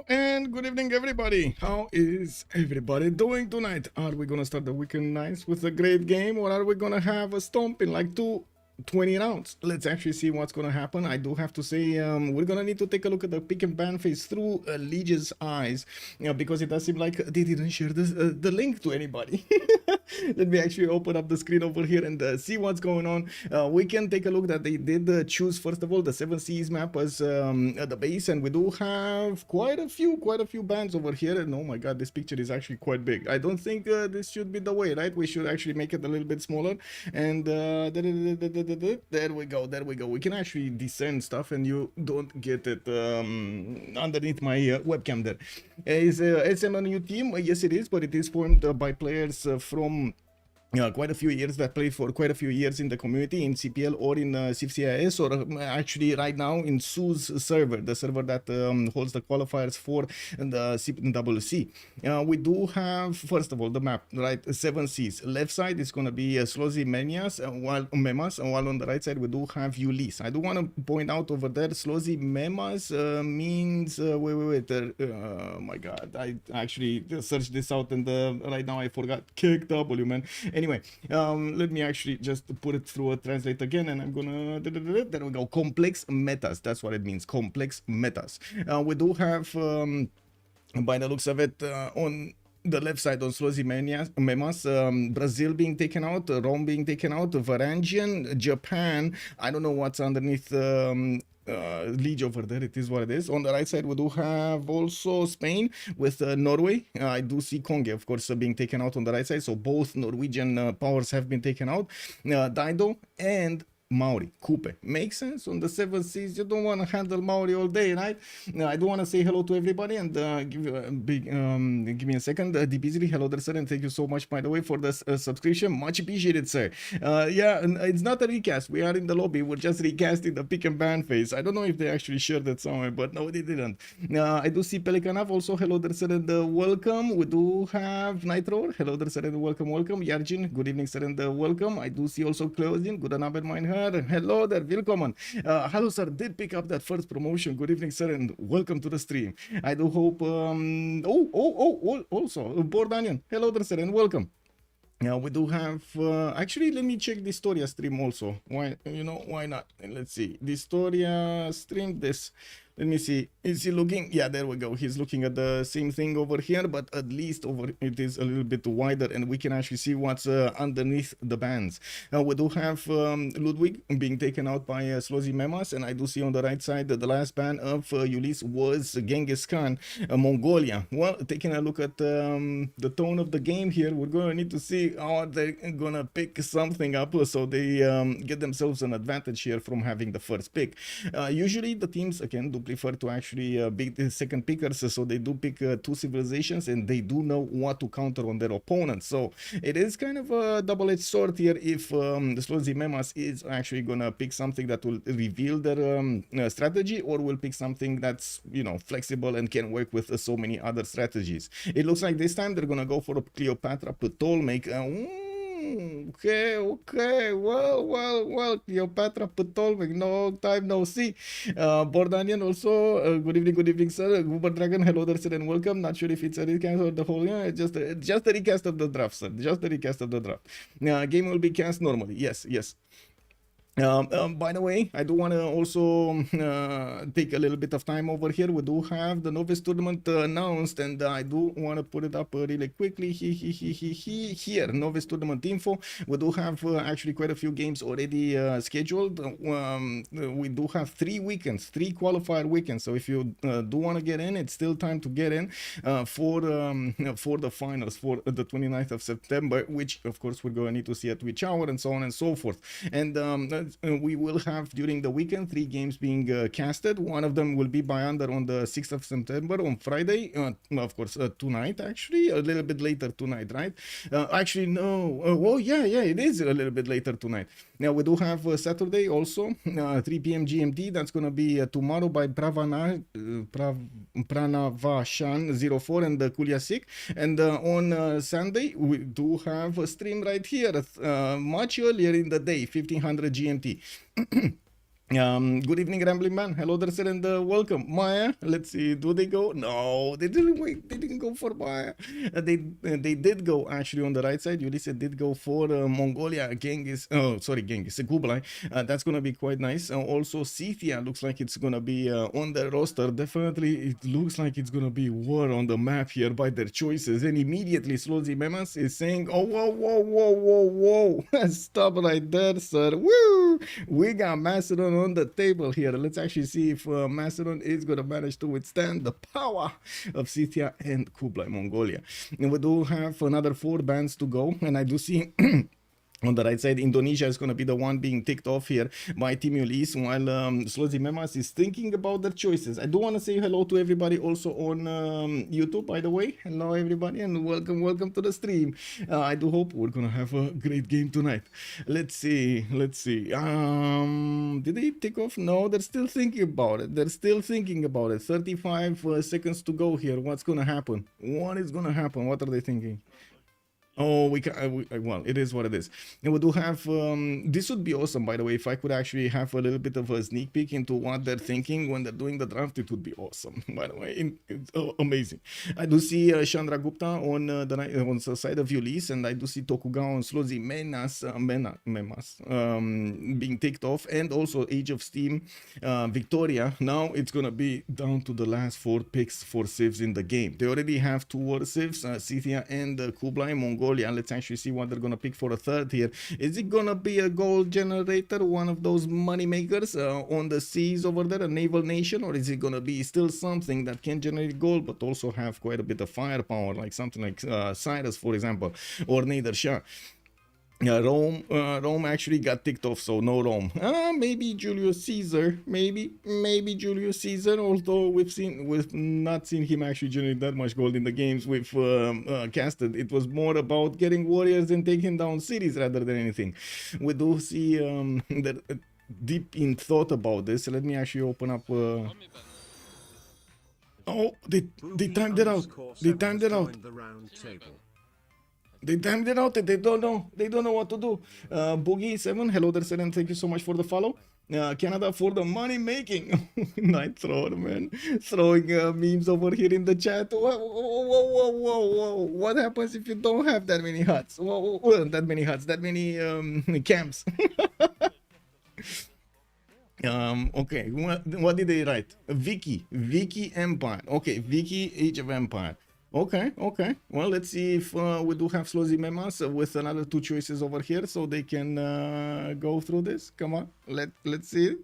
and good evening, everybody. How is everybody doing tonight? Are we gonna start the weekend nice with a great game, or are we gonna have a stomp in like 20 rounds? Let's actually see what's gonna happen. I do have to say, we're gonna need to take a look at the pick and ban phase through Lege's eyes, because it does seem like they didn't share the link to anybody. Let me actually open up the screen over here and see what's going on. We can take a look that they did choose, first of all, the 7 Seas map as the base, and we do have quite a few bands over here. And oh my god, this picture is actually quite big. I don't think this should be the way, right? We should actually make it a little bit smaller. And there we go. We can actually descend stuff and you don't get it underneath my webcam there. Is SM a new team? Yes, it is, but it is formed by players from quite a few years that played for quite a few years in the community in CPL or in Civ6, or actually right now in Su's server, the server that holds the qualifiers for the CPL. We do have, first of all, the map, right? 7 Seas. Left side is going to be Slozhnii Memas, while on the right side we do have Ulyss. I do want to point out over there, Slozhnii Memas means oh my god, I actually searched this out and right now I forgot. KW, man. Anyway, let me actually just put it through a translate again, and I'm gonna, there we go, complex metas. That's what it means, complex metas. We do have, by the looks of it, on the left side on Slozhnii Memas, Brazil being taken out, Rome being taken out, Varangian, Japan, I don't know what's underneath Lege over there. It is what it is. On the right side we do have also Spain with Norway. I do see Conge, of course, being taken out on the right side, so both Norwegian powers have been taken out. Dido and Maori, Kupe. Makes sense. On the 7 Seas, you don't want to handle Maori all day, right? I do want to say hello to everybody and give you a big, give me a second. DBZ, hello there, sir, and thank you so much, by the way, for the subscription. Much appreciated, sir. Yeah, and it's not a recast. We are in the lobby. We're just recasting the pick and ban phase. I don't know if they actually shared that somewhere, but no, they didn't. I do see Pelikanav also. Hello there, sir, and welcome. We do have Nitro. Hello there, sir, and welcome. Yarjin, good evening, sir, and welcome. I do see also Closing. Good Abend, mein Herr. Hello there, willkommen. Hello, sir. Did pick up that first promotion. Good evening, sir, and welcome to the stream. I do hope. Also, Bordanian. Hello there, sir, and welcome. We do have. Actually, let me check the dISTORIA stream also. Why? You know, why not? Let's see. dISTORIA stream this. Let me see. Is he looking? Yeah, there we go. He's looking at the same thing over here, but at least over it is a little bit wider, and we can actually see what's underneath the bands. We do have Ludwig being taken out by Slozhnii Memas, and I do see on the right side that the last ban of Ulyss was Genghis Khan, Mongolia. Well, taking a look at the tone of the game here, we're going to need to see how they're going to pick something up so they get themselves an advantage here from having the first pick. Usually the teams, again, do prefer to actually be the second pickers, so they do pick 2 civilizations and they do know what to counter on their opponents. So it is kind of a double-edged sword here if the Slozhnii Memas is actually gonna pick something that will reveal their strategy, or will pick something that's, you know, flexible and can work with so many other strategies. It looks like this time they're gonna go for a Cleopatra Ptolemaic. Okay, well, Cleopatra Ptolemaic, no time no see. Bordanian also, good evening, sir. Goober Dragon, hello there, sir, and welcome. Not sure if it's a recast or the whole, yeah, just a recast of the draft, sir, just a recast of the draft. Game will be cast normally, yes. By the way, I do want to also take a little bit of time over here. We do have the novice tournament announced, and I do want to put it up really quickly. Here, novice tournament info. We do have actually quite a few games already scheduled. We do have 3 weekends, 3 qualifier weekends. So if you do want to get in, it's still time to get in for the finals for the 29th of September, which of course we're going to need to see at which hour and so on and so forth. And we will have during the weekend 3 games being casted. One of them will be by under on the 6th of September on Friday, of course tonight, actually a little bit later tonight, right? Actually no, well, yeah, it is a little bit later tonight. Now we do have Saturday also, 3 p.m. GMT. That's going to be tomorrow by Pranavashan 04 and Kulyasik. And on Sunday we do have a stream right here, much earlier in the day, 1500 GMT. Good evening, Rambling Man. Hello there, sir, and welcome. Maya, let's see. Do they go? No, they didn't. Wait, they didn't go for Maya. They did go actually on the right side. Ulyss did go for Mongolia. Genghis. Oh, sorry, Genghis. Kublai. That's gonna be quite nice. Also, Scythia looks like it's gonna be on the roster. Definitely, it looks like it's gonna be war on the map here by their choices. And immediately, Slozhnii Memas is saying, "Oh, whoa, whoa, whoa, whoa, whoa! Stop right there, sir. Woo! We got Macedon on the table here. Let's actually see if Macedon is going to manage to withstand the power of Scythia and Kublai, Mongolia. And we do have another 4 bands to go, and I do see on the right side, Indonesia is going to be the one being ticked off here by Team Ulyss, while Slozhnii Memas is thinking about their choices. I do want to say hello to everybody also on YouTube, by the way. Hello, everybody, and welcome to the stream. I do hope we're going to have a great game tonight. Let's see. Did they take off? No, they're still thinking about it. 35 seconds to go here. What's going to happen? What is going to happen? What are they thinking? Oh, we can. Well, it is what it is. And we do have. This would be awesome, by the way, if I could actually have a little bit of a sneak peek into what they're thinking when they're doing the draft. It would be awesome, by the way. It's amazing. I do see Chandra Gupta on the side of Ulyss, and I do see Tokugawa on Slozhnii Memas being ticked off, and also Age of Steam, Victoria. Now it's gonna be down to the last 4 picks for civs in the game. They already have 2 war civs, Scythia and Kublai, Mongolia. Let's actually see what they're gonna pick for a third here. Is it gonna be a gold generator, one of those money makers on the seas over there, a naval nation, or is it gonna be still something that can generate gold but also have quite a bit of firepower, like something like Cyrus, for example, or Nader Shah? Rome actually got ticked off, so no Rome. Maybe Julius Caesar, maybe Julius Caesar. Although we've not seen him actually generate that much gold in the games we've casted. It was more about getting warriors and taking down cities rather than anything. We do see that deep in thought about this. Let me actually open up. Oh, they timed it out. They timed it out. They timed it out and they don't know what to do. Boogie7, hello there, sir, and thank you so much for the follow. Canada for the money making. Night thrower, man. Throwing memes over here in the chat. Whoa. What happens if you don't have that many huts? That many camps. Okay, what did they write? Vicky Empire. Okay, Vicky Age of Empire. Okay. Well, let's see if we do have Slozhnii Memas with another 2 choices over here, so they can go through this. Come on, let's see.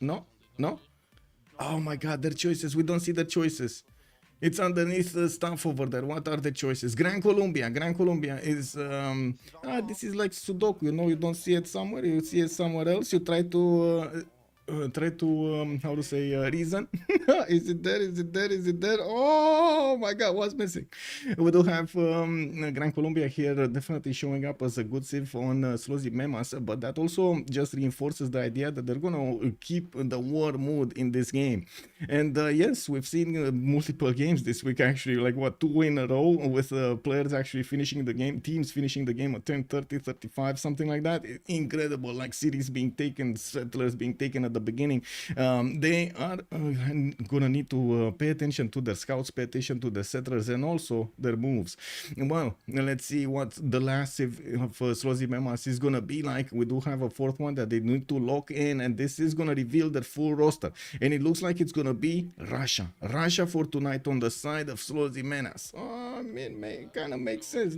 No. Oh my God, their choices. We don't see the choices. It's underneath the stuff over there. What are the choices? Gran Colombia is this is like Sudoku. You don't see it somewhere. You see it somewhere else. You try to how to say reason. Is it there? Oh my God, what's missing? We do have Gran Colombia here definitely showing up as a good civ on Slozhnii Memas, but that also just reinforces the idea that they're gonna keep the war mood in this game. And yes, we've seen multiple games this week, actually, like 2 in a row, with players actually finishing the game, teams finishing the game at 10, 30, 35, something like that. Incredible, like cities being taken, settlers being taken at the beginning. They are gonna need to pay attention to their scouts, pay attention to the settlers, and also their moves. Well, let's see what the last civ of Slozhnii Memas is gonna be like. We do have a 4th one that they need to lock in, and this is gonna reveal their full roster, and it looks like it's gonna be Russia for tonight on the side of Slozhnii Memas. Oh, I mean, kind of makes sense.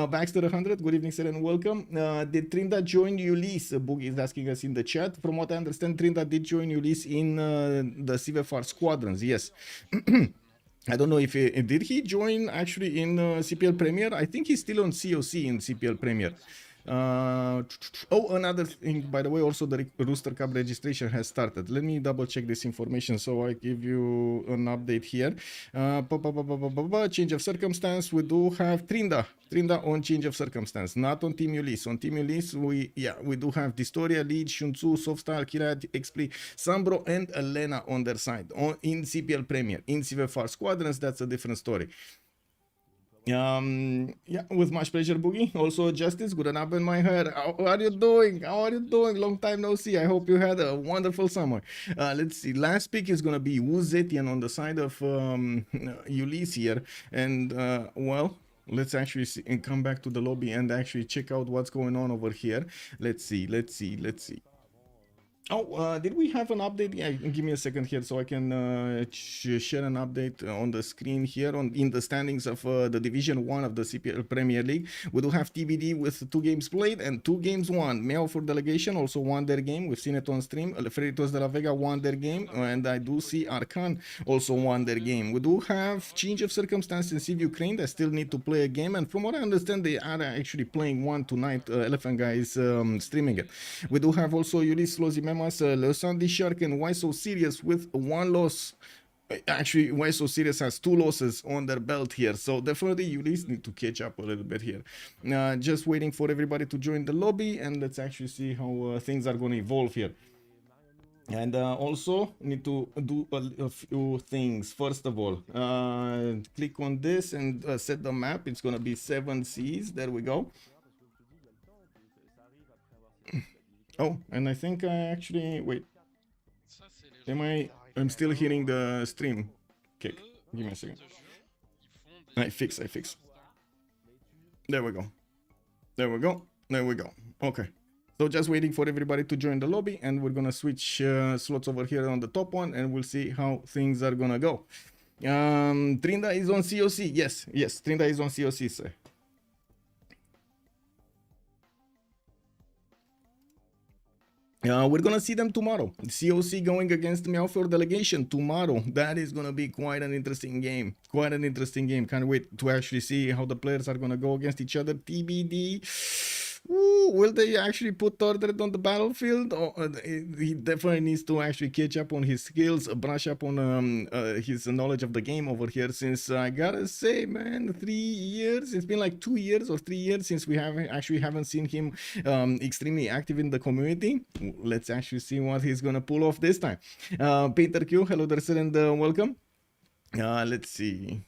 Baxter 100, good evening, sir, and welcome. Did Trinda join Ulyss? Boogie is asking us in the chat. From what I understand, Trinda did join Ulyss in the CFR squadrons. Yes. I don't know if did he join actually in CPL Premier. I think he's still on COC in CPL Premier. Another thing, by the way, also the Rooster Cup registration has started. Let me double check this information so I give you an update here. Change of circumstance. We do have Trinda on change of circumstance, not on Team Ulyss. On Team Ulyss, we do have dISTORIA, Lege, Shunzu, Softstar, Kirat, Xpli, SunBro, and Elena on their side. In CPL Premier, in CFR squadrons, that's a different story. Yeah, with much pleasure, Boogie. Also, Justice, good enough in my head. How are you doing? How are you doing? Long time no see. I hope you had a wonderful summer. Let's see. Last pick is gonna be Zetian on the side of Ulyss here, and well. Let's actually see and come back to the lobby and actually check out what's going on over here. Let's see. Let's see. Let's see. Oh, did we have an update? Yeah, give me a second here so I can share an update on the screen here in the standings of the Division 1 of the CPL Premier League. We do have TBD with 2 games played and 2 games won. Meo for delegation also won their game. We've seen it on stream. Freitos de la Vega won their game, and I do see Arkan also won their game. We do have change of circumstance in Civ Ukraine. They still need to play a game, and from what I understand, they are actually playing one tonight. Elephant Guy is streaming it. We do have also Ulyss, Slozhnii Memas, Leosandi Shark, and Why So Serious with 1 loss. Actually, Why So Serious has 2 losses on their belt here, so definitely Ulyss need to catch up a little bit here. Just waiting for everybody to join the lobby, and let's actually see how things are going to evolve here. And also need to do a few things. First of all, click on this and set the map. It's going to be 7 seas. There we go. Oh, and I think I actually wait. I'm still hearing the stream kick. Give me a second. I fix. There we go. There we go. There we go. Okay. So just waiting for everybody to join the lobby, and we're gonna switch slots over here on the top one, and we'll see how things are gonna go. Trinda is on COC. Yes, Trinda is on COC, sir. We're gonna see them tomorrow. COC going against Meofor delegation tomorrow. That is gonna be quite an interesting game. Can't wait to actually see how the players are gonna go against each other. TBD. Ooh, will they actually put Tordred on the battlefield? He definitely needs to actually catch up on his skills, brush up on his knowledge of the game over here. Since I gotta say, man, 3 years. It's been like 2 years or 3 years since we haven't seen him extremely active in the community. Let's actually see what he's gonna pull off this time. Painter Q, hello there, sir, and welcome. Let's see.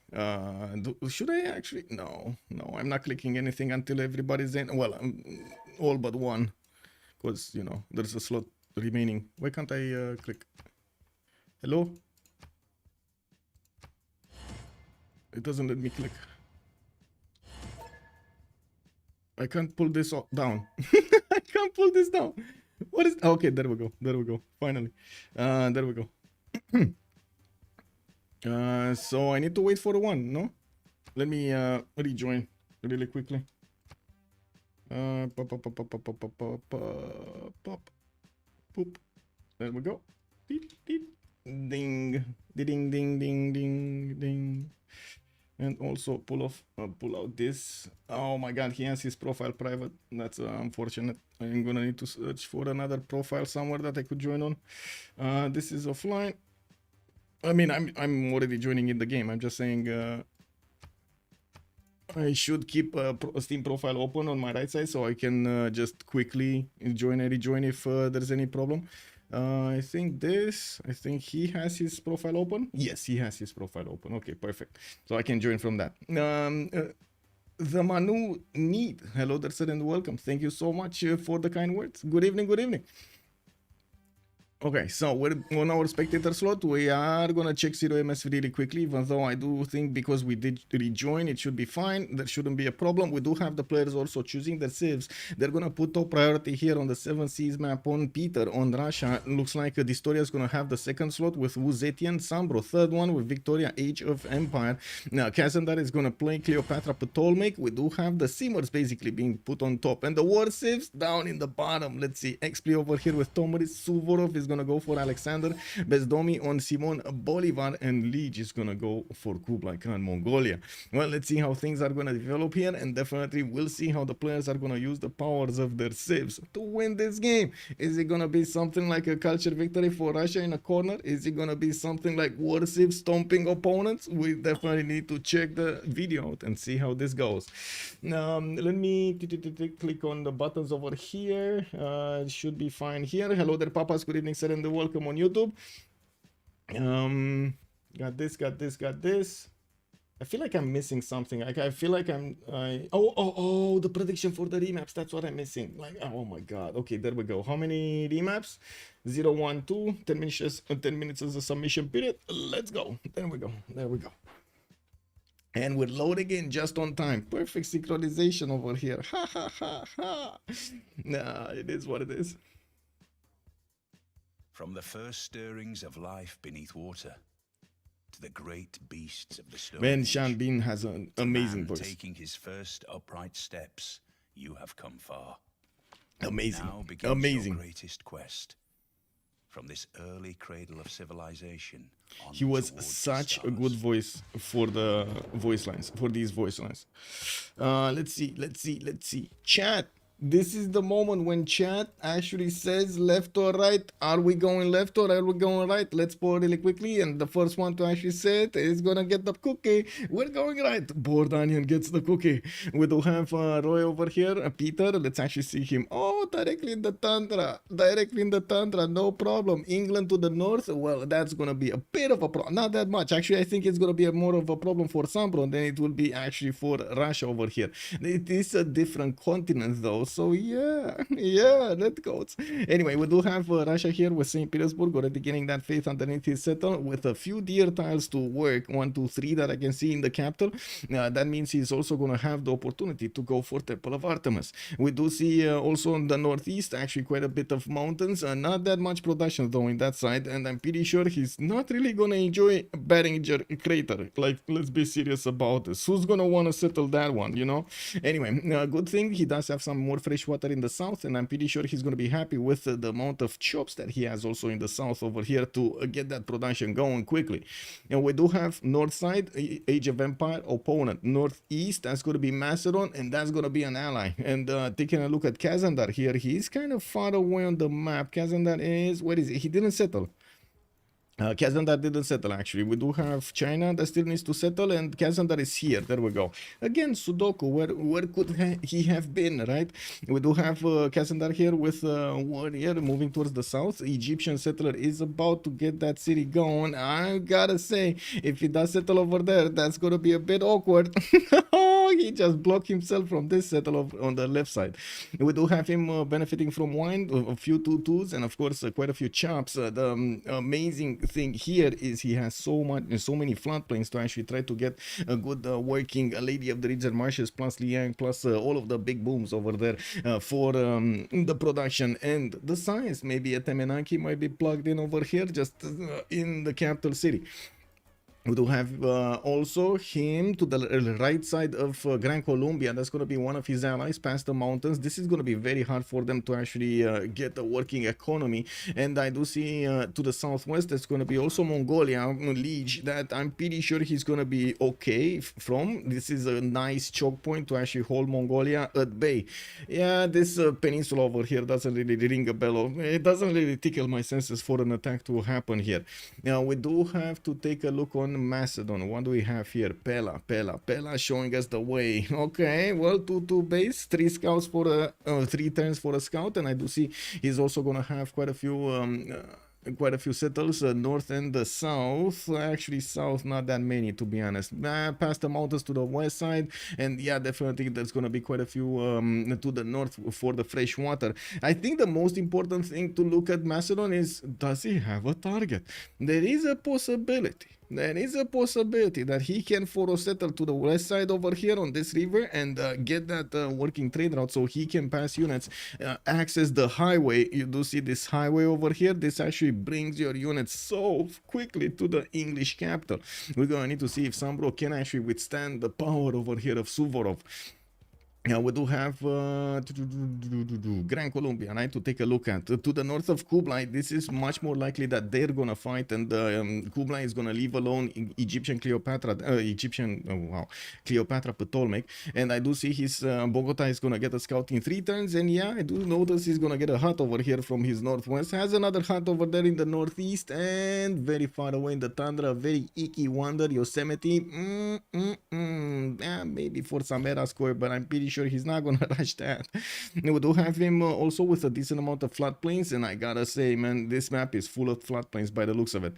Should I actually? No, I'm not clicking anything until everybody's in. Well, all but one, because you know there's a slot remaining. Why can't I click? Hello? It doesn't let me click. I can't pull this down. I can't pull this down. What is? Okay, there we go. Finally, there we go. So I need to wait for one, no? Let me rejoin really quickly. Pop. Poop. There we go. Ding. Ding. And also pull out this. Oh my god, he has his profile private. That's unfortunate. I'm gonna need to search for another profile somewhere that I could join on. This is offline. I mean, I'm already joining in the game. I'm just saying I should keep a Steam profile open on my right side so I can just quickly join and rejoin if there's any problem. I think he has his profile open. Yes, he has his profile open. Okay, perfect. So I can join from that. The Manu Need. Hello there, sir, and welcome. Thank you so much for the kind words. Good evening. Okay, so we're on our spectator slot. We are gonna check 0MS really quickly, even though I do think because we did rejoin, it should be fine. There shouldn't be a problem. We do have the players also choosing their civs. They're gonna put top priority here on the 7 seas map on Peter, on Russia. Looks like dISTORIA is gonna have the second slot with Zetian, SunBro, third one with Victoria, Age of Empire. Now, Kazandar is gonna play Cleopatra, Ptolemaic. We do have the Simmers basically being put on top, and the war civs down in the bottom. Let's see, Xpli over here with Tomaris, Suvorov is gonna go for Alexander, Bezdomnyi on Simon Bolivar, and Lege is gonna go for Kublai Khan, Mongolia. Well, let's see how things are gonna develop here, and definitely we'll see how the players are gonna use the powers of their civs to win this game. Is it gonna be something like a culture victory for Russia in a corner? Is it gonna be something like war civ stomping opponents? We definitely need to check the video out and see how this goes. Let me click on the buttons over here. It should be fine here. Hello there, papas. Good evening, sir, and welcome on YouTube. Got this. I feel like I'm missing something. Like I feel like oh, the prediction for the remaps. That's what I'm missing. Like, oh my god. Okay, there we go. How many remaps? 0, 1, 2. 10 minutes. 10 minutes is a submission period. Let's go. There we go. There we go. And we're loading in just on time. Perfect synchronization over here. Ha ha ha ha. Nah, it is what it is. From the first stirrings of life beneath water to the great beasts of the stone Man, age, Sean Bean has an amazing man voice. taking his first upright steps, you have come far. Amazing. Now begins Amazing. your greatest quest. From this early cradle of civilization, on He was towards the such a stars. good voice for the voice lines, for these voice lines. Let's see. Chat. This is the moment when chat actually says left or right. Are we going left or are we going right? Let's pause really quickly. And the first one to actually say it is gonna get the cookie. We're going right. Bored Onion gets the cookie. We do have Roy over here. Peter, let's actually see him. Oh, directly in the tundra. Directly in the tundra. No problem. England to the north. Well, that's gonna be a bit of a problem. Not that much. Actually, I think it's gonna be more of a problem for SunBro than it will be actually for Russia over here. It is a different continent though. So yeah, let's go. Anyway, we do have Russia here with St. Petersburg already getting that faith underneath his settle with a few deer tiles to work. 1, 2, 3 that I can see in the capital. That means he's also going to have the opportunity to go for Temple of Artemis. We do see also in the northeast actually quite a bit of mountains. Not that much production though in that side, and I'm pretty sure he's not really going to enjoy Beringer crater. Like, let's be serious about this. Who's going to want to settle that one, you know? Anyway, good thing he does have some more fresh water in the south, and I'm pretty sure he's going to be happy with the amount of chops that he has also in the south over here to get that production going quickly. And we do have north side, Age of Empire opponent. Northeast, that's going to be Macedon, and that's going to be an ally. And taking a look at Kazandar here, he's kind of far away on the map. Kazandar is, where is it? He didn't settle. Kazandar didn't settle actually. We do have China that still needs to settle, and Kazandar is here. There we go. Again, Sudoku, where could he have been, right? We do have Kazandar here with warrior moving towards the south. Egyptian settler is about to get that city going. I gotta say, if he does settle over there, that's gonna be a bit awkward. He just blocked himself from this settle on the left side. We do have him benefiting from wine, a few 2-2s, and of course quite a few chops. The amazing thing here is he has so many floodplains to actually try to get a good working Lady of the Ridge and Marshes plus Liang plus all of the big booms over there for the production and the science. Maybe a Temenaki might be plugged in over here just in the capital city. We do have also him to the right side of Gran Colombia. That's going to be one of his allies past the mountains. This is going to be very hard for them to actually get a working economy. And I do see to the southwest, that's going to be also Mongolia, Lege, that I'm pretty sure he's going to be okay from. This is a nice choke point to actually hold Mongolia at bay. Yeah, this peninsula over here doesn't really ring a bell. It doesn't really tickle my senses for an attack to happen here. Now, we do have to take a look on Macedon. What do we have here? Pella showing us the way. Okay, well, 2-2 base, 3 scouts for 3 turns for a scout, and I do see he's also gonna have quite a few settles north and the south. Actually south not that many, to be honest. Past the mountains to the west side, and yeah, definitely there's gonna be quite a few to the north for the fresh water. I think the most important thing to look at Macedon is, does he have a target? There is a possibility that he can photo settle to the west side over here on this river and get that working trade route so he can pass units, access the highway. You do see this highway over here. This actually brings your units so quickly to the English capital. We're gonna need to see if SunBro can actually withstand the power over here of Suvorov. Now we do have Gran Colombia, right, to take a look at. To the north of Kublai, this is much more likely that they're gonna fight, and Kublai is gonna leave alone Egyptian Cleopatra, Cleopatra Ptolemaic. And I do see his Bogota is gonna get a scout in 3 turns, and yeah, I do notice he's gonna get a hut over here from his northwest. Has another hut over there in the northeast, and very far away in the tundra, very icky wonder, Yosemite. Yeah, maybe for some era score, but I'm pretty sure he's not gonna rush that. We do have him also with a decent amount of floodplains, and I gotta say, man, this map is full of floodplains by the looks of it.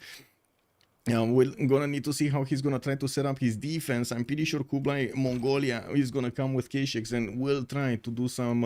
We're gonna need to see how he's gonna try to set up his defense. I'm pretty sure Kublai, Mongolia, is gonna come with K6 and will try to do some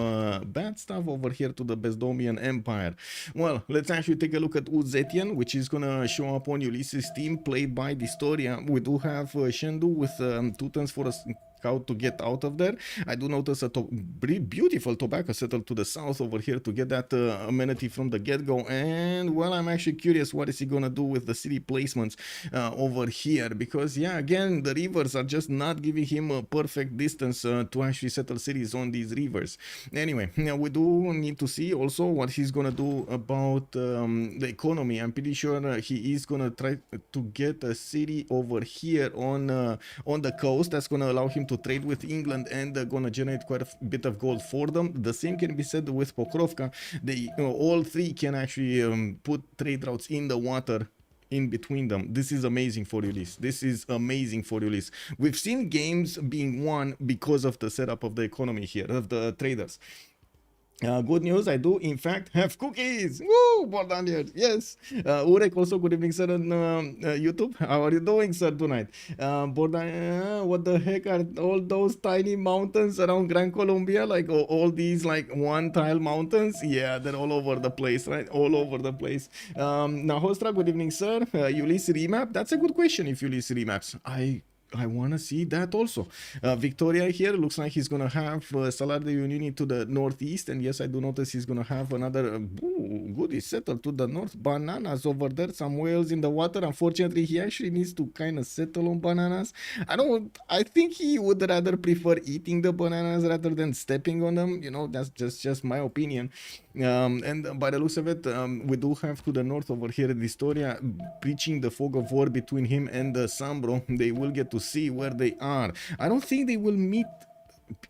bad stuff over here to the Bezdomnyi Empire. Well, let's actually take a look at Zetian, which is gonna show up on Ulyss's team, played by dISTORIA. We do have Shendu with 2 turns for a scout to get out of there. I do notice a beautiful tobacco settle to the south over here to get that amenity from the get-go. And well, I'm actually curious what is he gonna do with the city placements over here, because yeah, again, the rivers are just not giving him a perfect distance to actually settle cities on these rivers. Anyway, we do need to see also what he's gonna do about the economy. I'm pretty sure he is gonna try to get a city over here on the coast that's gonna allow him to trade with England and gonna generate quite a bit of gold for them. The same can be said with Pokrovka. They all three can actually put trade routes in the water in between them. This is amazing for Ulyss. This is amazing for Ulyss. We've seen games being won because of the setup of the economy here, of the traders. Good news, I do in fact have cookies. Woo, Bordanier, yes. Urek also, good evening sir on YouTube. How are you doing sir tonight? Bordanier, what the heck are all those tiny mountains around Gran Colombia? Like all these like one tile mountains? Yeah, they're all over the place, right? All over the place. Now Hostra, good evening sir. Ulyss remap, that's a good question if Ulyss remaps. I want to see that also. Victoria here looks like he's going to have Salar de Uyuni to the northeast. And yes, I do notice he's going to have another goodie settled to the north. Bananas over there, some whales in the water. Unfortunately, he actually needs to kind of settle on bananas. I think he would rather prefer eating the bananas rather than stepping on them. You know, that's just my opinion. And by the looks of it, we do have to the north over here dISTORIA breaching the fog of war between him and the SunBro. They will get to see where they are. I don't think they will meet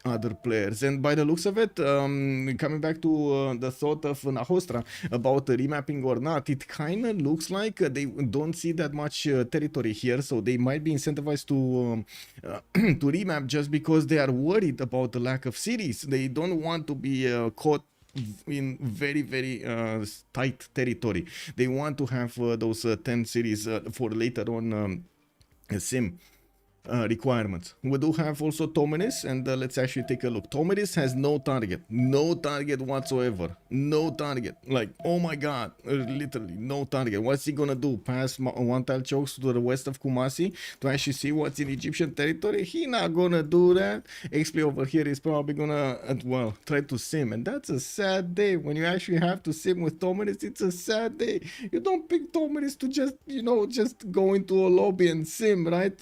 other players, and by the looks of it, coming back to the thought of Nahostra about remapping or not, it kind of looks like they don't see that much territory here, so they might be incentivized to to remap just because they are worried about the lack of cities. They don't want to be caught in very tight territory. They want to have those 10 cities for later on sim requirements. We do have also Tomenis, and let's actually take a look. Tomenis has no target whatsoever. No target. Like, oh my god, literally no target. What's he gonna do? Pass one tile chokes to the west of Kumasi to actually see what's in Egyptian territory? He not gonna do that. Xpli over here is probably gonna well try to sim, and that's a sad day when you actually have to sim with Tomenis. It's a sad day. You don't pick Tomenis to just, you know, just go into a lobby and sim, right?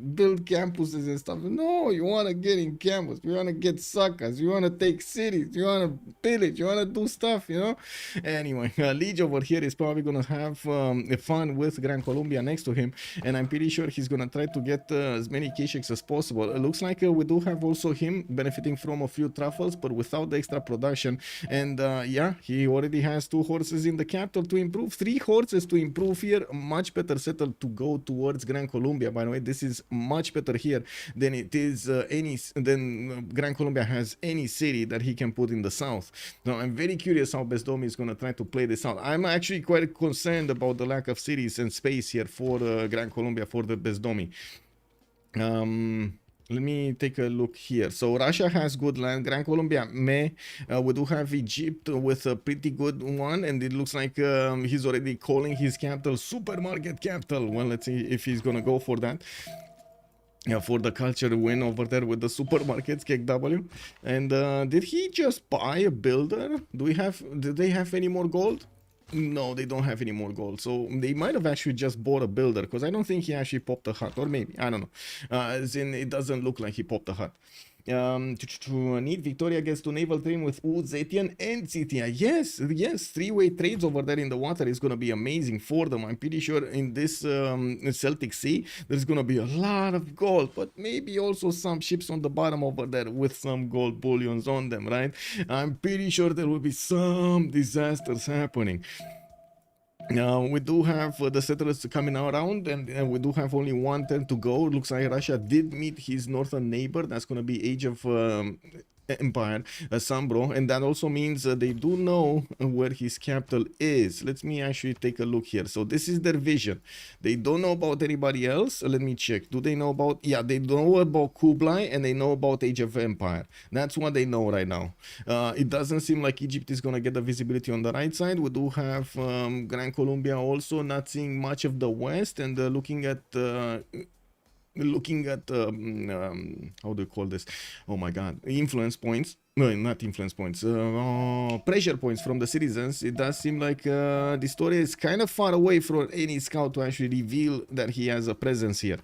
Build campuses and stuff. No, you want to get in campus, you want to get suckers, you want to take cities, you want to pillage, you want to do stuff, you know. Anyway, Lege over here is probably gonna have fun with Gran Colombia next to him, and I'm pretty sure he's gonna try to get as many K6 as possible. It looks like we do have also him benefiting from a few truffles, but without the extra production. And yeah, he already has 2 horses in the capital to improve, 3 horses to improve here. Much better settled to go towards Gran Colombia. By the way, this is much better here than it is Gran Colombia has any city that he can put in the south. Now I'm very curious how Bezdomnyi is going to try to play this out. I'm actually quite concerned about the lack of cities and space here for Gran Colombia, for the Bezdomnyi. Let me take a look here. So Russia has good land. Gran Colombia, meh. We do have Egypt with a pretty good one, and it looks like he's already calling his capital supermarket capital. Well, let's see if he's gonna go for that. Yeah, for the culture win over there with the supermarkets, KW. And did he just buy a builder? Did they have any more gold? No, they don't have any more gold. So they might have actually just bought a builder, because I don't think he actually popped a hut, or maybe, I don't know. As in, it doesn't look like he popped a hut. Need Victoria gets to naval train with Zetian and Scythia. Yes, 3-way trades over there in the water is gonna be amazing for them. I'm pretty sure in this Celtic Sea there's gonna be a lot of gold, but maybe also some ships on the bottom over there with some gold bullions on them, right? I'm pretty sure there will be some disasters happening. We do have the settlers coming around, and we do have only 1 turn to go. Looks like Russia did meet his northern neighbor. That's going to be Age of empire, SunBro, and that also means they do know where his capital is. Let me actually take a look here. So this is their vision. They don't know about anybody else. Let me check. Do they know about? Yeah, they know about Kublai and they know about Age of Empire. That's what they know right now. It doesn't seem like Egypt is gonna get the visibility on the right side. We do have Gran Colombia also not seeing much of the west, and looking at how do you call this, oh my god, influence points, no, not influence points, pressure points from the citizens. It does seem like dISTORIA is kind of far away from any scout to actually reveal that he has a presence here.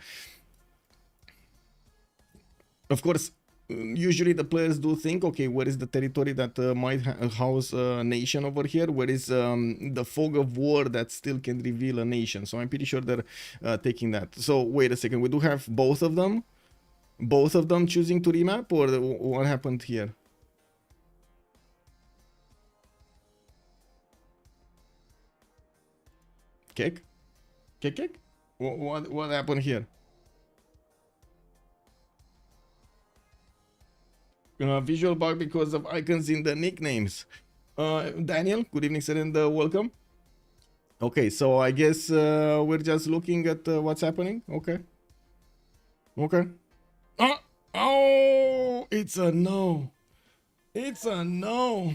Of course, usually the players do think, okay, where is the territory that might house a nation over here? Where is the fog of war that still can reveal a nation? So I'm pretty sure they're taking that. So wait a second, we do have both of them choosing to remap, or what happened here? Kek? What happened here? Visual bug because of icons in the nicknames. Daniel, good evening, sir, and welcome. Okay, so I guess we're just looking at what's happening. Okay. Oh, it's a no. It's a no.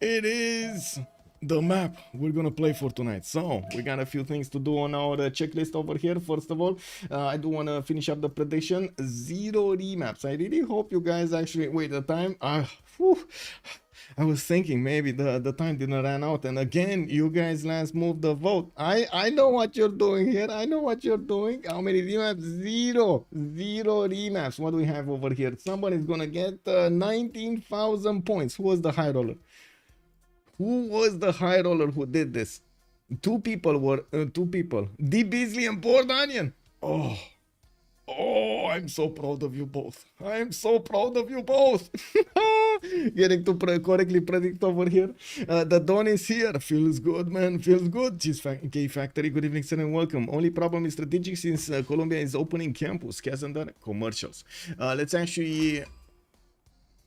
It is the map we're gonna play for tonight. So we got a few things to do on our checklist over here. First of all, I do want to finish up the prediction. 0 remaps. I really hope you guys actually wait the time. I was thinking maybe the time didn't run out, and again you guys last moved the vote. I know what you're doing here. I know what you're doing. How many remaps? 0 remaps. What do we have over here? Somebody's gonna get 19,000 points. Who was the high roller? Who was the high roller who did this? Two people were D Beasley and Bored Onion. Oh, I'm so proud of you both. I'm so proud of you both. Getting to correctly predict over here. The dawn is here. Feels good, man. Feels good. K Factory, good evening, sir, and welcome. Only problem is strategic since Colombia is opening campus. Kazandar, commercials. Let's actually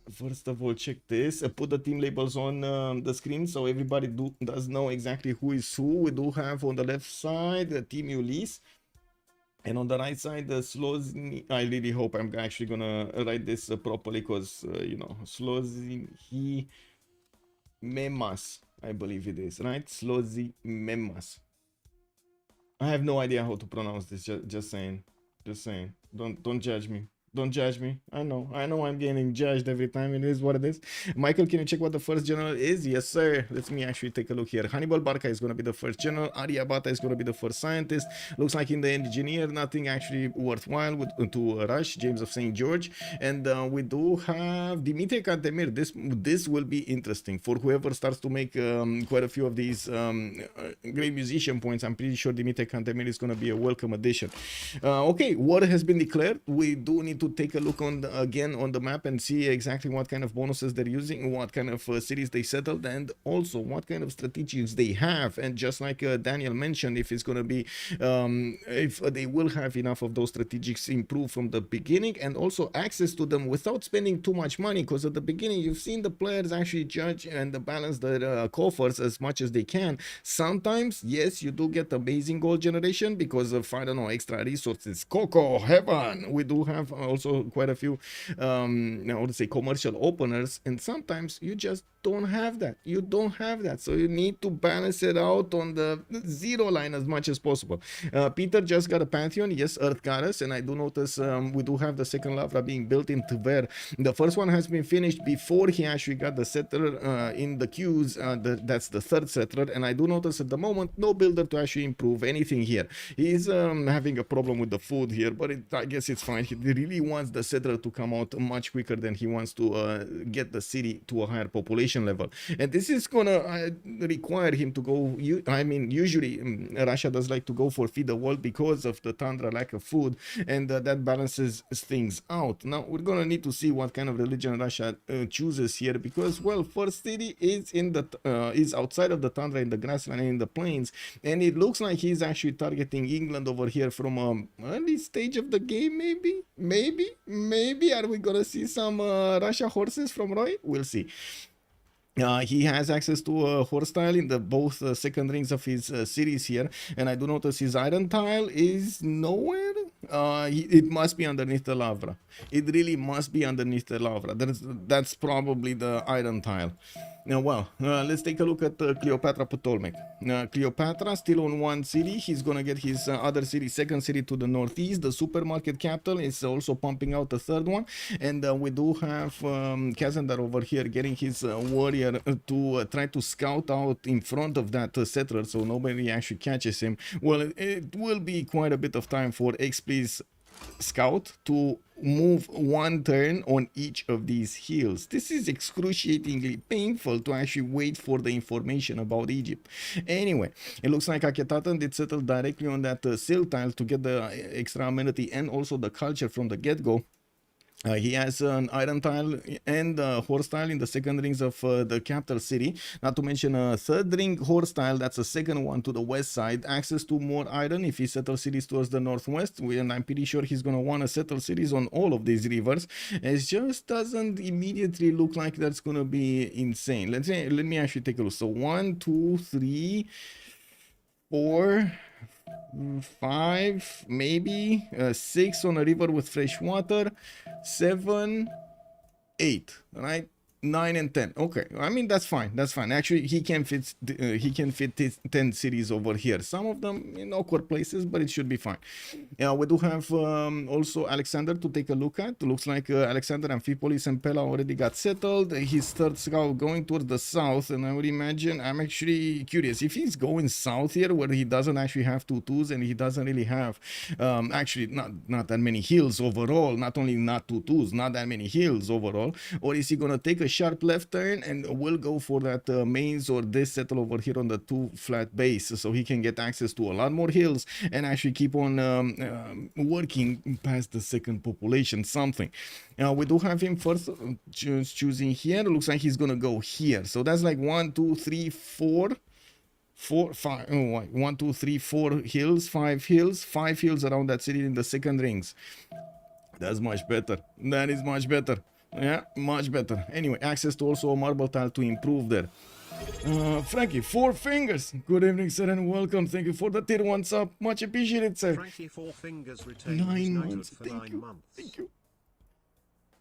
first of all check this. Put the team labels on the screen so everybody does know exactly who is who. We do have on the left side the team Ulyss, and on the right side the Slozhnii. I really hope I'm actually gonna write this properly, because you know, Slozhnii Memas, I believe it is, right? Slozhnii Memas. I have no idea how to pronounce this. Just saying. Don't judge me. Don't judge me. I know I'm getting judged every time. It is what it is. Michael, can you check what the first general is? Yes, sir. Let me actually take a look here. Hannibal Barca is going to be the first general. Aryabhata is going to be the first scientist. Looks like in the engineer, nothing actually worthwhile to rush. James of St. George. And we do have Dimitri Cantemir. This will be interesting for whoever starts to make quite a few of these great musician points. I'm pretty sure Dimitri Cantemir is going to be a welcome addition. Okay, war has been declared. We do need to take a look again on the map and see exactly what kind of bonuses they're using, what kind of cities they settled, and also what kind of strategies they have. And just like Daniel mentioned, if it's going to be if they will have enough of those strategics improved from the beginning, and also access to them without spending too much money, because at the beginning you've seen the players actually judge and balance their coffers as much as they can. Sometimes, yes, you do get amazing gold generation because of, I don't know, extra resources. Coco heaven. We do have also quite a few I would say commercial openers, and sometimes you just don't have that. So you need to balance it out on the 0 line as much as possible. Peter just got a Pantheon. Yes, Earth Goddess, and I do notice we do have the second Lavra being built in Tver. The first one has been finished before he actually got the settler in the queues. That's the third settler, and I do notice at the moment no builder to actually improve anything here. He's having a problem with the food here, but I guess it's fine. He really wants the settler to come out much quicker than he wants to get the city to a higher population level, and this is gonna require him to go. I mean, usually Russia does like to go for feed the world because of the tundra lack of food, and that balances things out. Now we're gonna need to see what kind of religion Russia chooses here, because, well, first city is in the is outside of the tundra, in the grassland and in the plains, and it looks like he's actually targeting England over here from early stage of the game. Maybe maybe are we gonna see some Russia horses from Roy? We'll see. He has access to a horse tile in the both second rings of his cities here, and I do notice his iron tile is nowhere. It must be underneath the lavra. It really must be underneath the lavra. That's probably the iron tile. Now, well, let's take a look at Cleopatra Ptolemaic. Cleopatra still on one city. He's gonna get his other city, second city to the northeast. The supermarket capital is also pumping out the third one, and we do have Kazandar over here getting his warrior to try to scout out in front of that settler, so nobody actually catches him. Well, it will be quite a bit of time for Xpli's scout to move one turn on each of these hills. This is excruciatingly painful to actually wait for the information about Egypt. Anyway, it looks like Akhetaten did settle directly on that sill tile to get the extra amenity and also the culture from the get-go. He has an iron tile and a horse tile in the second rings of the capital city. Not to mention a third ring horse tile, that's a second one to the west side. Access to more iron if he settles cities towards the northwest. And I'm pretty sure he's going to want to settle cities on all of these rivers. It just doesn't immediately look like that's going to be insane. Let me actually take a look. So 1, 2, 3, 4... 5, maybe 6 on a river with fresh water, 7, 8, right? 9 and 10. Okay, I mean that's fine. That's fine. Actually, he can fit 10 cities over here. Some of them in awkward places, but it should be fine. Yeah, we do have also Alexander to take a look at. Looks like Alexander, Amphipolis, and Pella already got settled. His third scout going towards the south, and I would imagine I'm actually curious if he's going south here, where he doesn't actually have tutus and he doesn't really have actually not that many hills overall. Not only not tutus, not that many hills overall, or is he gonna take a sharp left turn and will go for that mains or this settle over here on the 2 flat base, so he can get access to a lot more hills and actually keep on working past the second population something. We do have him first choosing here. Looks like he's gonna go here, so that's like 1, 2, 3, 4, 5. Oh, 1, 2, 3, 4 hills, 5 hills, 5 hills around that city in the second rings. That's much better. That is much better. Yeah, much better. Anyway, access to also a marble tile to improve there. Frankie, 4 fingers. Good evening, sir, and welcome. Thank you for the tier 1 sub. Much appreciated, sir. Frankie, 4 fingers retained. 9 months. Thank you. Thank you.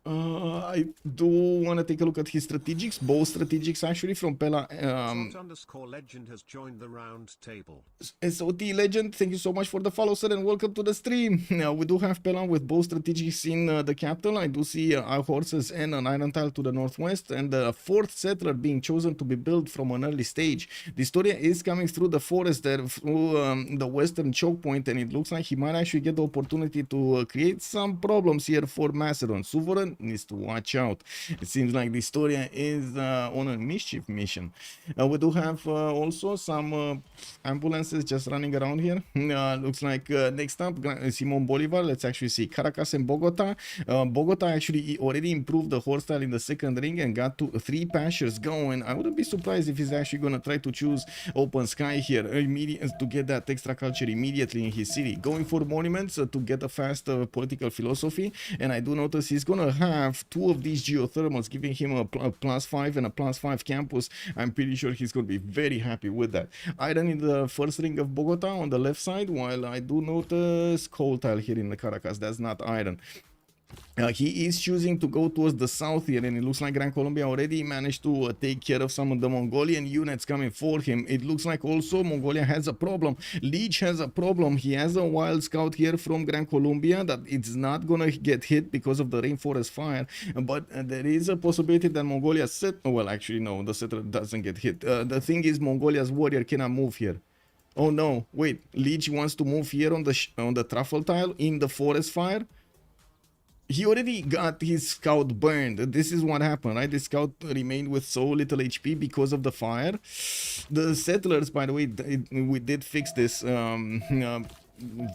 I do want to take a look at his strategics, both strategics actually from Pella. _legend has joined the round table. SOT Legend, thank you so much for the follow, sir, and welcome to the stream. Now we do have Pella with both strategics in the capital. I do see our horses and an iron tile to the northwest, and the 4th settler being chosen to be built from an early stage. dISTORIA is coming through the forest there, through the western choke point, and it looks like he might actually get the opportunity to create some problems here for Macedon. Suvorov needs to watch out. It seems like dISTORIA is on a mischief mission. We do have also some ambulances just running around here. Looks like next up Simon Bolivar. Let's actually see Caracas and Bogota. Bogota actually already improved the horse style in the second ring and got to 3 pastures going. I wouldn't be surprised if he's actually going to try to choose open sky here to get that extra culture immediately in his city. Going for monuments to get a fast political philosophy, and I do notice he's going to have 2 of these geothermals, giving him a +5 and a +5 campus. I'm pretty sure he's going to be very happy with that. Iron in the first ring of Bogota on the left side, while I do notice coal tile here in the Caracas. That's not iron. He is choosing to go towards the south here, and it looks like Gran Colombia already managed to take care of some of the Mongolian units coming for him. It looks like also Mongolia has a problem. Lege has a problem. He has a wild scout here from Gran Colombia that it's not gonna get hit because of the rainforest fire, but there is a possibility that Mongolia well, actually no, the settler doesn't get hit. The thing is, Mongolia's warrior cannot move here. Oh no, wait, Lege wants to move here on the truffle tile in the forest fire. He already got his scout burned. This is what happened, right? The scout remained with so little HP because of the fire. The settlers, by the way, we did fix this.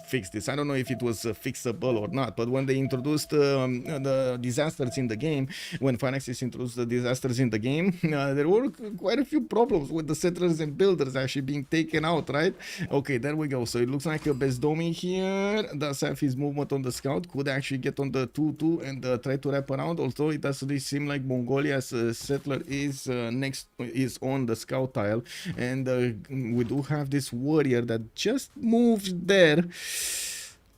fix this. I don't know if it was fixable or not, but when they introduced the disasters in the game, when Finaxis introduced the disasters in the game, there were quite a few problems with the settlers and builders actually being taken out, right? Okay, there we go. So it looks like a Bezdomnyi here does have his movement on the scout, could actually get on the 2-2 and try to wrap around, although it does really seem like Mongolia's settler is on the scout tile, and we do have this warrior that just moved there.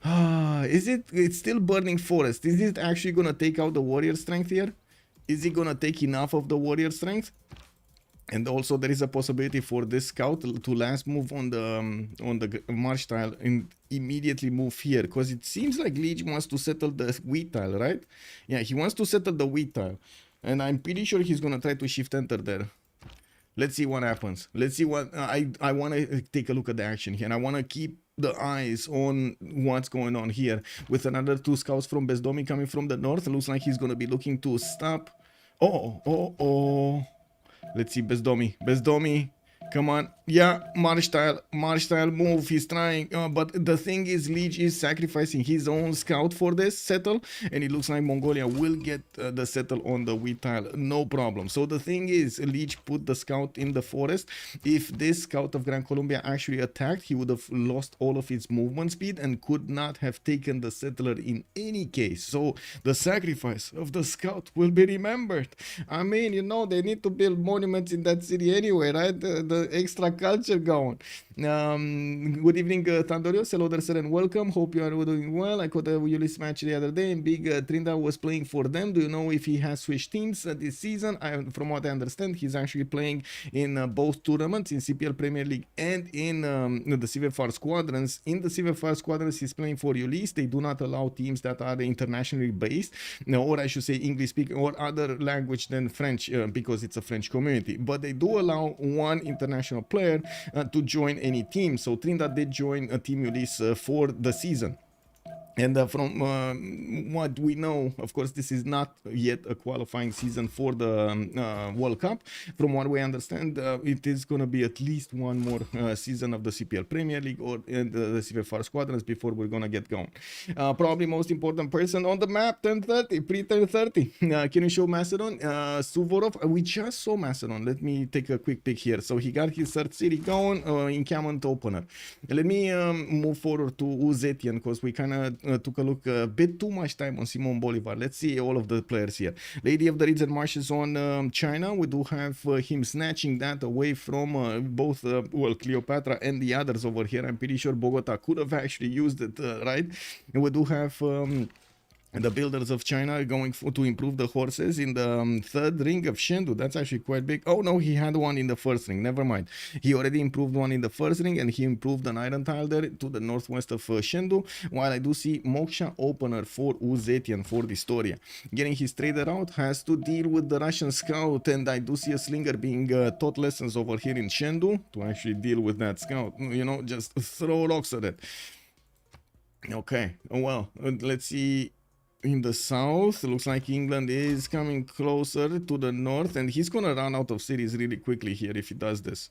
It's still burning forest. Is it actually gonna take out the warrior strength here? Is it gonna take enough of the warrior strength? And also there is a possibility for this scout to last move on the march tile and immediately move here, because it seems like Lege wants to settle the wheat tile, right? Yeah, he wants to settle the wheat tile, and I'm pretty sure he's gonna try to shift enter there. Let's see what happens. Let's see what I want to take a look at the action here, and I want to keep the eyes on what's going on here with another 2 scouts from Bezdomnyi coming from the north. It looks like he's going to be looking to stop. Oh. Let's see, Bezdomnyi, come on. Yeah, march tile move. He's trying, but the thing is, Lege is sacrificing his own scout for this settle, and it looks like Mongolia will get the settle on the wheat tile, no problem. So the thing is, Lege put the scout in the forest. If this scout of Gran Colombia actually attacked, he would have lost all of its movement speed and could not have taken the settler in any case. So the sacrifice of the scout will be remembered. I mean, you know, they need to build monuments in that city anyway, right? The extra culture going. Good evening, Tandorios. Hello there, sir, and welcome. Hope you are doing well. I caught a Ulyss match the other day, and Big Trinda was playing for them. Do you know if he has switched teams this season? From what I understand, he's actually playing in both tournaments, in CPL Premier League and in the Civ6 squadrons. In the Civ6 squadrons, he's playing for Ulyss. They do not allow teams that are internationally based, or I should say English speaking or other language than French, because it's a French community. But they do allow one international player to join any team. So Trinda did join a Team Ulyss for the season. And from what we know, of course, this is not yet a qualifying season for the World Cup. From what we understand, it is going to be at least one more season of the CPL Premier League or the Civ6 squadrons before we're going to get going. Probably most important person on the map, turn 30, pre-turn 30. Can you show Macedon? Suvorov, we just saw Macedon. Let me take a quick pick here. So he got his third city going, encampment opener. Let me move forward to Zetian, because we kind of took a look a bit too much time on Simon Bolivar. Let's see all of the players here. Lady of the Region marches on China. We do have him snatching that away from both well, Cleopatra and the others over here. I'm pretty sure Bogota could have actually used it, right? And we do have the builders of China going to improve the horses in the third ring of Shendu. That's actually quite big. Oh no, he had one in the first ring. Never mind. He already improved one in the first ring, and he improved an iron tile there to the northwest of Shendu. While I do see Moksha opener for Zetian for dISTORIA. Getting his trader out, has to deal with the Russian scout, and I do see a slinger being taught lessons over here in Shendu to actually deal with that scout. You know, just throw rocks at it. Okay, well, let's see. In the south, looks like England is coming closer to the north, and he's gonna run out of cities really quickly here if he does this.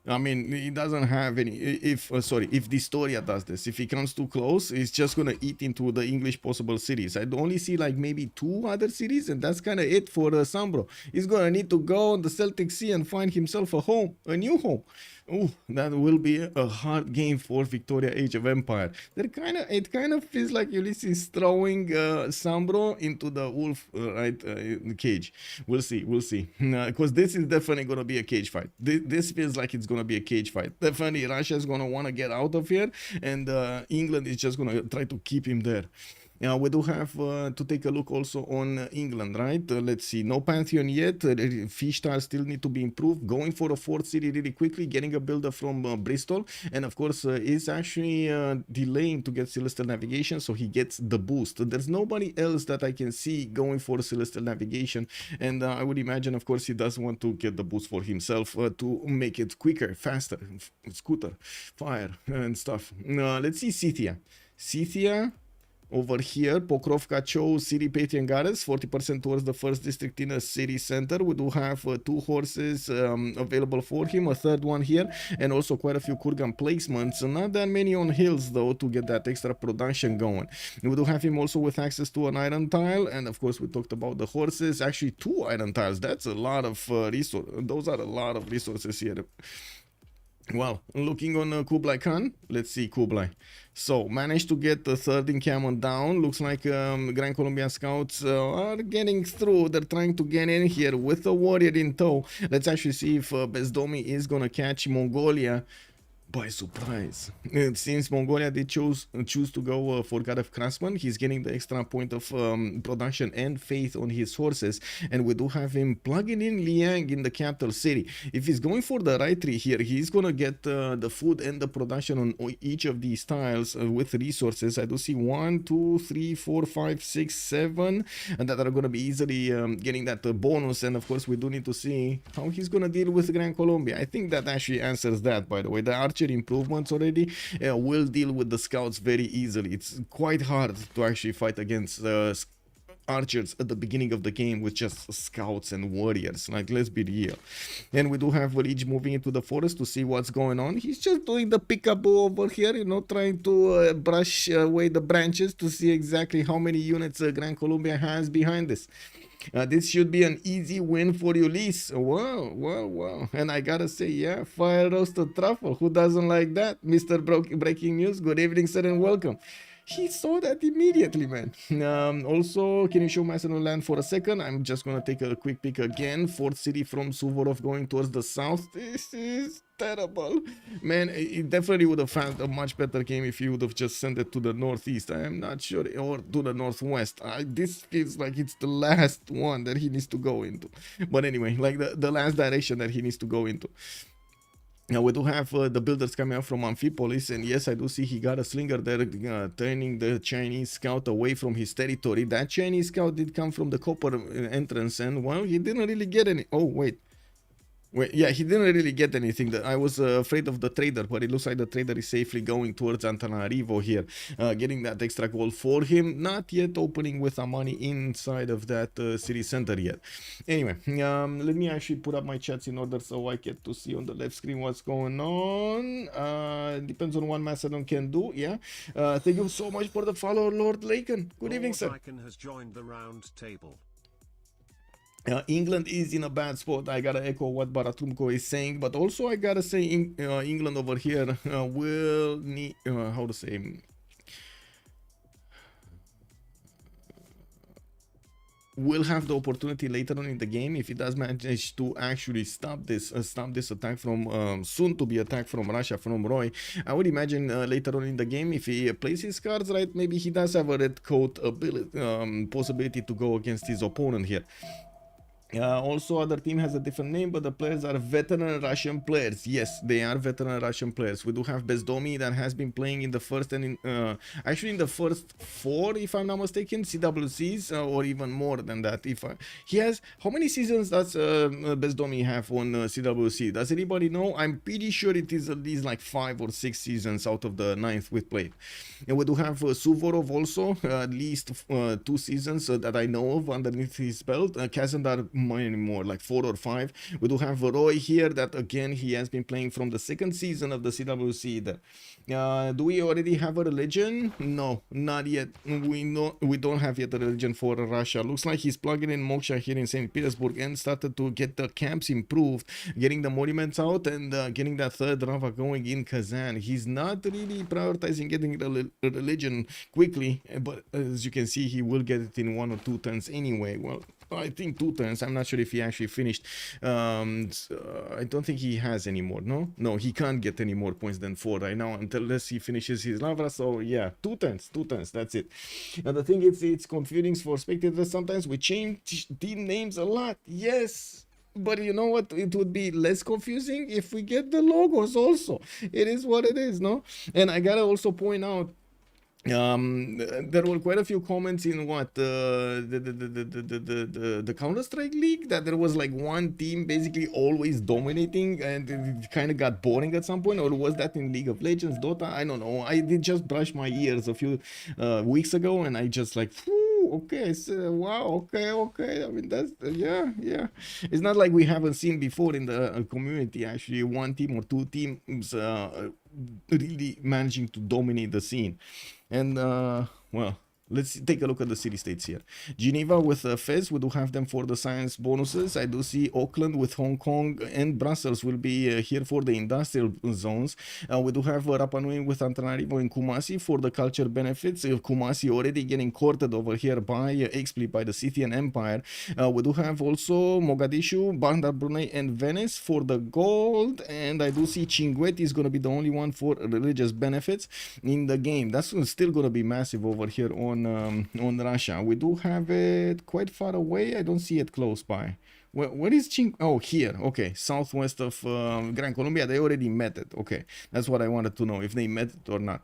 I mean, he doesn't have any. If dISTORIA does this, if he comes too close, he's just gonna eat into the English possible cities. I'd only see like maybe 2 other cities, and that's kind of it for SunBro. He's gonna need to go on the Celtic Sea and find himself a home, a new home. Ooh, that will be a hard game for Victoria Age of Empire. It kind of feels like Ulyss is throwing SunBro into the wolf cage. We'll see, because this is definitely gonna be a cage fight. This feels like it's gonna be a cage fight. Definitely Russia is gonna want to get out of here, and England is just gonna try to keep him there. We do have to take a look also on England, right? Let's see, no Pantheon yet. Fish tiles still need to be improved. Going for a 4th city really quickly, getting a builder from Bristol, and of course is actually delaying to get Celestial Navigation, so he gets the boost. There's nobody else that I can see going for Celestial Navigation, and I would imagine, of course, he does want to get the boost for himself to make it quicker, faster, scooter, fire, and stuff. Let's see Scythia. over here. Pokrovka chose City Patrian Goddess, 40% towards the first district in a city center. We do have 2 horses available for him, a third one here, and also quite a few Kurgan placements. Not that many on hills though to get that extra production going. We do have him also with access to an iron tile, and of course we talked about the horses. Actually 2 iron tiles. That's a lot of resources. Those are a lot of resources here. Well, looking on Kublai Khan, let's see Kublai. So, managed to get the third encampment down. Looks like Gran Colombian scouts are getting through. They're trying to get in here with a warrior in tow. Let's actually see if Bezdomnyi is gonna catch Mongolia by surprise. It seems Mongolia did choose to go for God of Craftsman. He's getting the extra point of production and faith on his horses, and we do have him plugging in Liang in the capital city. If he's going for the right tree here, he's gonna get the food and the production on each of these tiles with resources. I do see 1, 2, 3, 4, 5, 6, 7, and that are gonna be easily getting that bonus. And of course we do need to see how he's gonna deal with Gran Colombia. I think that actually answers that, by the way. The archer improvements already will deal with the scouts very easily. It's quite hard to actually fight against archers at the beginning of the game with just scouts and warriors, like, let's be real. And we do have Lege moving into the forest to see what's going on. He's just doing the peekaboo over here, you know, trying to brush away the branches to see exactly how many units Gran Colombia has behind this. This should be an easy win for Ulyss. Wow. And I gotta say, yeah, fire roasted truffle. Who doesn't like that? Mr. Breaking News, good evening, sir, and welcome. He saw that immediately, man. Also, can you show Macedon land for a second? I'm just gonna take a quick peek again. Fourth city from Suvorov going towards the south. This is terrible, man. It definitely would have had a much better game if you would have just sent it to the northeast. I am not sure, or to the northwest. This feels like it's the last one that he needs to go into. But anyway, like the last direction that he needs to go into. Now we do have the builders coming out from Amphipolis, and yes, I do see he got a slinger there, turning the Chinese scout away from his territory. That Chinese scout did come from the copper entrance, and well, he didn't really get any. Oh wait, yeah, he didn't really get anything. I was afraid of the trader, but it looks like the trader is safely going towards Antananarivo here, getting that extra gold for him. Not yet opening with Amani inside of that city center yet. Anyway, let me actually put up my chats in order so I get to see on the left screen what's going on. Depends on what Macedon can do. Yeah. Thank you so much for the follow, Lord Laken. Good evening, sir. Has joined the round table. England is in a bad spot. I gotta echo what Baratrumko is saying, but also I gotta say England over here will need how to say, will have the opportunity later on in the game if he does manage to actually stop this attack from soon to be attack from Russia, from Roy. I would imagine later on in the game, if he plays his cards right, maybe he does have a red coat ability, possibility to go against his opponent here. Also, other team has a different name, but the players are veteran Russian players. Yes, they are veteran Russian players. We do have Bezdomnyi that has been playing in the first and actually in the first 4, if I'm not mistaken, CWCs, or even more than that. He has, how many seasons does Bezdomnyi have on CWC? Does anybody know? I'm pretty sure it is at least like 5 or 6 seasons out of the 9th we've played. And we do have Suvorov also, at least 2 seasons that I know of underneath his belt. Kazandar many more, like 4 or 5. We do have Roy here that again he has been playing from the 2nd season of the CWC there. Do we already have a religion? No, not yet. We don't have yet a religion for Russia. Looks like he's plugging in Moksha here in St. Petersburg and started to get the camps improved, getting the monuments out, and getting that 3rd Rava going in Kazan. He's not really prioritizing getting the religion quickly, but as you can see, he will get it in 1 or 2 turns anyway. Well, I think 2 turns. I'm not sure if he actually finished. I don't think he has any more. No, he can't get any more points than 4 right now unless he finishes his Lavra. So yeah, 2 turns. That's it. Now the thing is, it's confusing for spectators. Sometimes we change team names a lot. Yes. But you know what? It would be less confusing if we get the logos also. It is what it is, no? And I gotta also point out, There were quite a few comments in what the Counter-Strike League, that there was like one team basically always dominating, and it kind of got boring at some point. Or was that in League of Legends, Dota? I don't know. I did just brush my ears a few weeks ago, and I just like, whew, okay, so, wow, okay. I mean, that's yeah. It's not like we haven't seen before in the community actually one team or two teams really managing to dominate the scene. And well, let's take a look at the city states here. Geneva with Fez, we do have them for the science bonuses. I do see Auckland with Hong Kong, and Brussels will be here for the industrial zones. We do have Rapa Nui with Antananarivo and Kumasi for the culture benefits. Kumasi already getting courted over here by Xpli, by the Scythian Empire. We do have also Mogadishu, Bandar Brunei, and Venice for the gold. And I do see Chinguetti is going to be the only one for religious benefits in the game. That's still going to be massive over here on Russia. We do have it quite far away. I don't see it close by. Where is Ching? Oh, here. Okay, southwest of Gran Colombia. They already met it. Okay, that's what I wanted to know, if they met it or not.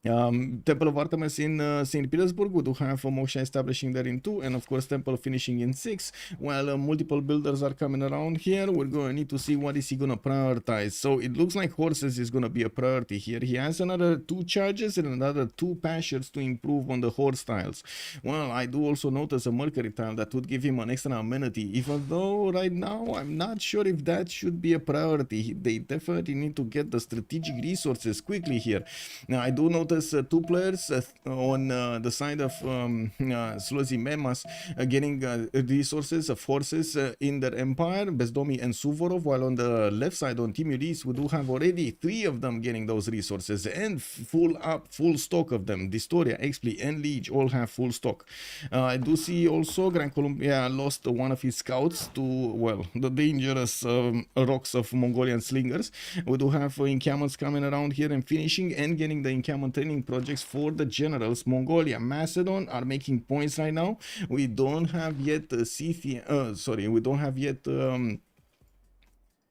Temple of Artemis in St. Petersburg, we do have Moksha establishing there in 2, and of course Temple finishing in 6. While multiple builders are coming around here, we're going to need to see what is he going to prioritize. So it looks like horses is going to be a priority here. He has another 2 charges and another 2 pastures to improve on the horse tiles. Well, I do also notice a Mercury tile that would give him an extra amenity, even though right now I'm not sure if that should be a priority. They definitely need to get the strategic resources quickly here. Now I do notice 2 players on the side of Slozhnii Memas getting resources of horses in their empire, Bezdomnyi and Suvorov, while on the left side on Team Ulyss we do have already 3 of them getting those resources, and full stock of them. dISTORIA, Xpli, and Lege all have full stock. I do see also Gran Colombia lost one of his scouts to, well, the dangerous rocks of Mongolian slingers. We do have encampments coming around here and finishing and getting the encampment training projects for the generals. Mongolia, Macedon are making points right now. We don't have yet Scythia, we don't have yet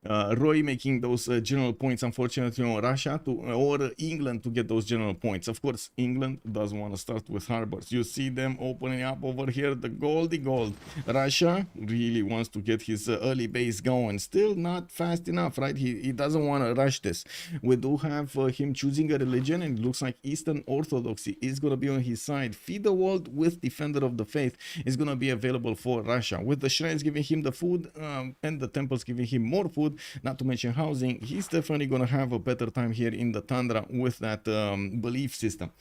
Roy making those general points, unfortunately, on Russia or England to get those general points. Of course, England doesn't want to start with harbors. You see them opening up over here, the goldy gold. Russia really wants to get his early base going. Still not fast enough, right? He doesn't want to rush this. We do have him choosing a religion, and it looks like Eastern Orthodoxy is going to be on his side. Feed the world with Defender of the Faith is going to be available for Russia. With the shrines giving him the food and the temples giving him more food, not to mention housing, he's definitely gonna have a better time here in the tundra with that belief system.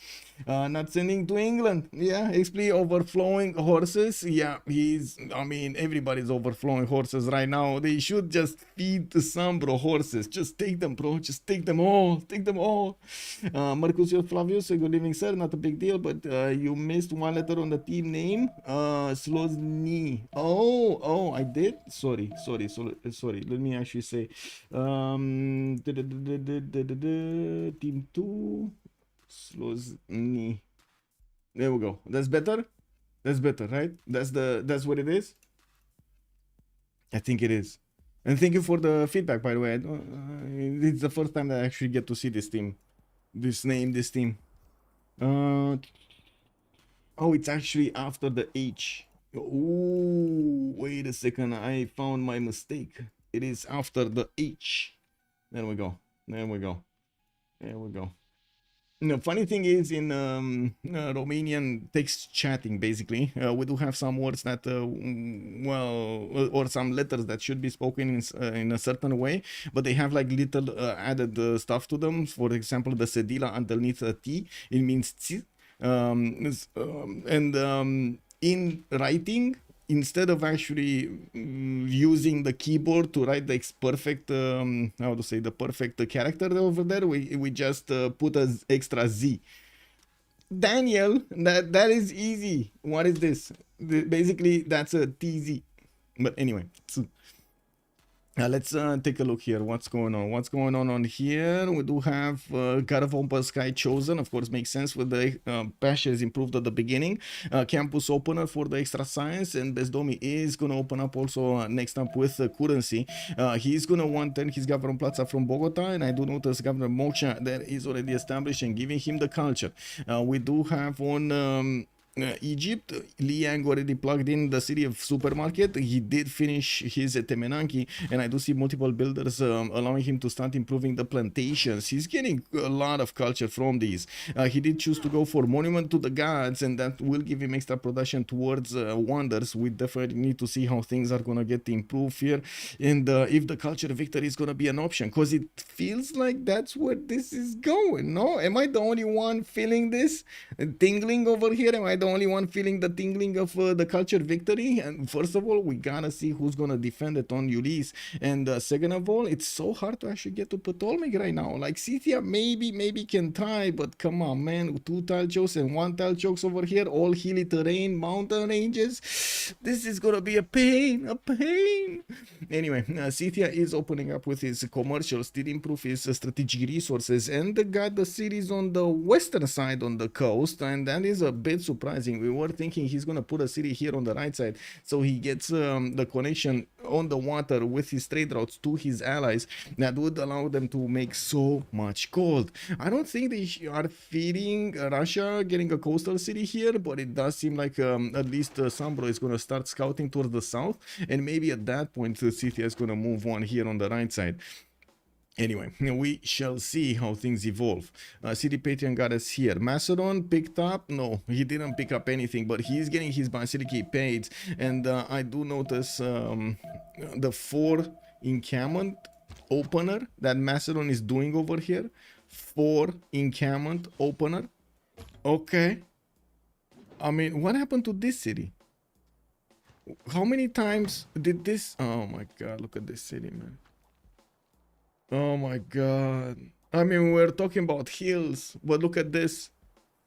Not sending to England. Yeah, Xpli overflowing horses. Yeah, I mean, everybody's overflowing horses right now. They should just feed the SunBro horses. Just take them, bro. Just take them all. Take them all. Mercutio Flavius, good evening, sir. Not a big deal, but you missed one letter on the team name. Slozhnii. Oh, I did. Sorry. Let me actually say, team 2. Slozhnii. There we go. That's better. That's better, right? That's what it is. I think it is. And thank you for the feedback, by the way. It's the first time that I actually get to see this team, this team. Oh, it's actually after the H. Oh, wait a second. I found my mistake. It is after the H. There we go. The funny thing is, in Romanian text chatting, basically, we do have some words that, or some letters that should be spoken in a certain way, but they have like little added stuff to them. For example, the cedilla underneath a T, it means T. In writing, instead of actually using the keyboard to write the perfect, the perfect character over there, we just put an extra Z. Daniel, that is easy. What is this? Basically, that's a TZ. But anyway, Let's take a look here. What's going on? What's going on here? We do have God of Open Sky chosen. Of course, makes sense with the patches improved at the beginning. Campus opener for the extra science, and Bezdomnyi is gonna open up also next up with currency. He's gonna want then his Governor Plaza from Bogota, and I do notice Governor Moksha that is already established and giving him the culture. We do have on. Egypt, Liang already plugged in the city of supermarket. He did finish his Temenanki, and I do see multiple builders allowing him to start improving the plantations. He's getting a lot of culture from these. He did choose to go for monument to the gods, and that will give him extra production towards wonders. We definitely need to see how things are gonna get improved here, and if the culture victory is gonna be an option, because it feels like that's where this is going. No, am I the only one feeling this tingling over here? Am I the only one feeling the tingling of the culture victory? And first of all, we gotta see who's gonna defend it on Ulyss, and second of all, it's so hard to actually get to Ptolemaic right now. Like Scythia maybe can try, but come on, man, 2 tile chokes and 1 tile chokes over here, all hilly terrain, mountain ranges. This is gonna be a pain. Anyway, Scythia is opening up with his commercials, did improve his strategic resources, and got the cities on the western side on the coast, and that is a bit surprising. We were thinking he's gonna put a city here on the right side, so he gets the connection on the water with his trade routes to his allies. That would allow them to make so much gold. I don't think they are feeding Russia getting a coastal city here, but it does seem like at least SunBro is gonna start scouting towards the south, and maybe at that point Scythia is gonna move on here on the right side. Anyway, we shall see how things evolve. City Patreon got us here. Macedon picked up. No, he didn't pick up anything, but he's getting his Basilica paid. And I do notice the 4 encampment opener that Macedon is doing over here. 4 encampment opener. Okay. I mean, what happened to this city? How many times did this? Oh my god, look at this city, man. Oh my god. I mean, we're talking about hills, but look at this.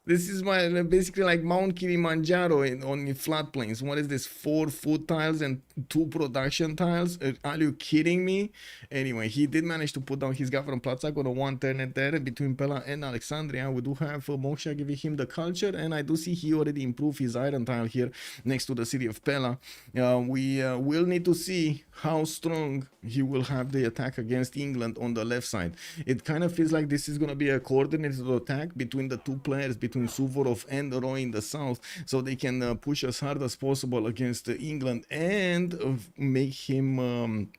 This is basically like Mount Kilimanjaro on flat plains. What is this? 4 food tiles and 2 production tiles? Are you kidding me? Anyway, he did manage to put down his Governor Plaza on a 1 turn there between Pella and Alexandria. We do have Moksha giving him the culture, and I do see he already improved his iron tile here next to the city of Pella. We will need to see how strong he will have the attack against England on the left side. It kind of feels like this is going to be a coordinated attack between the 2 players, between Suvorov and Roy in the south, so they can push as hard as possible against England and make him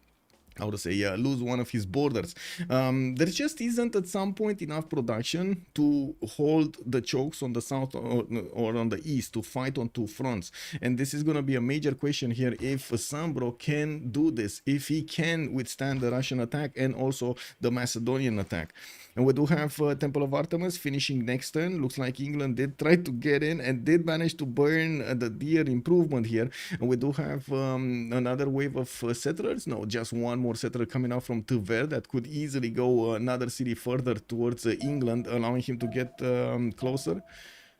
how to say, lose one of his borders. There just isn't at some point enough production to hold the chokes on the south or on the east to fight on 2 fronts, and this is going to be a major question here if SunBro can do this, if he can withstand the Russian attack and also the Macedonian attack. And we do have Temple of Artemis finishing next turn. Looks like England did try to get in and did manage to burn the deer improvement here. And we do have another wave of settlers. No, just 1 more settler coming out from Tver that could easily go another city further towards England, allowing him to get closer.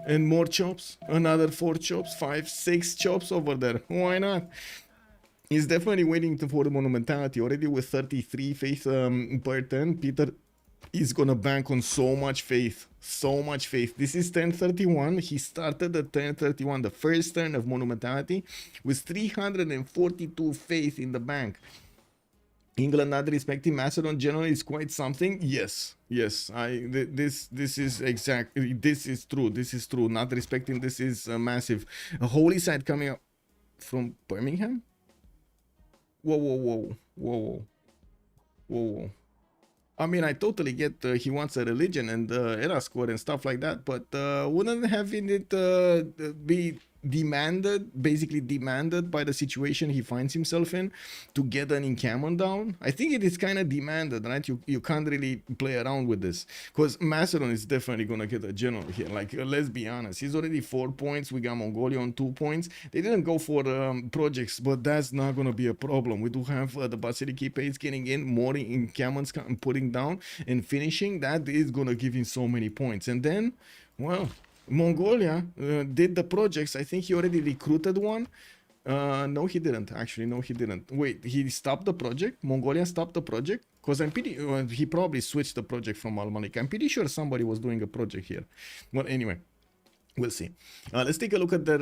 And more chops, another 4 chops, 5, 6 chops over there. Why not? He's definitely waiting for the monumentality already with 33 faith per turn. Peter is gonna bank on so much faith. This is turn 31. He started at turn 31, the first turn of monumentality, with 342 faith in the bank. England not respecting Macedon generally is quite something. Yes, this is exactly, this is true. Not respecting this is massive. A holy site coming up from Birmingham. Whoa. I mean, I totally get he wants a religion and era score and stuff like that, but wouldn't having it be basically demanded by the situation he finds himself in to get an encampment down? I think it is kind of demanded, right? You can't really play around with this, because Macedon is definitely gonna get a general here. Like, let's be honest, he's already 4 points. We got Mongolia on 2 points. They didn't go for projects, but that's not gonna be a problem. We do have the Basilica Pates getting in, more encampments putting down and finishing. That is gonna give him so many points. And then, well, Mongolia did the projects. I think he already recruited one. No, he didn't. Actually, no, he didn't. Wait, he stopped the project? Mongolia stopped the project? Because I'm pretty... he probably switched the project from Al-Malik. I'm pretty sure somebody was doing a project here. Well, anyway, we'll see. Let's take a look at their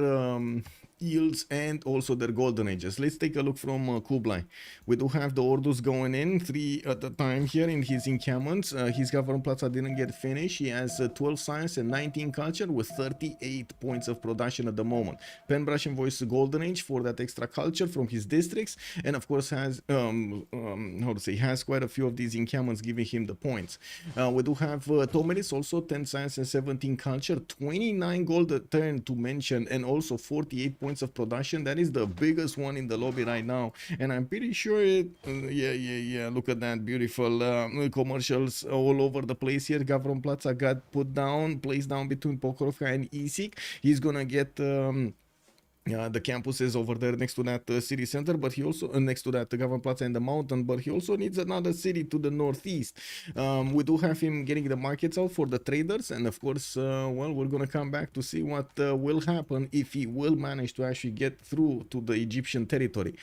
yields and also their golden ages. Let's take a look from Kublai. We do have the orders going in, 3 at a time here in his encampments. His government plaza didn't get finished. He has 12 science and 19 culture with 38 points of production at the moment. Penbrush Voice golden age for that extra culture from his districts, and of course has how to say, has quite a few of these encampments giving him the points. We do have Tomeris also 10 science and 17 culture, 29 gold a turn to mention, and also 48 points of production. That is the biggest one in the lobby right now, and I'm pretty sure it yeah, look at that beautiful commercials all over the place here. Gavron Plaza got placed down between Pokrovka and Isik. He's gonna get the campuses over there next to that city center, but he also next to that Gavron Plaza and the mountain, but he also needs another city to the northeast. We do have him getting the markets out for the traders, and of course well, we're gonna come back to see what will happen if he will manage to actually get through to the Egyptian territory.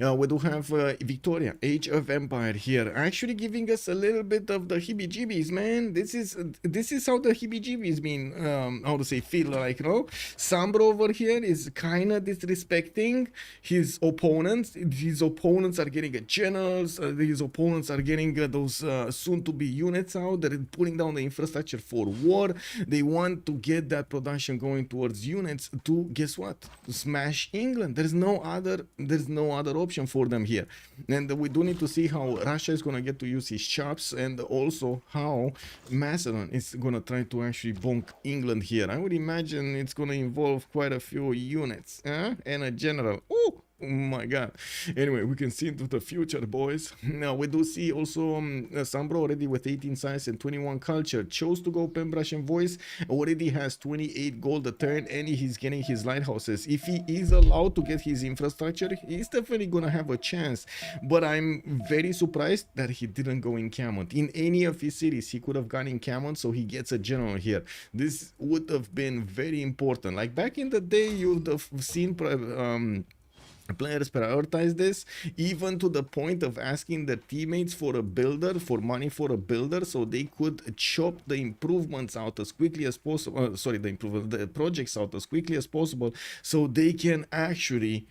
We do have Victoria, Age of Empire here, actually giving us a little bit of the heebie-jeebies, man. This is how the heebie-jeebies mean, how to say, feel like, you know. SunBro over here is kind of disrespecting his opponents. His opponents are getting generals. His opponents are getting those soon-to-be units out. They're putting down the infrastructure for war. They want to get that production going towards units to, guess what? To smash England. There's no other option for them here, and we do need to see how Russia is going to get to use his chops, and also how Macedon is going to try to actually bonk England here. I would imagine it's going to involve quite a few units and a general. Oh my god. Anyway, we can see into the future, boys. Now we do see also SunBro already with 18 science and 21 culture chose to go Penbrush and Voice, already has 28 gold a turn, and he's getting his lighthouses. If he is allowed to get his infrastructure, he's definitely gonna have a chance, but I'm very surprised that he didn't go encampment. In any of his cities he could have gone encampment, so he gets a general here. This would have been very important. Like back in the day, you would have seen players prioritize this, even to the point of asking their teammates for a builder, for money for a builder, so they could chop the improvements out as quickly as possible. The projects out as quickly as possible, so they can actually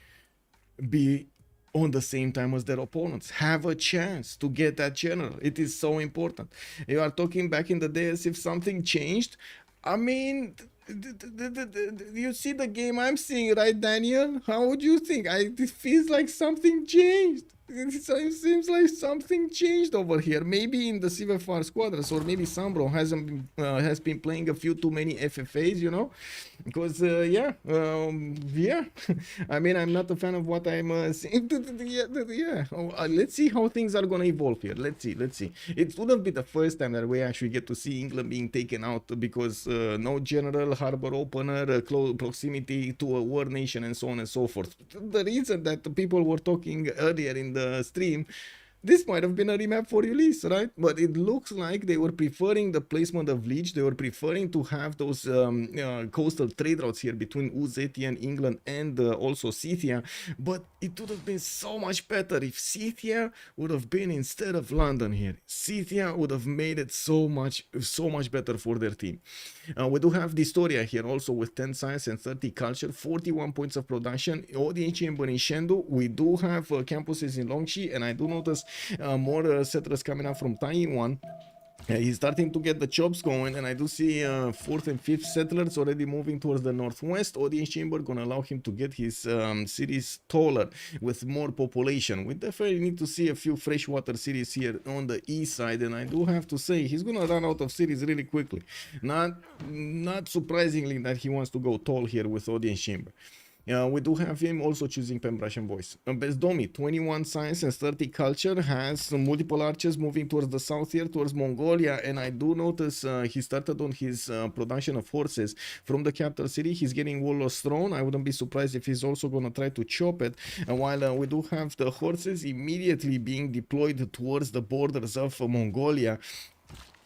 be on the same time as their opponents, have a chance to get that general. It is so important. You are talking back in the day as if something changed. I mean, you see the game I'm seeing, right, Daniel? How would you think? It feels like something changed. It seems like something changed over here. Maybe in the Civ6 squadrons, or maybe SunBro has been playing a few too many FFAs, you know, because yeah. I mean, I'm not a fan of what I'm seeing. Let's see how things are gonna evolve here. Let's see. It wouldn't be the first time that we actually get to see England being taken out because no general, harbor opener, close proximity to a war nation, and so on and so forth. The reason that the people were talking earlier in the stream, this might have been a remap for Ulyss, right? But it looks like they were preferring the placement of Lege. They were preferring to have those coastal trade routes here between Zetian, England, and also Scythia. But it would have been so much better if Scythia would have been instead of London here. Scythia would have made it so much better for their team. We do have dISTORIA here also with 10 science and 30 culture, 41 points of production. Audience chamber in Shendu. We do have campuses in Longxi, and I do notice more settlers coming up from Taiwan. He's starting to get the chops going, and I do see 4th and 5th settlers already moving towards the northwest. Audience chamber gonna allow him to get his cities taller with more population. We definitely need to see a few freshwater cities here on the east side, and I do have to say he's gonna run out of cities really quickly. Not surprisingly that he wants to go tall here with audience chamber. We do have him also choosing Penbrush and Voice. Bezdomnyi, 21 science and 30 culture, has multiple archers moving towards the south here, towards Mongolia, and I do notice he started on his production of horses from the capital city. He's getting Warlord's Throne. I wouldn't be surprised if he's also going to try to chop it, and while we do have the horses immediately being deployed towards the borders of Mongolia.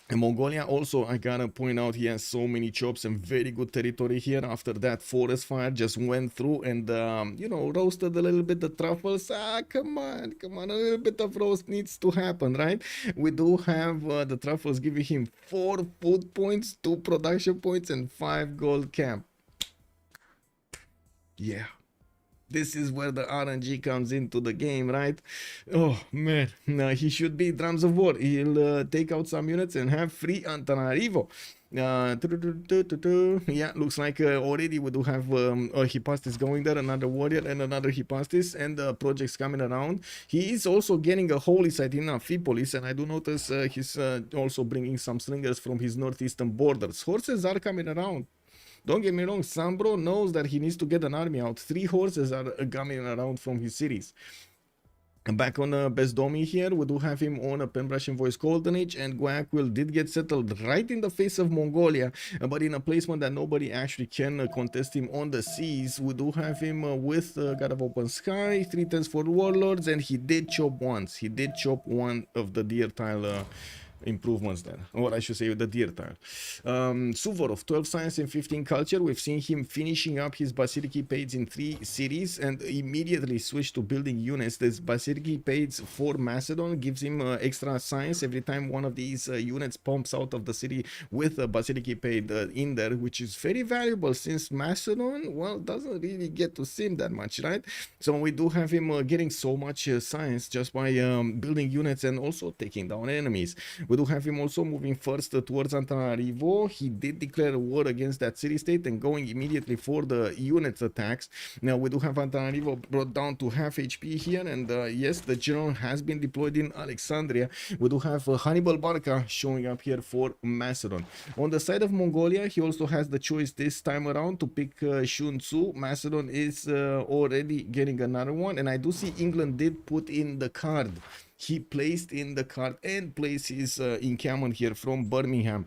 And Mongolia also, I gotta point out, he has so many chops and very good territory here. After that forest fire just went through and, you know, roasted a little bit the truffles. Come on, a little bit of roast needs to happen, right? We do have the truffles giving him 4 food points, 2 production points, and 5 gold camp. Yeah. This is where the RNG comes into the game, right? Oh man, he should be drums of war. He'll take out some units and have free Antananarivo. Yeah, looks like already we do have a Hypastis going there, another warrior and another Hypastis, and projects coming around. He is also getting a holy site in Amphipolis, and I do notice he's also bringing some slingers from his northeastern borders. Horses are coming around. Don't get me wrong, SunBro knows that he needs to get an army out. 3 horses are coming around from his cities. And back on Bezdomnyi here, we do have him on a Pembrasian Voice Golden Age, and Guayaquil did get settled right in the face of Mongolia, but in a placement that nobody actually can contest him on the seas. We do have him with God of Open Sky, 3 turns for Warlords, and he did chop once. He did chop one of the deer tile improvements there, or I should say the deer tile. Suvorov, 12 science and 15 culture. We've seen him finishing up his Basilici Paids in 3 cities and immediately switch to building units. This Basilici Paids for Macedon gives him extra science every time one of these units pumps out of the city with a Basilici Paid in there, which is very valuable since Macedon, well, doesn't really get to sim that much, right? So we do have him getting so much science just by building units and also taking down enemies. We do have him also moving first towards Antananarivo. He did declare war against that city-state and going immediately for the unit attacks. Now we do have Antananarivo brought down to half HP here, and yes, the general has been deployed in Alexandria. We do have Hannibal Barca showing up here for Macedon. On the side of Mongolia, he also has the choice this time around to pick Shun Tzu. Macedon is already getting another one, and I do see England did put in the card. He placed in the card and placed his encampment here from Birmingham.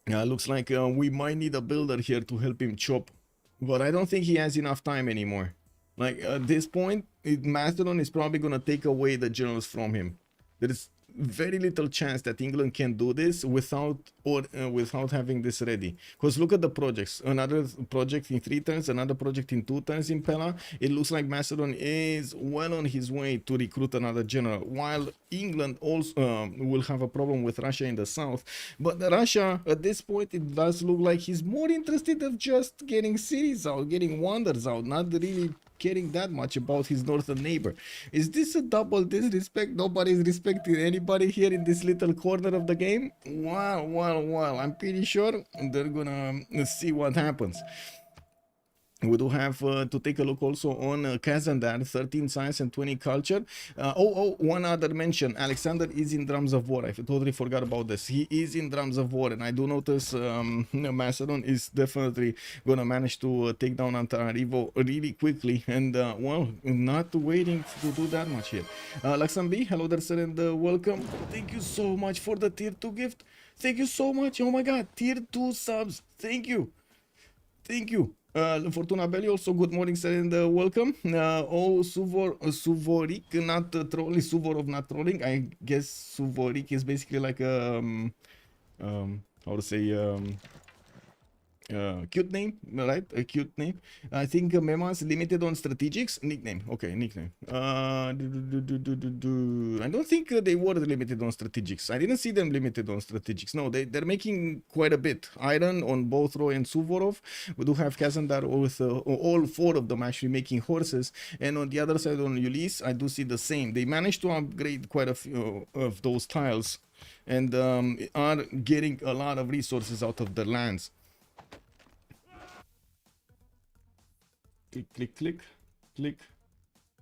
Looks like we might need a builder here to help him chop, but I don't think he has enough time anymore. Like at this point, Macedon is probably gonna take away the generals from him. There is very little chance that England can do this without having this ready. Because look at the projects. Another project in 3 turns, another project in 2 turns in Pella. It looks like Macedon is well on his way to recruit another general, while England also will have a problem with Russia in the south. But Russia, at this point, it does look like he's more interested of just getting cities out, getting wonders out, not really caring that much about his northern neighbor. Is this a double disrespect? Nobody's respecting anybody here in this little corner of the game? Well, I'm pretty sure they're gonna see what happens. We do have to take a look also on Kazandar, 13 science and 20 culture. One other mention. Alexander is in drums of war. I totally forgot about this. He is in drums of war, and I do notice Macedon is definitely gonna manage to take down Antananarivo really quickly, and well, not waiting to do that much here. Laxambi, hello there, sir, and welcome. Thank you so much for the tier 2 gift. Thank you so much. Oh my god, tier 2 subs. Thank you. Fortuna Belli, also good morning, sir, and welcome. Suvorik, not trolling, Suvorov, not trolling. I guess Suvorik is basically like a how to say cute name, right? A cute name. I think Memas limited on strategics. Nickname. Okay, nickname. I don't think they were limited on strategics. I didn't see them limited on strategics. No, they're making quite a bit. Iron on both Roy and Suvorov. We do have Kazandar with all 4 of them actually making horses. And on the other side, on Ulyss, I do see the same. They managed to upgrade quite a few of those tiles, and are getting a lot of resources out of their lands. Click.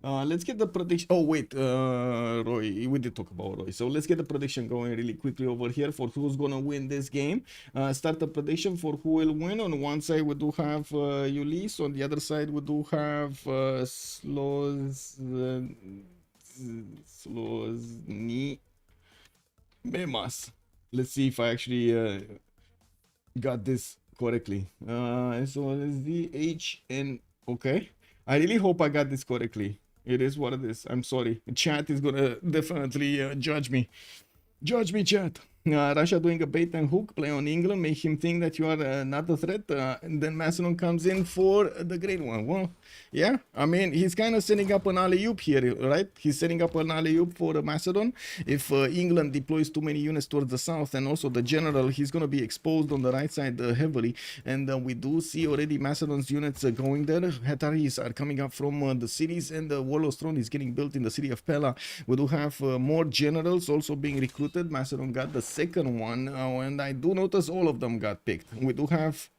Let's get the prediction. Oh wait, Roy, we did talk about Roy, so let's get the prediction going really quickly over here for who's gonna win this game. Start the prediction for who will win. On one side we do have Ulyss, on the other side we do have Slozhnii Memas. Let's see if I actually got this correctly. So let's see, HN. Okay, I really hope I got this correctly. It is what it is. I'm sorry. Chat is gonna definitely judge me. Judge me, chat. Russia doing a bait and hook play on England, make him think that you are not a threat, and then Macedon comes in for the great one. Well, yeah, I mean, he's kind of setting up an alley-oop here, right? He's setting up an alley-oop for Macedon. If England deploys too many units towards the south, and also the general, he's going to be exposed on the right side heavily, and we do see already Macedon's units going there. Hetaris are coming up from the cities, and the Warlord's Throne is getting built in the city of Pella. We do have more generals also being recruited. Macedon got the second one, and I do notice all of them got picked. We do have,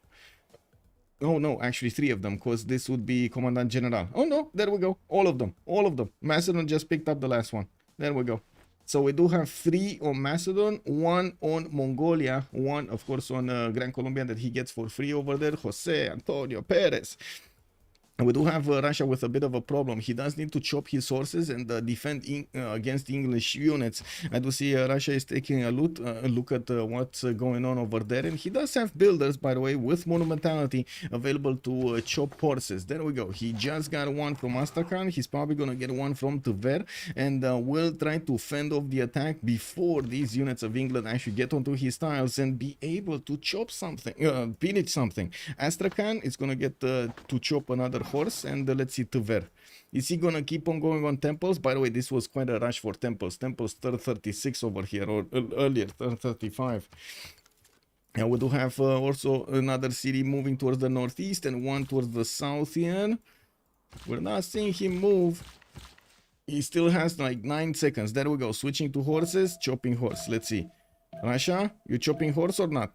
oh no, actually 3 of them, because this would be Commandant General. Oh no, there we go, all of them. Macedon just picked up the last one. There we go. So we do have 3 on Macedon, 1 on Mongolia, 1 of course on Gran Colombia that he gets for free over there, Jose Antonio Perez. We do have Russia with a bit of a problem. He does need to chop his horses and defend against English units. I do see Russia is taking a look at what's going on over there. And he does have builders, by the way, with monumentality available to chop horses. There we go. He just got one from Astrakhan. He's probably going to get one from Tver. And will try to fend off the attack before these units of England actually get onto his tiles and be able to chop something, pillage something. Astrakhan is going to get to chop another horse, and let's see Tver. Is he gonna keep on going on temples? By the way, this was quite a rush for temples. Temples 36 over here, or earlier 35. And we do have also another city moving towards the northeast and one towards the south here. We're not seeing him move. He still has like 9 seconds. There we go. Switching to horses, chopping horse. Let's see. Russia, you chopping horse or not?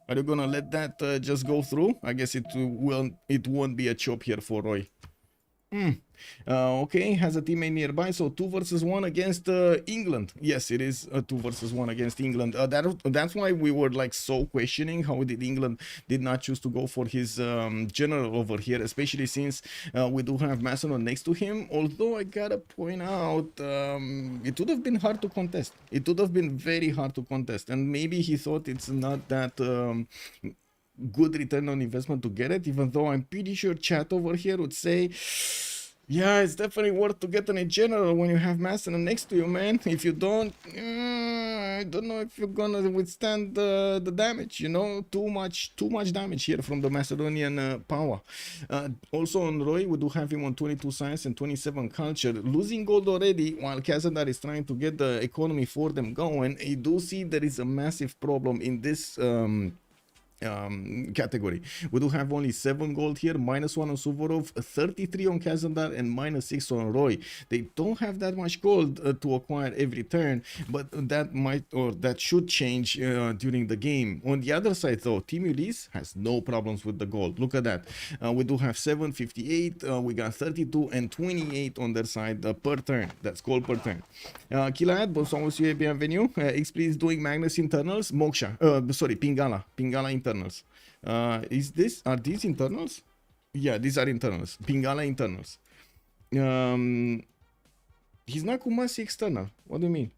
Are you gonna let that just go through? I guess it won't be a chop here for Roy. Okay, has a teammate nearby, so 2 versus 1 against England. Yes, it is 2 versus 1 against England. That's why we were like so questioning how did England did not choose to go for his general over here, especially since we do have Macedon next to him. Although I gotta point out, it would have been hard to contest. It would have been very hard to contest, and maybe he thought it's not that good return on investment to get it, even though I'm pretty sure chat over here would say, yeah, it's definitely worth to get a general when you have Macedon next to you, man. If you don't, I don't know if you're gonna withstand the damage, you know, too much damage here from the Macedonian power. Also on Roy, we do have him on 22 science and 27 culture, losing gold already, while Kazandar is trying to get the economy for them going. You do see there is a massive problem in this category. We do have only 7 gold here, -1 on Suvorov, 33 on Kazandar, and -6 on Roy. They don't have that much gold to acquire every turn, but that might, or that should change during the game. On the other side though, Team Ulyss has no problems with the gold. Look at that. We do have 7, 58, we got 32 and 28 on their side per turn. That's gold per turn. Kilaad, bonsoir monsieur, bienvenue. Xpli is doing Magnus internals, Moksha, sorry, Pingala internals. Are these internals? Yeah, these are internals. Pingala internals. He's not Kumasi external. What do you mean?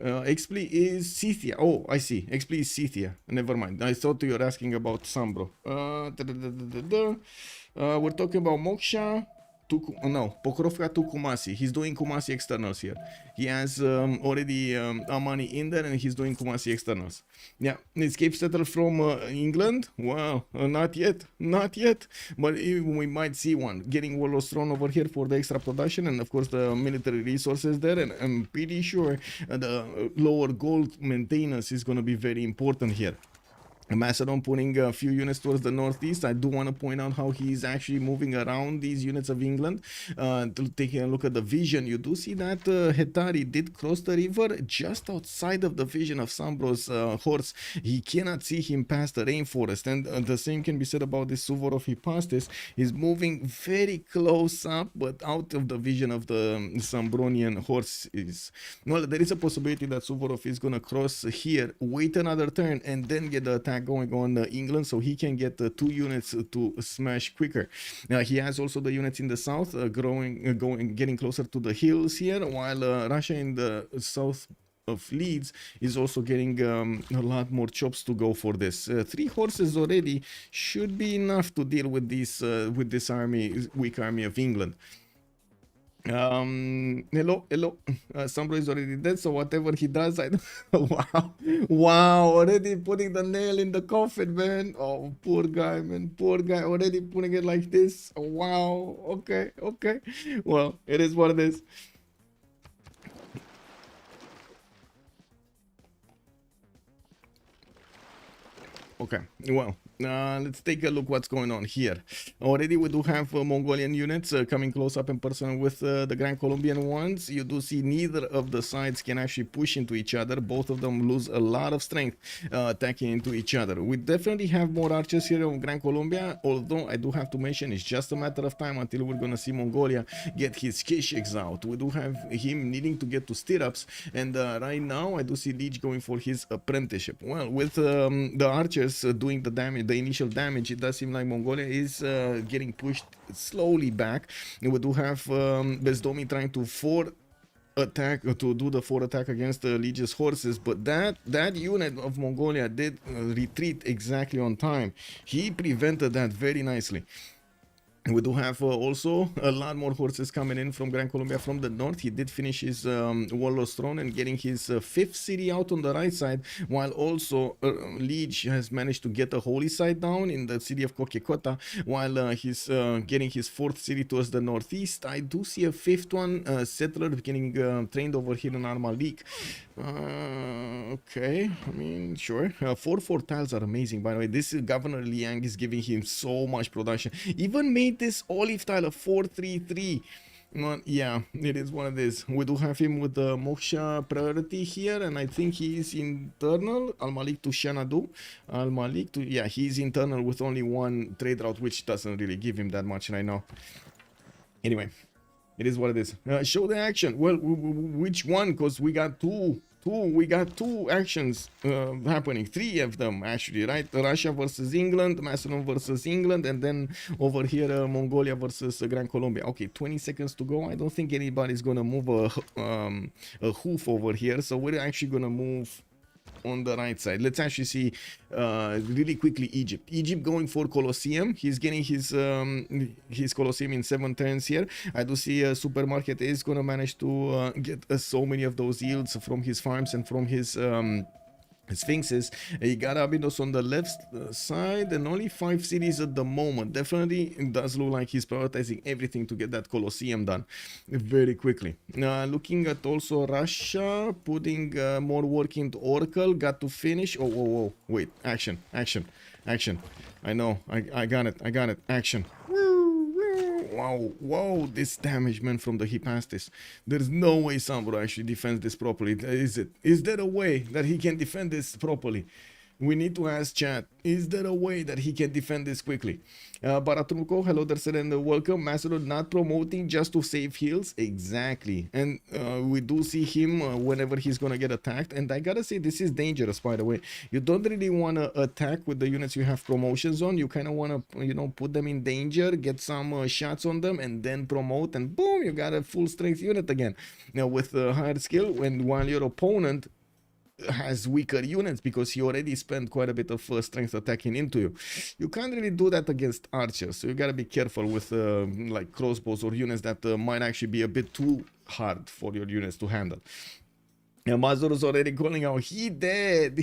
Xpli is Scythia. Oh, I see. Xpli is Scythia. Never mind. I thought you were asking about SunBro. We're talking about Moksha. Pokrovka to Kumasi. He's doing Kumasi externals here. He has already Amani in there, and he's doing Kumasi externals. Yeah, escape settle from England. Wow, not yet, but we might see one. Getting Warlord's Throne over here for the extra production, and of course the military resources there. And I'm pretty sure the lower gold maintenance is going to be very important here. Macedon putting a few units towards the northeast. I do want to point out how he's actually moving around these units of England. Taking a look at the vision, you do see that Hetari did cross the river just outside of the vision of SunBro's horse. He cannot see him past the rainforest, and the same can be said about this Suvorov. He passed this. He's moving very close up, but out of the vision of the Sambronian horse. Well, there is a possibility that Suvorov is going to cross here, wait another turn, and then get the attack going on England, so he can get 2 units to smash quicker. He has also the units in the south getting closer to the hills here, while Russia in the south of Leeds is also getting a lot more chops to go for this. 3 horses already should be enough to deal with this army, weak army of England. Hello. SunBro is already dead, so whatever he does, I wow, wow, already putting the nail in the coffin, man. Oh, poor guy, man, poor guy, already putting it like this. Oh, wow, okay. Well, it is what it is. Okay, well, let's take a look what's going on here. Already we do have Mongolian units coming close up in person with the Grand Colombian ones. You do see neither of the sides can actually push into each other. Both of them lose a lot of strength attacking into each other. We definitely have more archers here on Grand Colombia, although I do have to mention it's just a matter of time until we're gonna see Mongolia get his K6 out. We do have him needing to get to stirrups, and right now I do see Lege going for his apprenticeship. Well, with the archers doing the damage, the initial damage, it does seem like Mongolia is getting pushed slowly back. And we do have Bezdomnyi trying to do the forward attack against the Lege's horses, but that unit of Mongolia did retreat exactly on time. He prevented that very nicely. We do have also a lot more horses coming in from Gran Colombia from the north. He did finish his warlord's throne and getting his fifth city out on the right side, while also Lege has managed to get a holy site down in the city of Kokekota, while he's getting his fourth city towards the northeast. I do see a fifth one, settler getting trained over here in Armalik. Okay, I mean, sure. 4-4 tiles are amazing, by the way. This Governor Liang is giving him so much production. Even made this olive tile a 4-3-3. Well, yeah, it is one of these. We do have him with the Moksha priority here, and I think he is internal. Al-Malik to Shanadu. Al-Malik to, yeah, he's internal with only one trade route, which doesn't really give him that much right now. Anyway, it is what it is. Show the action. Well, which one? Because we got two actions happening, three of them actually, right? Russia versus England, Macedon versus England, and then over here Mongolia versus Gran Colombia. Okay, 20 seconds to go. I don't think anybody's gonna move a hoof over here, so we're actually gonna move on the right side. Let's actually see really quickly Egypt going for Colosseum. He's getting his Colosseum in 7 turns here. I do see a supermarket is gonna manage to get so many of those yields from his farms and from his Sphinxes. He got Abydos on the left side, and only 5 cities at the moment. Definitely it does look like he's prioritizing everything to get that Colosseum done very quickly. Looking at also Russia putting more work into Oracle. Got to finish. Oh, wait, action. I know, I got it. Action. Wow, this damage, man, from the Hipastis. There's no way SunBro actually defends this properly. Is there a way that he can defend this properly? We need to ask chat, is there a way that he can defend this quickly? Baratunko, hello there, sir, and welcome. Macedon not promoting just to save heals. Exactly. And we do see him whenever he's gonna get attacked. And I gotta say, this is dangerous, by the way. You don't really want to attack with the units you have promotions on. You kind of want to, you know, put them in danger, get some shots on them, and then promote, and boom, you got a full strength unit again. Now with higher skill, and while your opponent has weaker units because he already spent quite a bit of strength attacking into you. You can't really do that against archers, so you gotta be careful with like crossbows or units that might actually be a bit too hard for your units to handle. Yeah, Mazur's already calling out. He dead.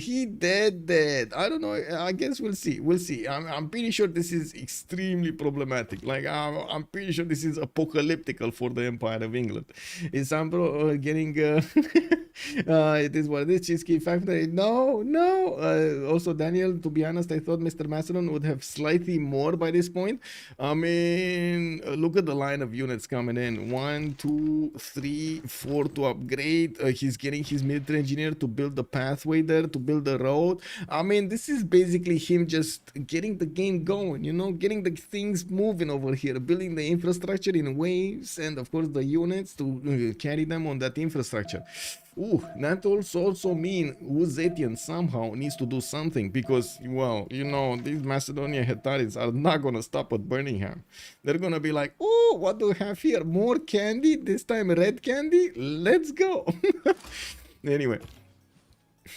I don't know. I guess we'll see. I'm pretty sure this is extremely problematic. Like I'm pretty sure this is apocalyptical for the Empire of England. Is SunBro getting? It is what it is. Cheesecake Factory. No. Also, Daniel. To be honest, I thought Mr. Macedon would have slightly more by this point. I mean, look at the line of units coming in. 1, 2, 3, 4 to upgrade. He's getting his military engineer to build the pathway there, to build the road. I mean, this is basically him just getting the game going, you know, getting the things moving over here, building the infrastructure in waves, and of course the units to carry them on that infrastructure. Ooh, that also mean Zetian somehow needs to do something, because, well, you know, these Macedonian Hetaris are not gonna stop at Birmingham. They're gonna be like, oh, what do we have here? More candy, this time red candy? Let's go. Anyway,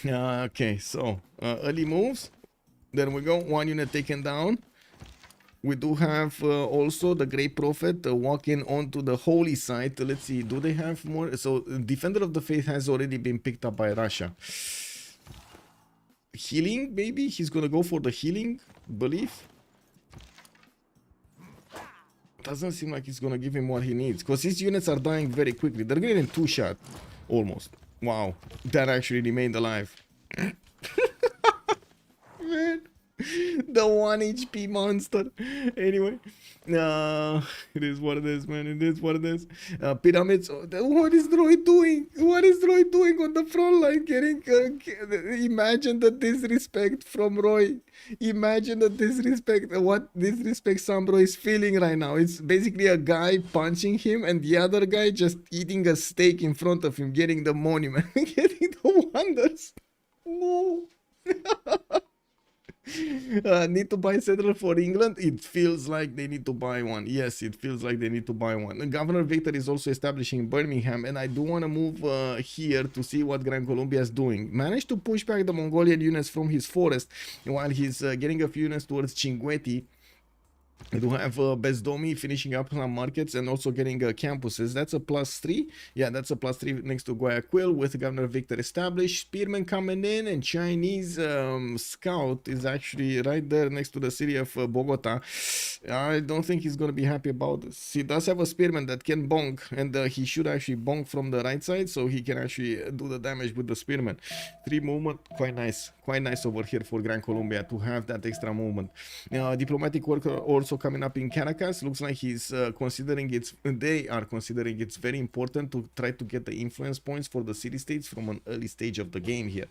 okay, so early moves. There we go. 1 unit taken down. We do have also the Great Prophet walking onto the holy site. Let's see, do they have more? So, Defender of the Faith has already been picked up by Russia. Healing, maybe? He's gonna go for the healing belief. Doesn't seem like it's gonna give him what he needs, because his units are dying very quickly. They're getting 2-shot, almost. Wow, that actually remained alive. Man, the 1 HP monster. Anyway, it is what it is, man. It is what it is. Pyramids. What is Roy doing? What is Roy doing on the front line? Getting imagine the disrespect from Roy. Imagine the disrespect. What disrespect SunBro is feeling right now. It's basically a guy punching him and the other guy just eating a steak in front of him, getting the monument, getting the wonders. No. Need to buy settler for England? It feels like they need to buy one. Yes, it feels like they need to buy one. Governor Victor is also establishing Birmingham, and I do want to move here to see what Gran Colombia is doing. Managed to push back the Mongolian units from his forest while he's getting a few units towards Chinguetti. I do have Bezdomnyi finishing up some markets and also getting campuses. That's a +3. Yeah, that's a +3 next to Guayaquil with Governor Victor established. Spearmen coming in, and Chinese scout is actually right there next to the city of Bogota. I don't think he's going to be happy about this. He does have a spearman that can bonk, and he should actually bonk from the right side, so he can actually do the damage with the spearman. 3 movement, quite nice. Quite nice over here for Gran Colombia to have that extra movement. Diplomatic work also coming up in Caracas. Looks like he's they are considering it's very important to try to get the influence points for the city-states from an early stage of the game here.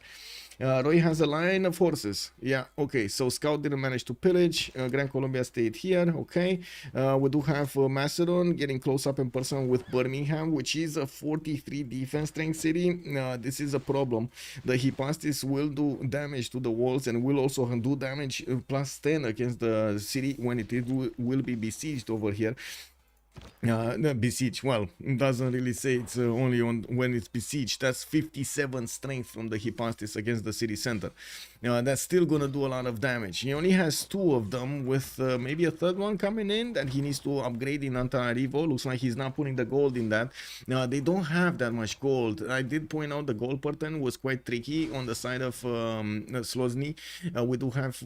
Roy has a line of horses. Yeah, okay, so Scout didn't manage to pillage. Gran Colombia stayed here, okay. We do have Macedon getting close up in person with Birmingham, which is a 43 defense strength city. This is a problem. The Hypastis will do damage to the walls and will also do damage +10 against the city when it will be besieged over here. No, besieged, well, it doesn't really say it's only on when it's besieged. That's 57 strength from the Hypastis against the city center. That's still gonna do a lot of damage. He only has 2 of them, with maybe a third one coming in that he needs to upgrade in Antananarivo. Looks like he's not putting the gold in that. They don't have that much gold. I did point out the gold pattern was quite tricky on the side of Slozhnii. We do have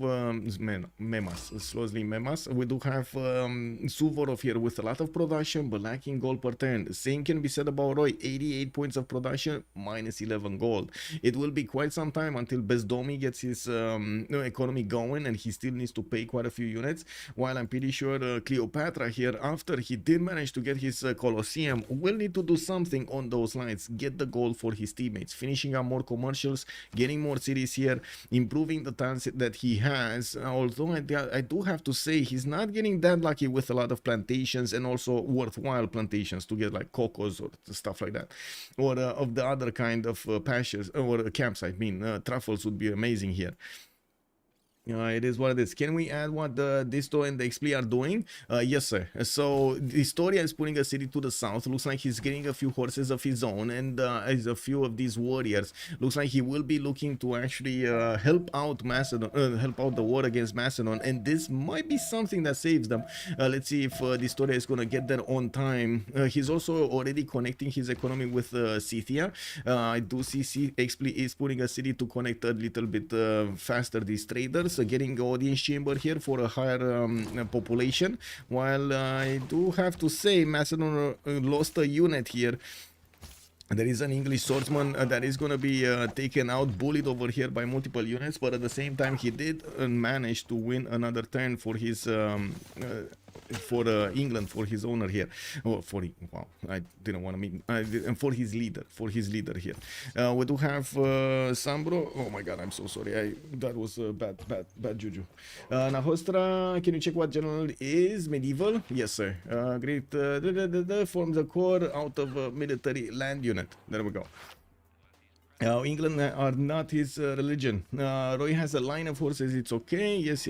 Memas, Slozhnii Memas. We do have Suvorov here with a lot of production but lacking gold per turn. The same can be said about Roy. 88 points of production, -11 gold. It will be quite some time until Bezdomnyi gets his economy going, and he still needs to pay quite a few units, while I'm pretty sure Cleopatra here, after he did manage to get his Colosseum, will need to do something on those lines, get the gold for his teammates, finishing up more commercials, getting more cities here, improving the talents that he has. Although I do have to say he's not getting that lucky with a lot of plantations, and also worthwhile plantations to get like cocos or stuff like that, or of the other kind of pastures or camps. I mean, truffles would be amazing here. It is what it is. Can we add what the Disto and the Xpli are doing? Yes, sir. So dISTORIA is putting a city to the south. Looks like he's getting a few horses of his own, and a few of these warriors. Looks like he will be looking to actually help out Macedon, help out the war against Macedon, and this might be something that saves them. Let's see if dISTORIA is gonna get there on time. He's also already connecting his economy with Scythia. I do see Xpli is putting a city to connect a little bit faster these traders. Getting audience chamber here for a higher population, while I do have to say Macedon lost a unit here. There is an English swordsman that is going to be taken out, bullied over here by multiple units, but at the same time he did manage to win another turn for his England, for his owner here. Oh, wow, I didn't want to mean for his leader here. We do have SunBro. Oh my god, I'm so sorry, that was bad juju. Nahostra, can you check what general is? Medieval? Yes, sir. Great. Forms a core out of a military land unit. There we go. England are not his religion. Roy has a line of horses. It's okay. Yes.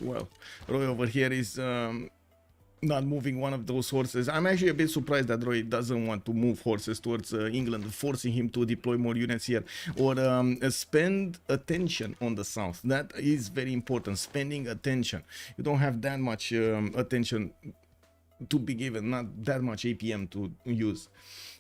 Well, Roy over here is not moving one of those horses. I'm actually a bit surprised that Roy doesn't want to move horses towards England, forcing him to deploy more units here or spend attention on the south. That is very important, spending attention. You don't have that much attention to be given, not that much APM to use.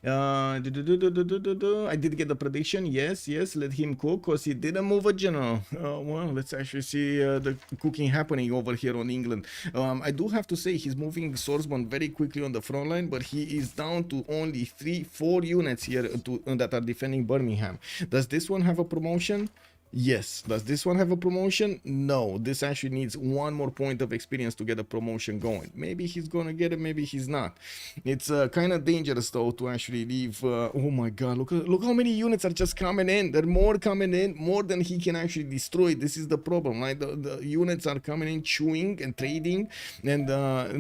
I did get the prediction. Yes, let him cook because he didn't move a general. Well, let's actually see the cooking happening over here on England. I do have to say he's moving swordsman very quickly on the front line, but he is down to only 3-4 units here that are defending Birmingham. Does this one have a promotion? Yes. Does this one have a promotion? No. This actually needs one more point of experience to get a promotion going. Maybe he's gonna get it, maybe he's not. It's kind of dangerous though to actually leave. Oh my god, look how many units are just coming in. There are more coming in, more than he can actually destroy. This is the problem, right? The units are coming in, chewing and trading and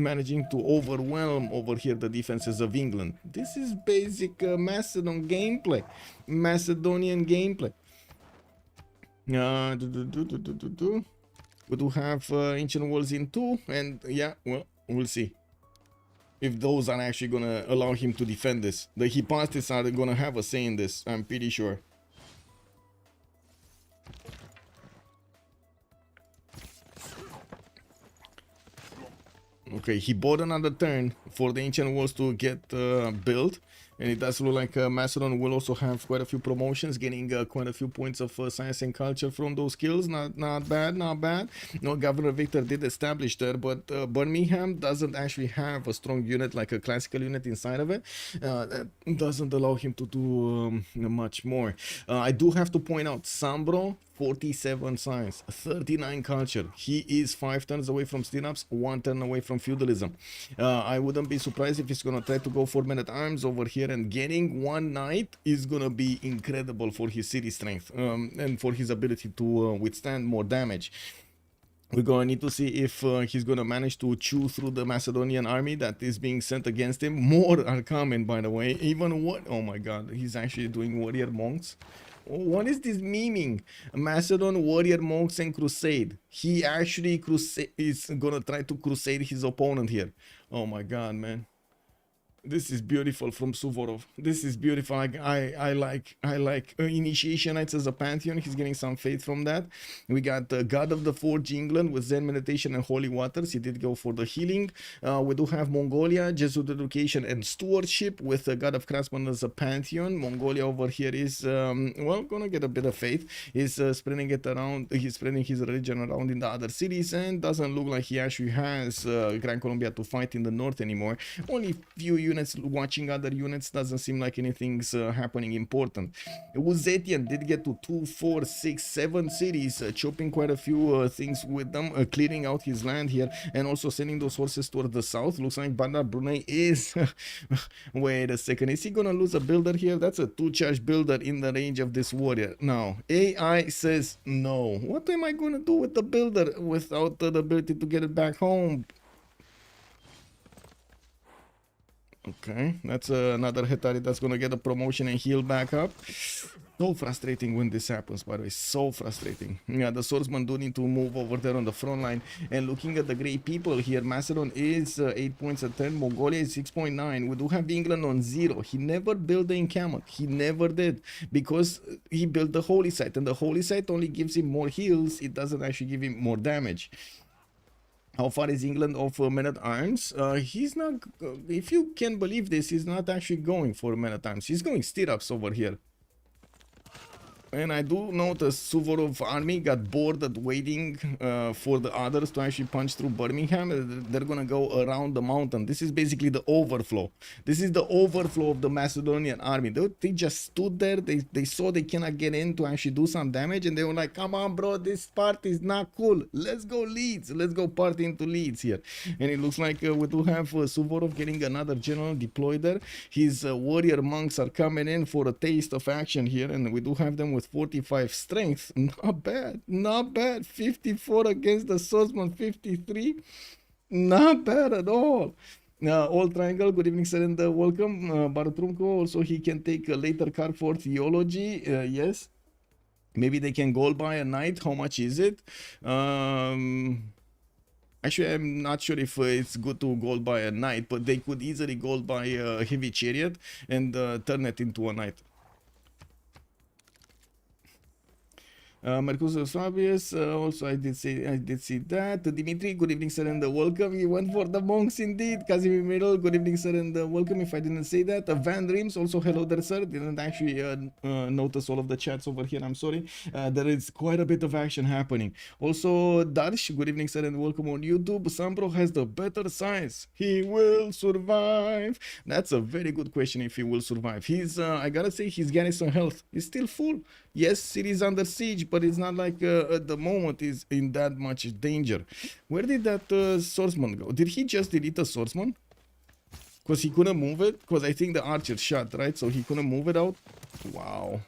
managing to overwhelm over here the defenses of England. This is basic Macedon gameplay, Macedonian gameplay. We do have ancient walls in 2, and yeah, well, we'll see if those are actually gonna allow him to defend this. The Hypatis are gonna have a say in this, I'm pretty sure. Okay, he bought another turn for the ancient walls to get built. And it does look like Macedon will also have quite a few promotions, getting quite a few points of science and culture from those skills. Not bad. No, Governor Victor did establish there, but Birmingham doesn't actually have a strong unit like a classical unit inside of it. That doesn't allow him to do much more. I do have to point out SunBro, 47 science, 39 culture. He is 5 turns away from stirrups, 1 turn away from feudalism. I wouldn't be surprised if he's gonna try to go for men-at-arms over here, and getting 1 knight is gonna be incredible for his city strength and for his ability to withstand more damage. We're gonna need to see if he's gonna manage to chew through the Macedonian army that is being sent against him. More are coming, by the way. Even what? Oh my god, he's actually doing warrior monks. What is this memeing? Macedon, warrior monks, and crusade. He actually is gonna try to crusade his opponent here. Oh my god, man. This is beautiful from Suvorov. This is beautiful. I like Initiation Knights as a pantheon. He's getting some faith from that. We got the God of the Forge England with Zen meditation and holy waters. He did go for the healing. We do have Mongolia, Jesuit education and stewardship with the God of Craftsman as a pantheon. Mongolia over here is well, gonna get a bit of faith. He's spreading it around. He's spreading his religion around in the other cities, and doesn't look like he actually has Gran Colombia to fight in the north anymore. Only few units watching other units, doesn't seem like anything's happening important. Zetian did get to 2, 4, 6, 7 cities, chopping quite a few things with them, clearing out his land here, and also sending those horses toward the south. Looks like Bandar Brunei is wait a second, is he gonna lose a builder here? That's a 2-charge builder in the range of this warrior. Now AI says no. What am I gonna do with the builder without the ability to get it back home? Okay, that's another Hetari that's gonna get a promotion and heal back up. So frustrating when this happens, by the way, so frustrating. Yeah, the swordsman do need to move over there on the front line. And looking at the great people here, Macedon is 8 points a turn, Mongolia is 6.9. We do have England on 0. He never built the encampment, he never did, because he built the holy site, and the holy site only gives him more heals, it doesn't actually give him more damage. How far is England off men-at-arms? He's not, if you can believe this, he's not actually going for men-at-arms. He's going stirrups over here. And I do notice Suvorov army got bored at waiting for the others to actually punch through Birmingham. They're gonna go around the mountain. This is basically the overflow. This is the overflow of the Macedonian army. They just stood there. They saw they cannot get in to actually do some damage, and they were like, come on, bro, this part is not cool. Let's go Leeds. Let's go party into Leeds here. And it looks like we do have Suvorov getting another general deployed there. His warrior monks are coming in for a taste of action here, and we do have them with 45 strength. Not bad, not bad. 54 against the swordsman, 53. Not bad at all. All triangle, good evening sir, and welcome. Barutrumko, also he can take a later card for theology. Yes, maybe they can gold buy a knight. How much is it? Actually, I'm not sure if it's good to gold by a knight, but they could easily gold by a heavy chariot and turn it into a knight. Marcus Fabius, also I did see that. Dimitri, good evening, sir, and welcome. You went for the monks indeed. Casimir Middle, good evening, sir, and welcome. If I didn't say that, Van Dreams, also hello there, sir. Didn't actually notice all of the chats over here. I'm sorry. There is quite a bit of action happening. Also, Darsh, good evening, sir, and welcome on YouTube. SunBro has the better size. He will survive. That's a very good question. If he will survive, he's I gotta say his garrison health is still full. Yes, it is under siege, but it's not like at the moment is in that much danger. Where did that swordsman go? Did he just delete the swordsman? Because he couldn't move it? Because I think the archer shot, right? So he couldn't move it out? Wow.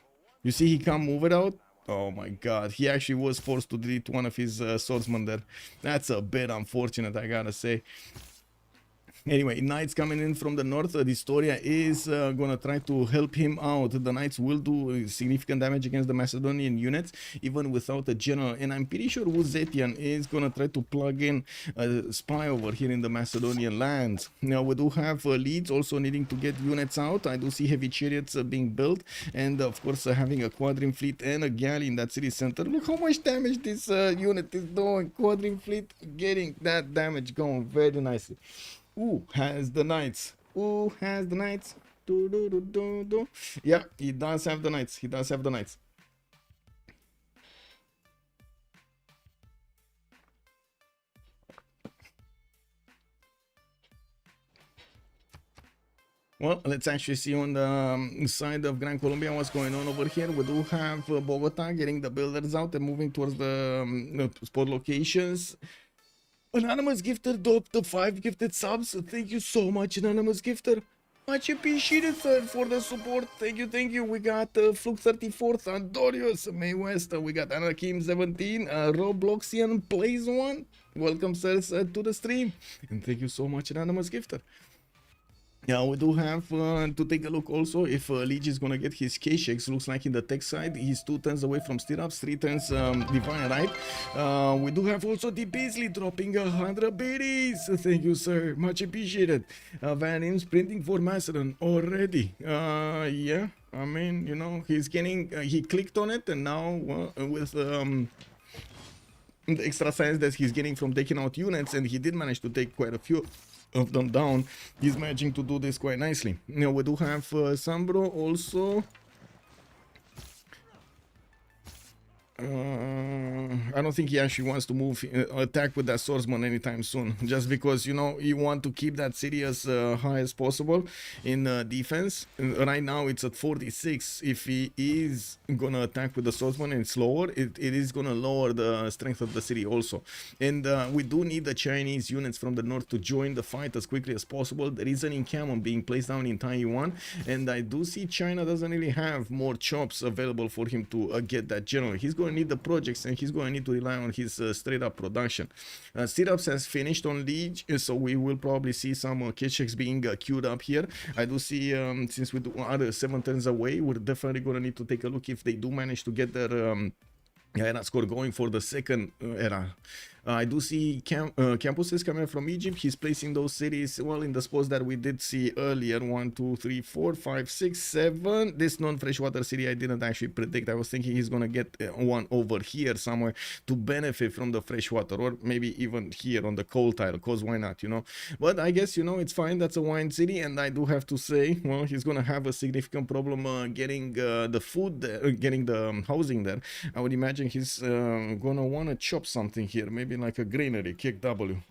You see he can't move it out? Oh my god. He actually was forced to delete one of his swordsmen there. That's a bit unfortunate, I gotta say. Anyway, knights coming in from the north. dISTORIA is gonna try to help him out. The knights will do significant damage against the Macedonian units, even without a general. And I'm pretty sure Zetian is gonna try to plug in a spy over here in the Macedonian lands. Now we do have leads also needing to get units out. I do see heavy chariots being built, and of course having a quadrine fleet and a galley in that city center. Look how much damage this unit is doing. Quadrine fleet getting that damage going very nicely. Who has the knights? Who has the knights? Do, do, do, do, do. Yeah, he does have the knights. He does have the knights. Well, let's actually see on the side of Gran Colombia what's going on over here. We do have Bogota getting the builders out and moving towards the spot locations. Anonymous Gifter dropped the 5 gifted subs. Thank you so much, Anonymous Gifter. Much appreciated, sir, for the support. Thank you, thank you. We got Flux 34, Sandorius, May West. We got Anakim 17, Robloxian Plays 1. Welcome, sirs, to the stream. And thank you so much, Anonymous Gifter. Yeah, we do have to take a look also if Lege is gonna get his K-Shakes. Looks like in the tech side, he's 2 turns away from stirrups, 3 turns divine right. We do have also the Beasley dropping 100 berries. Thank you, sir. Much appreciated. Van in sprinting for Macedon already. Yeah, I mean, you know, he's getting, he clicked on it, and now with the extra science that he's getting from taking out units, and he did manage to take quite a few of them down, he's managing to do this quite nicely. Now we do have SunBro also. I don't think he actually wants to move attack with that swordsman anytime soon, just because, you know, you want to keep that city as high as possible in defense. Right now it's at 46. If he is gonna attack with the swordsman and it's lower, it is gonna lower the strength of the city also. And we do need the Chinese units from the north to join the fight as quickly as possible. There is an encampment being placed down in Taiwan, and I do see China doesn't really have more chops available for him to get that general. He's going to need the projects, and he's going to need to rely on his straight up production. Stirrups has finished on Lege, so we will probably see some K-Checks being queued up here. I do see, since we are 7 turns away, we're definitely going to need to take a look if they do manage to get their era score going for the second era. I do see campuses coming from Egypt. He's placing those cities, well, in the spots that we did see earlier. 1, 2, 3, 4, 5, 6, 7. This non-freshwater city I didn't actually predict. I was thinking he's gonna get one over here somewhere to benefit from the freshwater, or maybe even here on the cold tile, because why not, you know? But I guess, you know, it's fine. That's a wine city, and I do have to say, well, he's gonna have a significant problem getting the food there, getting the housing there. I would imagine he's gonna want to chop something here, maybe like a granary, kick W,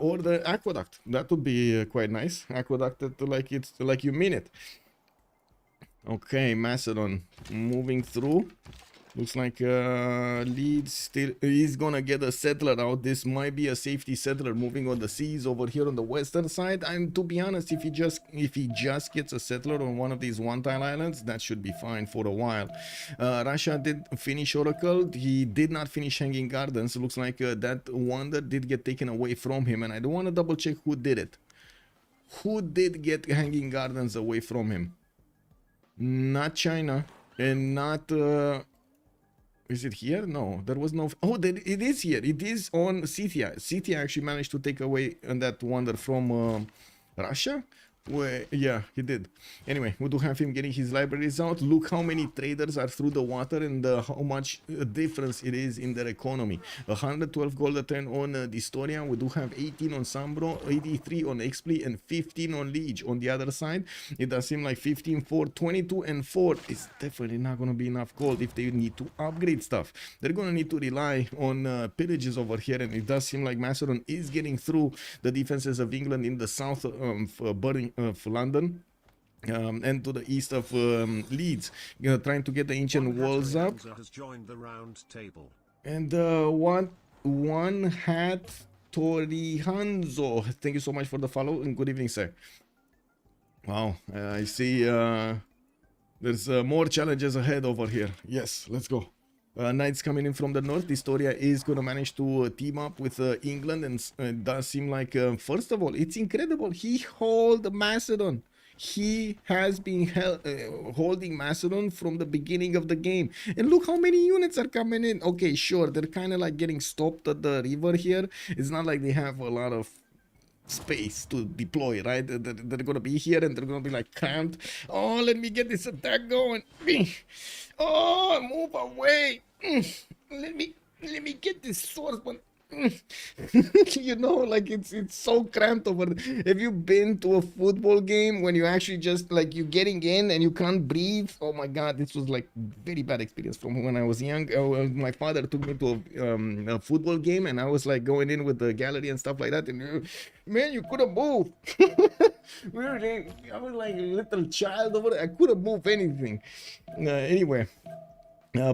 or the aqueduct. That would be quite nice. Aqueduct, like it's like you mean it. Okay, Macedon moving through. Looks like Leeds still is gonna get a settler out. This might be a safety settler moving on the seas over here on the western side. And to be honest, if he just gets a settler on one of these one-tile islands, that should be fine for a while. Russia did finish Oracle. He did not finish Hanging Gardens. Looks like that wonder did get taken away from him, and I do want to double check who did it. Who did get Hanging Gardens away from him? Not China, and not Is it here? No, there was no. Oh, there, it is here. It is on Scythia. Scythia actually managed to take away that wonder from Russia. Where, yeah, he did. Anyway, we do have him getting his libraries out. Look how many traders are through the water and how much difference it is in their economy. 112 gold a turn on dISTORIA. We do have 18 on SunBro, 83 on Xpli, and 15 on Lege. On the other side, it does seem like 15, 4, 22, and 4 is definitely not going to be enough gold if they need to upgrade stuff. They're going to need to rely on pillages over here, and it does seem like Macedon is getting through the defenses of England in the south of London and to the east of Leeds, trying to get the ancient walls up. Has joined the round table. And one hat Tori Hanzo, thank you so much for the follow and good evening, sir. Wow, I see there's more challenges ahead over here. Yes, let's go. Knights coming in from the north. dISTORIA is going to manage to team up with England, and it does seem like, first of all, it's incredible. He held Macedon. He has been holding Macedon from the beginning of the game. And look how many units are coming in. Okay, sure, they're kind of like getting stopped at the river here. It's not like they have a lot of space to deploy, right? They're gonna be here and they're gonna be like cramped. Oh, let me get this attack going. Oh, move away. Let me get this swordsman. You know, like it's so cramped over there. Have you been to a football game when you actually just like you getting in and you can't breathe? Oh my god, this was like very bad experience from when I was young. My father took me to a football game and I was like going in with the gallery and stuff like that, and man, you couldn't move. I was like a little child over there. I couldn't move anything. Anyway.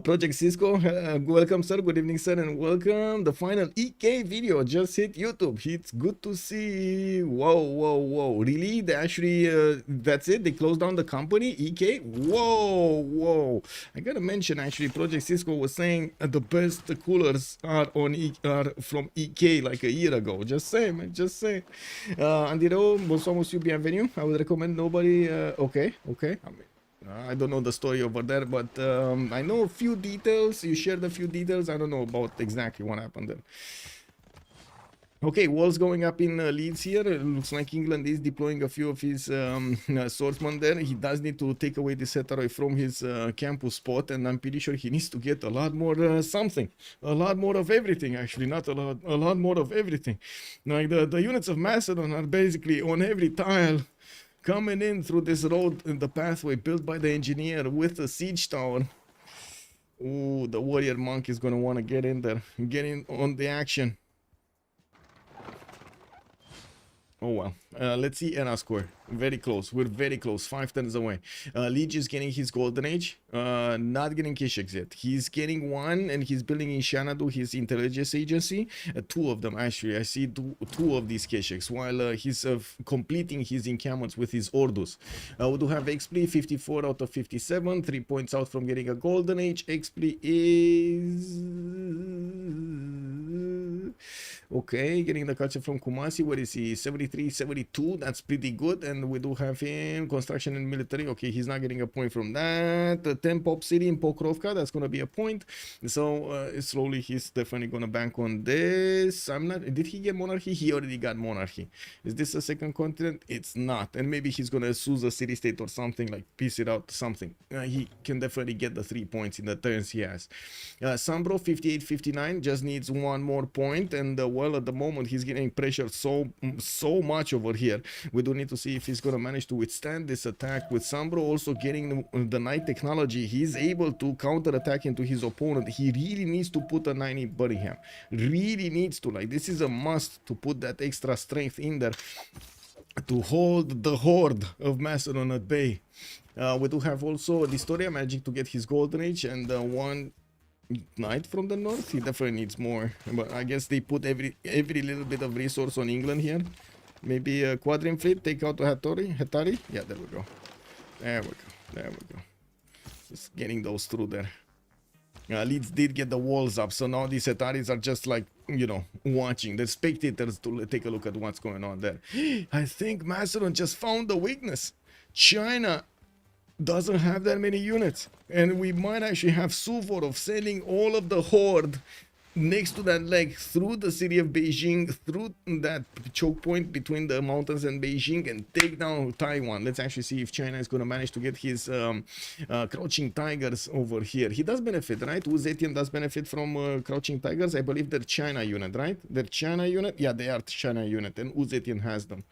Project Cisco, welcome sir, good evening sir, and welcome. The final EK video just hit YouTube. It's good to see. Whoa, really? They actually that's it, they closed down the company, EK? Whoa, I gotta mention, actually, Project Cisco was saying the best coolers are from EK like a year ago. Just say, man, just say. Andiro, bonsoir monsieur, bienvenue. I would recommend nobody. Okay, I mean, I don't know the story over there, but I know a few details. You shared a few details. I don't know about exactly what happened there. Okay, walls going up in Leeds here. It looks like England is deploying a few of his swordsmen there. He does need to take away this Hetero from his campus spot, and I'm pretty sure he needs to get a lot more something. A lot more of everything, actually. Not a lot more of everything. Like the units of Macedon are basically on every tile, coming in through this road in the pathway built by the engineer with a siege tower. Ooh, the warrior monk is gonna want to get in there, get in on the action. Oh well, let's see Era score. Very close, we're very close, 5 turns away. Lege is getting his golden age, not getting Kishaks yet. He's getting one and he's building in Xanadu his intelligence agency. 2 of them actually, I see two of these Kishaks, while he's completing his encampments with his Ordus. We do have Xpli, 54 out of 57, 3 points out from getting a golden age. Xpli is... okay, getting the culture from Kumasi. Where is he? 73, 72. That's pretty good. And we do have him construction and military. Okay, he's not getting a point from that. The 10 pop city in Pokrovka, that's gonna be a point. So slowly he's definitely gonna bank on this. I'm not. Did he get monarchy? He already got monarchy. Is this a second continent? It's not. And maybe he's gonna choose a city state or something, like piece it out something. He can definitely get the 3 points in the turns he has. SunBro 58, 59 just needs 1 more point, and well, at the moment he's getting pressured so much over here. We do need to see if he's gonna manage to withstand this attack. With SunBro also getting the knight technology, he's able to counter attack into his opponent. He really needs to put a 9 in Birmingham, really needs to. Like, this is a must to put that extra strength in there to hold the horde of Macedon at bay. We do have also dISTORIA managing to get his golden age, and one knight from the north. He definitely needs more, but I guess they put every little bit of resource on England here. Maybe a quadrine fleet, take out the Hetari. Yeah, there we go. There we go. Just getting those through there. Leeds did get the walls up, so now these Hetaris are just like, you know, watching. The spectators to take a look at what's going on there. I think Macedon just found the weakness. China doesn't have that many units, and we might actually have Suvorov sending all of the horde next to that leg through the city of Beijing, through that choke point between the mountains and Beijing, and take down Taiwan. Let's actually see if China is going to manage to get his crouching tigers over here. He does benefit, right? Zetian does benefit from crouching tigers. I believe they're China unit, right? They're China unit. Yeah, they are China unit, and Zetian has them.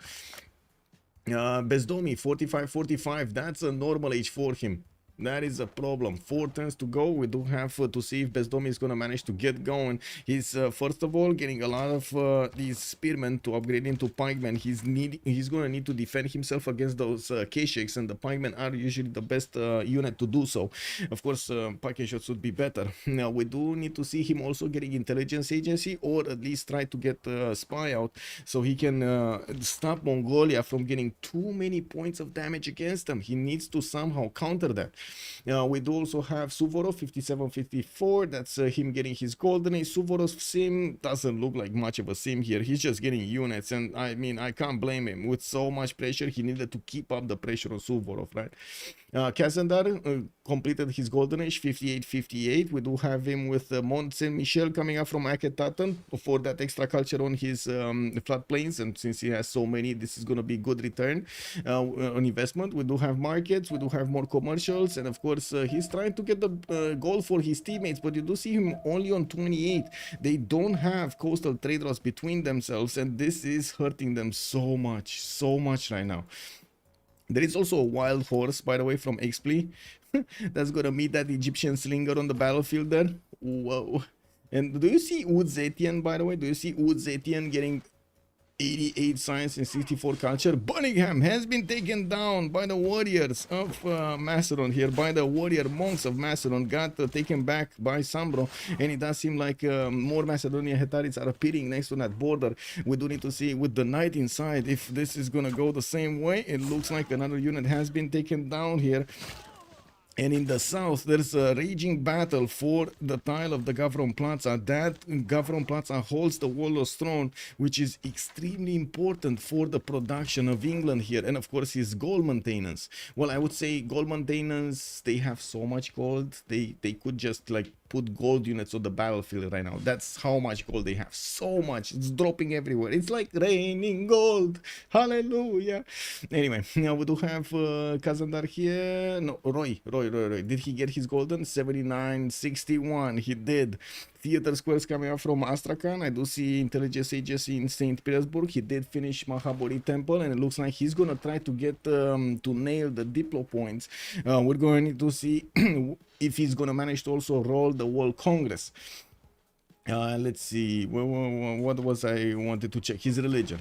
Bezdomnyi 45-45. That's a normal age for him. That is a problem. 4 turns to go. We do have to see if Bezdomnyi is going to manage to get going. He's first of all getting a lot of these spearmen to upgrade into pikemen. He's going to need to defend himself against those K-shakes, and the pikemen are usually the best unit to do so. Of course, pike shots would be better. Now we do need to see him also getting intelligence agency, or at least try to get spy out, so he can stop Mongolia from getting too many points of damage against them. He needs to somehow counter that. We do also have Suvorov 57-54. That's him getting his golden age. Suvorov's sim doesn't look like much of a sim here. He's just getting units, and I mean, I can't blame him. With so much pressure, he needed to keep up the pressure on Suvorov, right? Kazandar completed his golden age 58-58. We do have him with Mont Saint Michel coming up from Akhenaten for that extra culture on his floodplains, and since he has so many, this is going to be good return on investment. We do have markets, we do have more commercials, and of course he's trying to get the gold for his teammates, but you do see him only on 28. They don't have coastal trade routes between themselves, and this is hurting them so much right now. There is also a wild horse, by the way, from Xpli that's gonna meet that Egyptian slinger on the battlefield there. Whoa. And do you see Zetian, by the way? Do you see Zetian getting 88 science and 64 culture? Bunningham has been taken down by the warriors of Macedon here, by the warrior monks of Macedon. Got taken back by SunBro, and it does seem like more Macedonian Hetaris are appearing next to that border. We do need to see with the knight inside if this is gonna go the same way. It looks like another unit has been taken down here. And in the south, there's a raging battle for the tile of the Gavron Plaza. That Gavron Plaza holds the Warlord's throne, which is extremely important for the production of England here. And of course, his gold maintenance. Well, I would say gold maintenance, they have so much gold. They could just like put gold units on the battlefield right now. That's how much gold they have. So much. It's dropping everywhere. It's like raining gold. Hallelujah. Anyway, now we do have Kazandar here. No, Roy. Did he get his golden? 79-61. He did. Theater squares coming up from Astrakhan. I do see intelligence agency in St. Petersburg. He did finish Mahabodhi Temple, and it looks like he's gonna try to get to nail the diplo points. We're going to see if he's gonna manage to also roll the World Congress. Let's see. What was I wanted to check? His religion.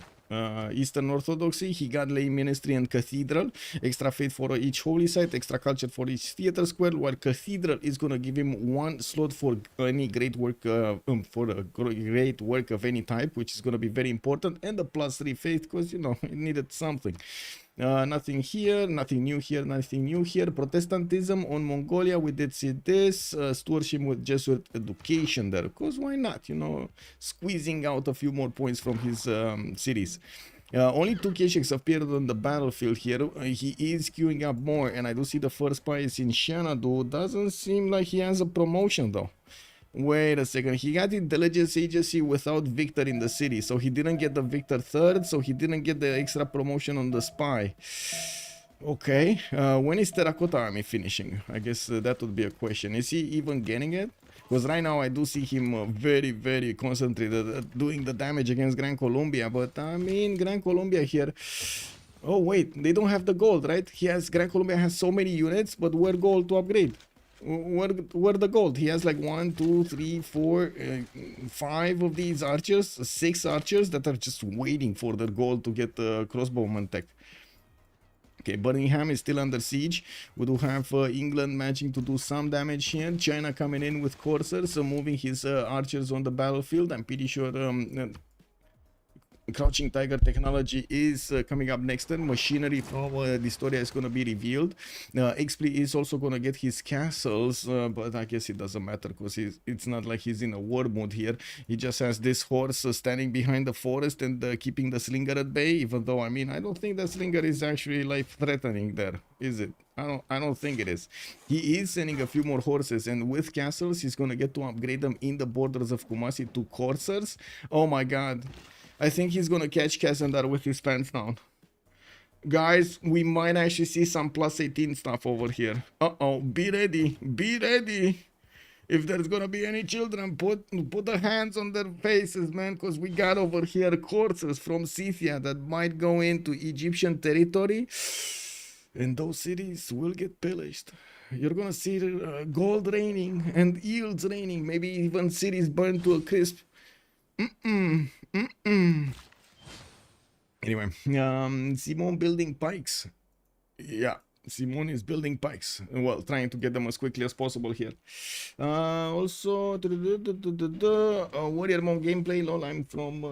Eastern Orthodoxy, he got lay ministry and cathedral, extra faith for each holy site, extra culture for each theater square, while cathedral is going to give him 1 slot for any great work, for a great work of any type, which is going to be very important, and the +3 faith, because, you know, it needed something. Nothing here, nothing new here, nothing new here. Protestantism on Mongolia, we did see this. Stewardship with Jesuit education there, because why not, you know, squeezing out a few more points from his cities. Only 2 K-shakes appeared on the battlefield here. He is queuing up more, and I do see the first spy is in Xanadu. Doesn't seem like he has a promotion though. Wait a second, he got intelligence agency without Victor in the city, so he didn't get the Victor 3rd, so he didn't get the extra promotion on the spy. Okay, when is Terracotta Army finishing? I guess that would be a question. Is he even getting it? Because right now I do see him very concentrated at doing the damage against Gran Colombia, but I mean, Gran Colombia here... Oh wait, they don't have the gold, right? Gran Colombia has so many units, but where gold to upgrade? Where the gold? He has like 1, 2, 3, 4, 5 of these archers, 6 archers that are just waiting for their gold to get crossbowman tech. Okay, Birmingham is still under siege. We do have England managing to do some damage here. China coming in with coursers, moving his archers on the battlefield. I'm pretty sure Crouching Tiger technology is coming up next turn. Machinery from dISTORIA is going to be revealed. Xpli is also going to get his castles, but I guess it doesn't matter because it's not like he's in a war mode here. He just has this horse standing behind the forest and keeping the slinger at bay, even though, I mean, I don't think the slinger is actually life-threatening there, is it? I don't think it is. He is sending a few more horses, and with castles, he's going to get to upgrade them in the borders of Kumasi to coursers. Oh my god. I think he's going to catch Kazandar with his pants down. Guys, we might actually see some plus 18 stuff over here. Uh-oh, be ready. Be ready. If there's going to be any children, put the hands on their faces, man, because we got over here coursers from Scythia that might go into Egyptian territory. And those cities will get pillaged. You're gonna see gold raining and yields raining. Maybe even cities burned to a crisp. Anyway, Simon building pikes. Yeah, Simon is building pikes. Well, trying to get them as quickly as possible here. Also, Warrior Monk gameplay. Lol, I'm from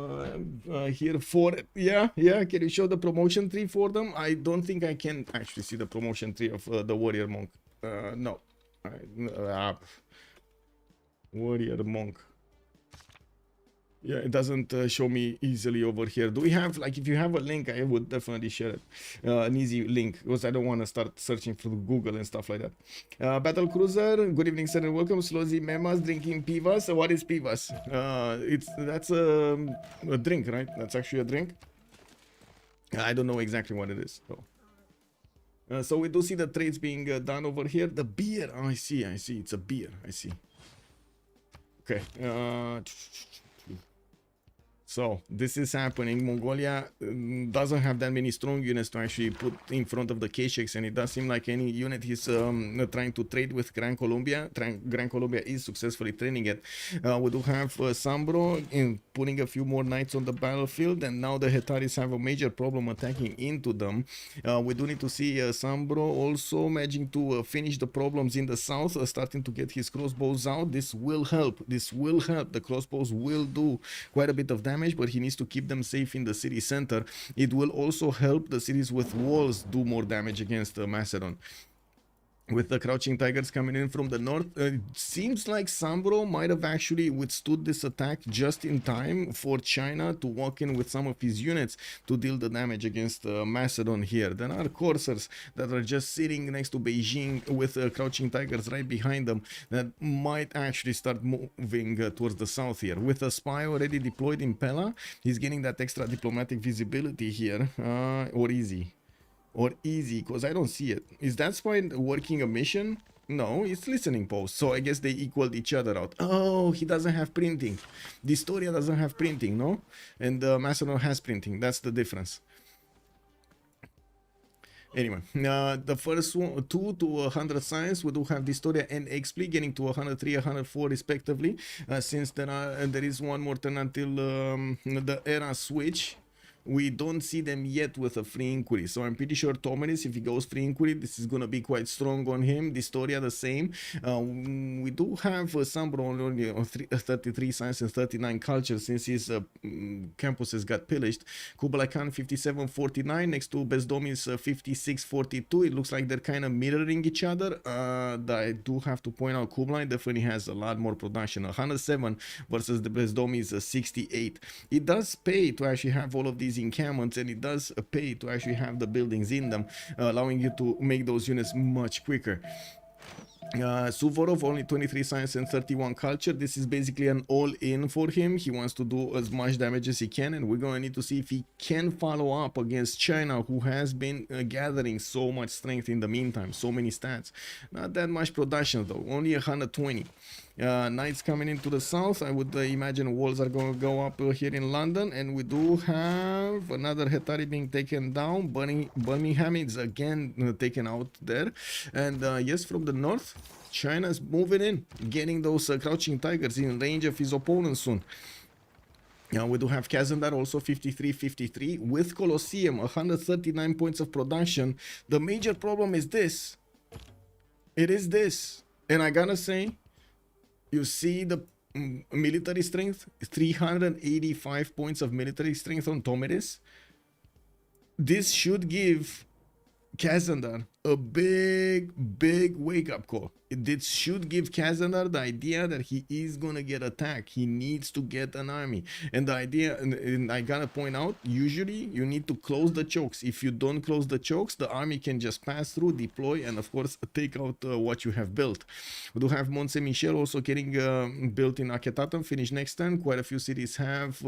here for it. Yeah. Can you show the promotion tree for them? I don't think I can actually see the promotion tree of the Warrior Monk. No. Warrior Monk. Yeah, it doesn't show me easily over here. Do we have, like, if you have a link, I would definitely share it. An easy link, because I don't want to start searching through Google and stuff like that. Battle Cruiser, good evening, sir, and welcome. Slozhnii Memas drinking pivas. What is pivas? That's a drink, right? That's actually a drink. I don't know exactly what it is, though. So we do see the trades being done over here. The beer, oh, I see. It's a beer, I see. Okay. So this is happening. Mongolia doesn't have that many strong units to actually put in front of the K-Shakes, and it does seem like any unit he's trying to trade with Gran Colombia. Gran Colombia is successfully training it. We do have SunBro in putting a few more knights on the battlefield, and now the Hetaris have a major problem attacking into them. We do need to see SunBro also managing to finish the problems in the south, starting to get his crossbows out. This will help. The crossbows will do quite a bit of damage, but he needs to keep them safe in the city center. It will also help the cities with walls do more damage against Macedon. With the Crouching Tigers coming in from the north, it seems like SunBro might have actually withstood this attack just in time for China to walk in with some of his units to deal the damage against Macedon here. There are coursers that are just sitting next to Beijing with Crouching Tigers right behind them that might actually start moving towards the south here. With a spy already deployed in Pella, he's getting that extra diplomatic visibility here, or easy, because I don't see it. Is that spy working a mission? No, it's listening post. So I guess they equaled each other out. Oh, he doesn't have printing. dISTORIA doesn't have printing, no? And Macedon has printing. That's the difference. Anyway, the first one, 2 to 100 science, we do have dISTORIA and Xpli getting to 103, 104 respectively. Since there is one more turn until the era switch. We don't see them yet with a free inquiry, so I'm pretty sure Tomeris, if he goes free inquiry, this is gonna be quite strong on him. dISTORIA the same. We do have SunBro only on 33 science and 39 culture since his campuses got pillaged. Kublai Khan 57-49 next to Bezdomnyi's 56-42. It looks like they're kind of mirroring each other. I do have to point out Kublai definitely has a lot more production. 107 versus the Bezdomnyi's 68. It does pay to actually have all of these encampments, and it does pay to actually have the buildings in them, allowing you to make those units much quicker. Suvorov only 23 science and 31 culture. This is basically an all-in for him. He wants to do as much damage as he can, and we're going to need to see if he can follow up against China, who has been gathering so much strength in the meantime, so many stats. Not that much production though, only 120. Knights coming into the south. I would imagine walls are going to go up here in London, and we do have another Hetari being taken down. Birmingham is again taken out there, and yes, from the north, China's moving in, getting those Crouching Tigers in range of his opponents soon. We do have Kazandar also 53-53 with Colosseum 139 points of production. The major problem is this. It is this, and I gotta say, you see the military strength, 385 points of military strength on Tomidis. This should give Kazandar a big wake-up call. It should give Kazandar the idea that he is gonna get attacked. He needs to get an army, and the idea, and I gotta point out, usually you need to close the chokes. If you don't close the chokes, the army can just pass through, deploy, and of course take out what you have built. We do have Mont Saint Michel also getting built in Aketatum, finish next turn. Quite a few cities have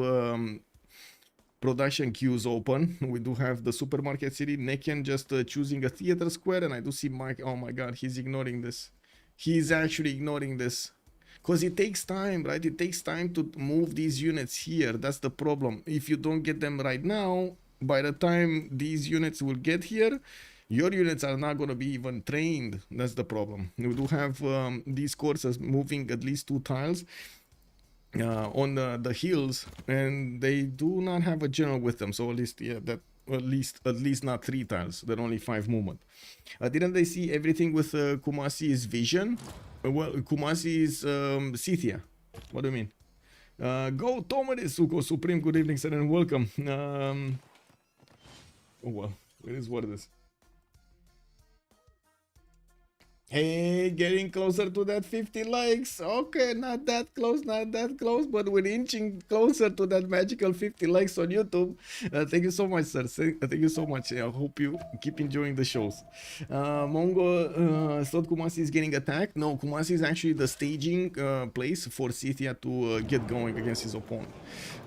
production queues open. We do have the supermarket city, Nekian just choosing a theater square, and I do see Mike. Oh my god, he's ignoring this. He's actually ignoring this. Because it takes time, right? It takes time to move these units here. That's the problem. If you don't get them right now, by the time these units will get here, your units are not going to be even trained. That's the problem. We do have these courses moving at least 2 tiles. On the hills, and they do not have a general with them, so at least at least not 3 tiles. They're only 5 movement. Didn't they see everything with Kumasi's vision? Well, Kumasi is Scythia. What do you mean? Go Tomidis, Suko Supreme. Good evening, sir, and welcome. Oh well, it is what it is. Hey, getting closer to that 50 likes. Okay, not that close, but we're inching closer to that magical 50 likes on YouTube. Thank you so much, sir. Thank you so much. I hope you keep enjoying the shows. Mongo thought Kumasi is getting attacked. No, Kumasi is actually the staging place for Scythia to get going against his opponent.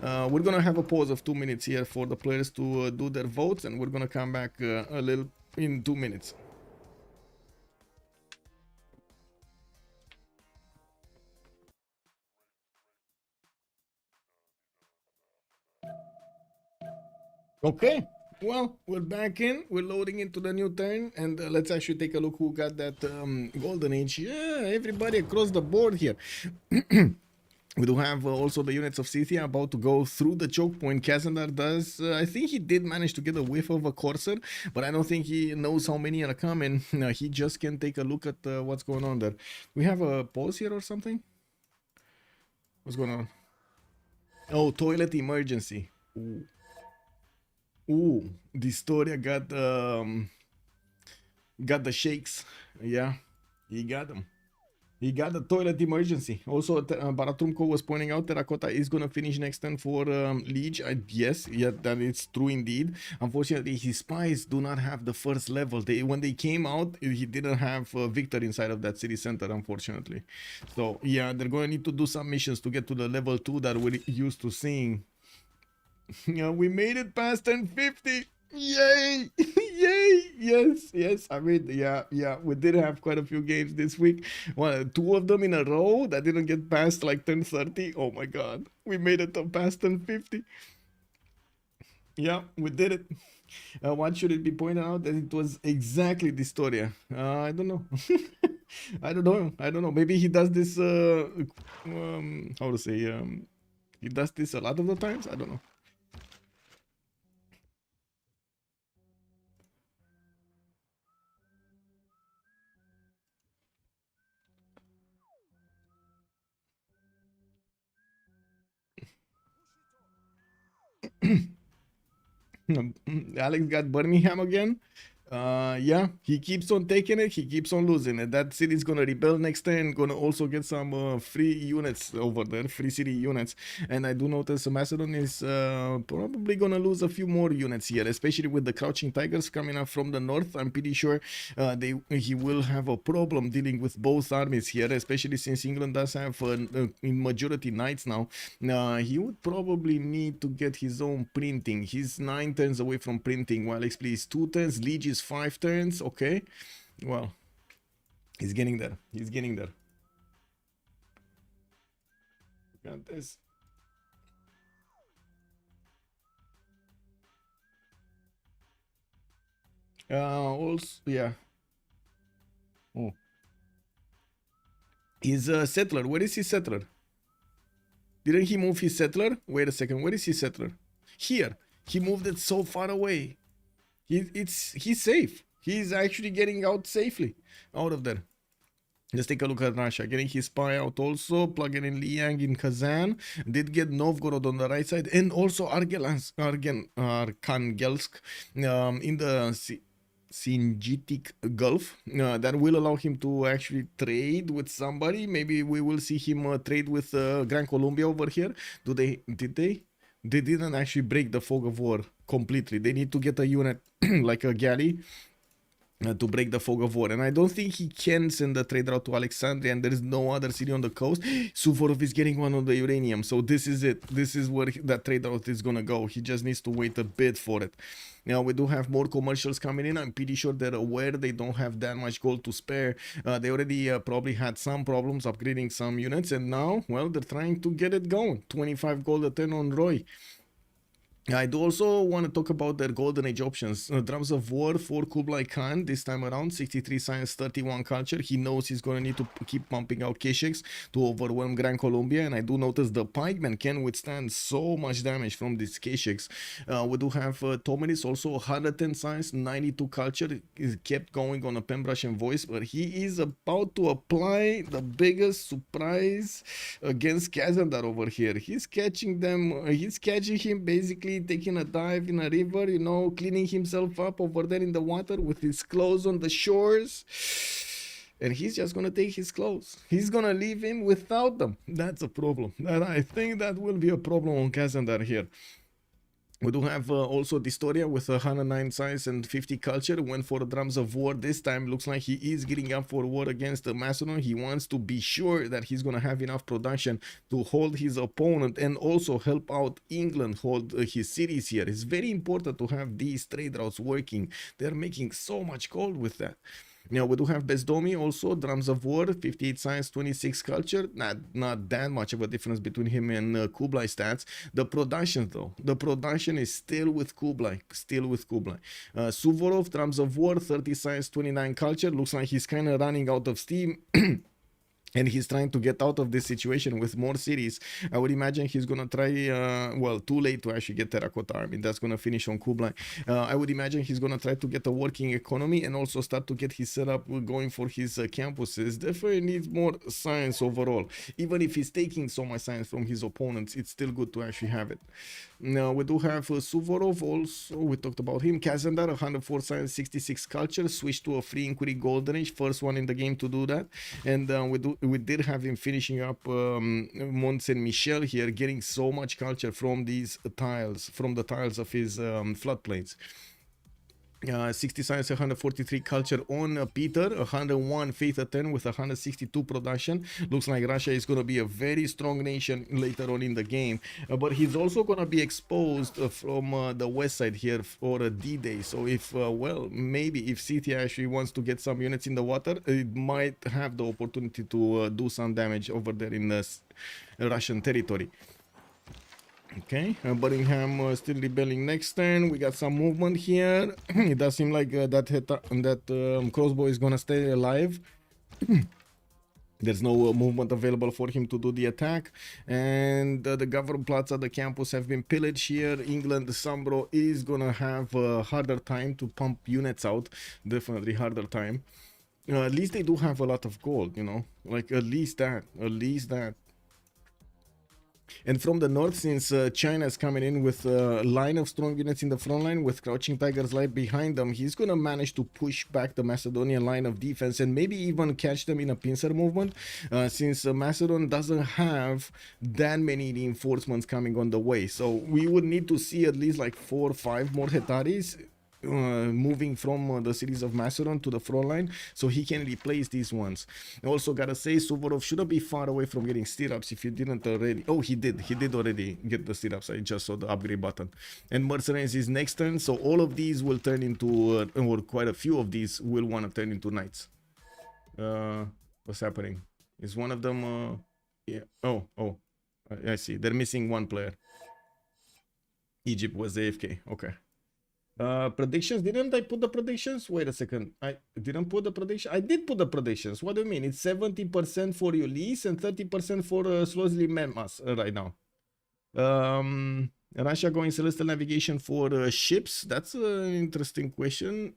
We're gonna have a pause of 2 minutes here for the players to do their votes, and we're gonna come back a little in 2 minutes. Okay, well, we're back in. We're loading into the new turn, and let's actually take a look who got that golden age. Yeah, everybody across the board here. We do have also the units of Scythia about to go through the choke point. Kazandar does. I think he did manage to get a whiff of a Corsair, but I don't think he knows how many are coming. He just can take a look at what's going on there. We have a pause here or something? What's going on? Oh, toilet emergency. Ooh. Ooh, dISTORIA got the shakes. Yeah, he got them. He got the toilet emergency. Also, Baratumko was pointing out Terracotta is going to finish next turn for Lege. Yes, yeah, that is true indeed. Unfortunately, his spies do not have the first level. When they came out, he didn't have Victor inside of that city center, unfortunately. So, yeah, they're going to need to do some missions to get to the level 2 that we're used to seeing. Yeah, we made it past 1050. Yay! Yay! Yes. I mean, yeah. We did have quite a few games this week. Well, 2 of them in a row that didn't get past like 1030. Oh my god, we made it up past 1050. Yeah, we did it. What should it be pointed out that it was exactly dISTORIA? I don't know. I don't know. Maybe he does this. How to say? He does this a lot of the times. I don't know. Alex got Birmingham again. Yeah, he keeps on taking it, he keeps on losing it. That city's gonna rebel next turn, gonna also get some free units over there, free city units. And I do notice Macedon is probably gonna lose a few more units here, especially with the Crouching Tigers coming up from the north. I'm pretty sure he will have a problem dealing with both armies here, especially since England does have in majority knights now. He would probably need to get his own printing. He's 9 turns away from printing, while Xpli is 2 turns, Lege is 5 turns. Okay, well, he's getting there. Got this. Also, yeah. Oh, he's a settler. Where is his settler? Didn't he move his settler? Wait a second. Where is his settler? Here. He moved it so far away. He's safe. He's actually getting out safely out of there. Let's take a look at Russia. Getting his spy out also, plugging in Liang in Kazan. Did get Novgorod on the right side, and also Arkhangelsk in the Singitic Gulf. That will allow him to actually trade with somebody. Maybe we will see him trade with Gran Colombia over here. Did they? They didn't actually break the fog of war completely. They need to get a unit like a galley to break the fog of war, and I don't think he can send the trade route to Alexandria, and there is no other city on the coast. Suvorov is getting one on the uranium, so this is it. This is where that trade route is gonna go. He just needs to wait a bit for it. Now we do have more commercials coming in. I'm pretty sure they're aware they don't have that much gold to spare. They already probably had some problems upgrading some units, and now, well, they're trying to get it going. 25 gold a turn on Roy. I do also want to talk about their golden age options. Drums of War for Kublai Khan this time around, 63 science, 31 culture. He knows he's going to need to keep pumping out K6 to overwhelm Gran Colombia, and I do notice the pikemen can withstand so much damage from this K6. We do have Tomenis also 110 science, 92 culture. Is kept going on a Pembrasian voice, but he is about to apply the biggest surprise against Kazandar over here. He's catching him basically taking a dive in a river, you know, cleaning himself up over there in the water with his clothes on the shores, and he's just gonna take his clothes. He's gonna leave him without them. That's a problem, and I think that will be a problem on Kazandar here. We do have also dISTORIA with 109 science and 50 culture. Went for the drums of war this time. Looks like he is getting up for war against Macedon. He wants to be sure that he's going to have enough production to hold his opponent and also help out England hold his cities here. It's very important to have these trade routes working. They're making so much gold with that. Now we do have Bezdomnyi also, drums of war, 58 science, 26 culture. Not that much of a difference between him and Kublai stats. The production though, the production is still with Kublai, Suvorov, drums of war, 30 science, 29 culture. Looks like he's kind of running out of steam. And he's trying to get out of this situation with more cities. I would imagine he's going to try, well, too late to actually get Terracotta Army. That's going to finish on Kublai. I would imagine he's going to try to get a working economy and also start to get his setup going for his campuses. Definitely needs more science overall. Even if he's taking so much science from his opponents, it's still good to actually have it. Now, we do have Suvorov also. We talked about him. Kazandar, 104 science, 66 culture. Switched to a free inquiry golden age. First one in the game to do that. And we did have him finishing up Mont Saint Michel here, getting so much culture from these tiles, from the tiles of his floodplains. 60 science, 143 culture on Peter, 101 faith at 10 with 162 production. Looks like Russia is going to be a very strong nation later on in the game, but he's also going to be exposed from the west side here for a D-Day. So if well, maybe if Scythia actually wants to get some units in the water, it might have the opportunity to do some damage over there in the Russian territory. Okay, Buckingham still rebelling next turn. We got some movement here. It does seem like that crossbow is gonna stay alive. There's no movement available for him to do the attack, and the Government Plaza, the campus have been pillaged here. England, the SunBro is gonna have a harder time to pump units out. Definitely harder time. At least they do have a lot of gold, you know, like at least that. And from the north, since China is coming in with a line of strong units in the front line with Crouching Tigers right behind them, he's going to manage to push back the Macedonian line of defense and maybe even catch them in a pincer movement, since Macedon doesn't have that many reinforcements coming on the way. So we would need to see at least like 4 or 5 more Hetaris moving from the cities of Macedon to the front line, so he can replace these ones. I also gotta say, Suvorov shouldn't be far away from getting stirrups if you didn't already. Oh, he did already get the stirrups. I just saw the upgrade button. And Mercenaries is next turn, so all of these will turn into or quite a few of these will want to turn into knights. What's happening? Is one of them yeah, oh, I see, they're missing one player. Egypt was AFK. Okay. Predictions, didn't I put the predictions? Wait a second, I didn't put the prediction. I did put the predictions. What do you mean? It's 70% for Ulyss and 30% for Slozhnii Memas right now. Russia going celestial navigation for ships. That's an interesting question.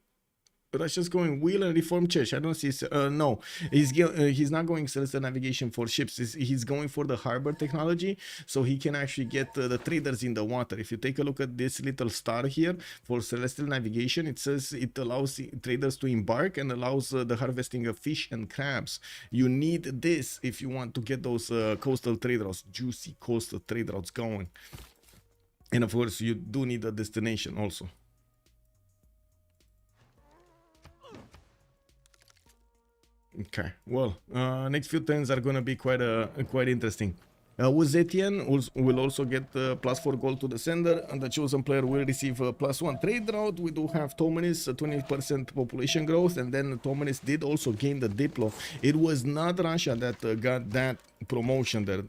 Russia's going wheel and reform church. I don't see. No, he's not going celestial navigation for ships. He's going for the harbor technology, so he can actually get the traders in the water. If you take a look at this little star here for celestial navigation, it says it allows traders to embark and allows the harvesting of fish and crabs. You need this if you want to get those coastal trade routes, juicy coastal trade routes going. And of course, you do need a destination also. Okay, well, next few turns are gonna be quite interesting. With Zetian will also get +4 gold to the sender, and the chosen player will receive a +1 trade route. We do have Ptolemaic, 20% population growth, and then Ptolemaic did also gain the Diplo. It was not Russia that got that promotion there.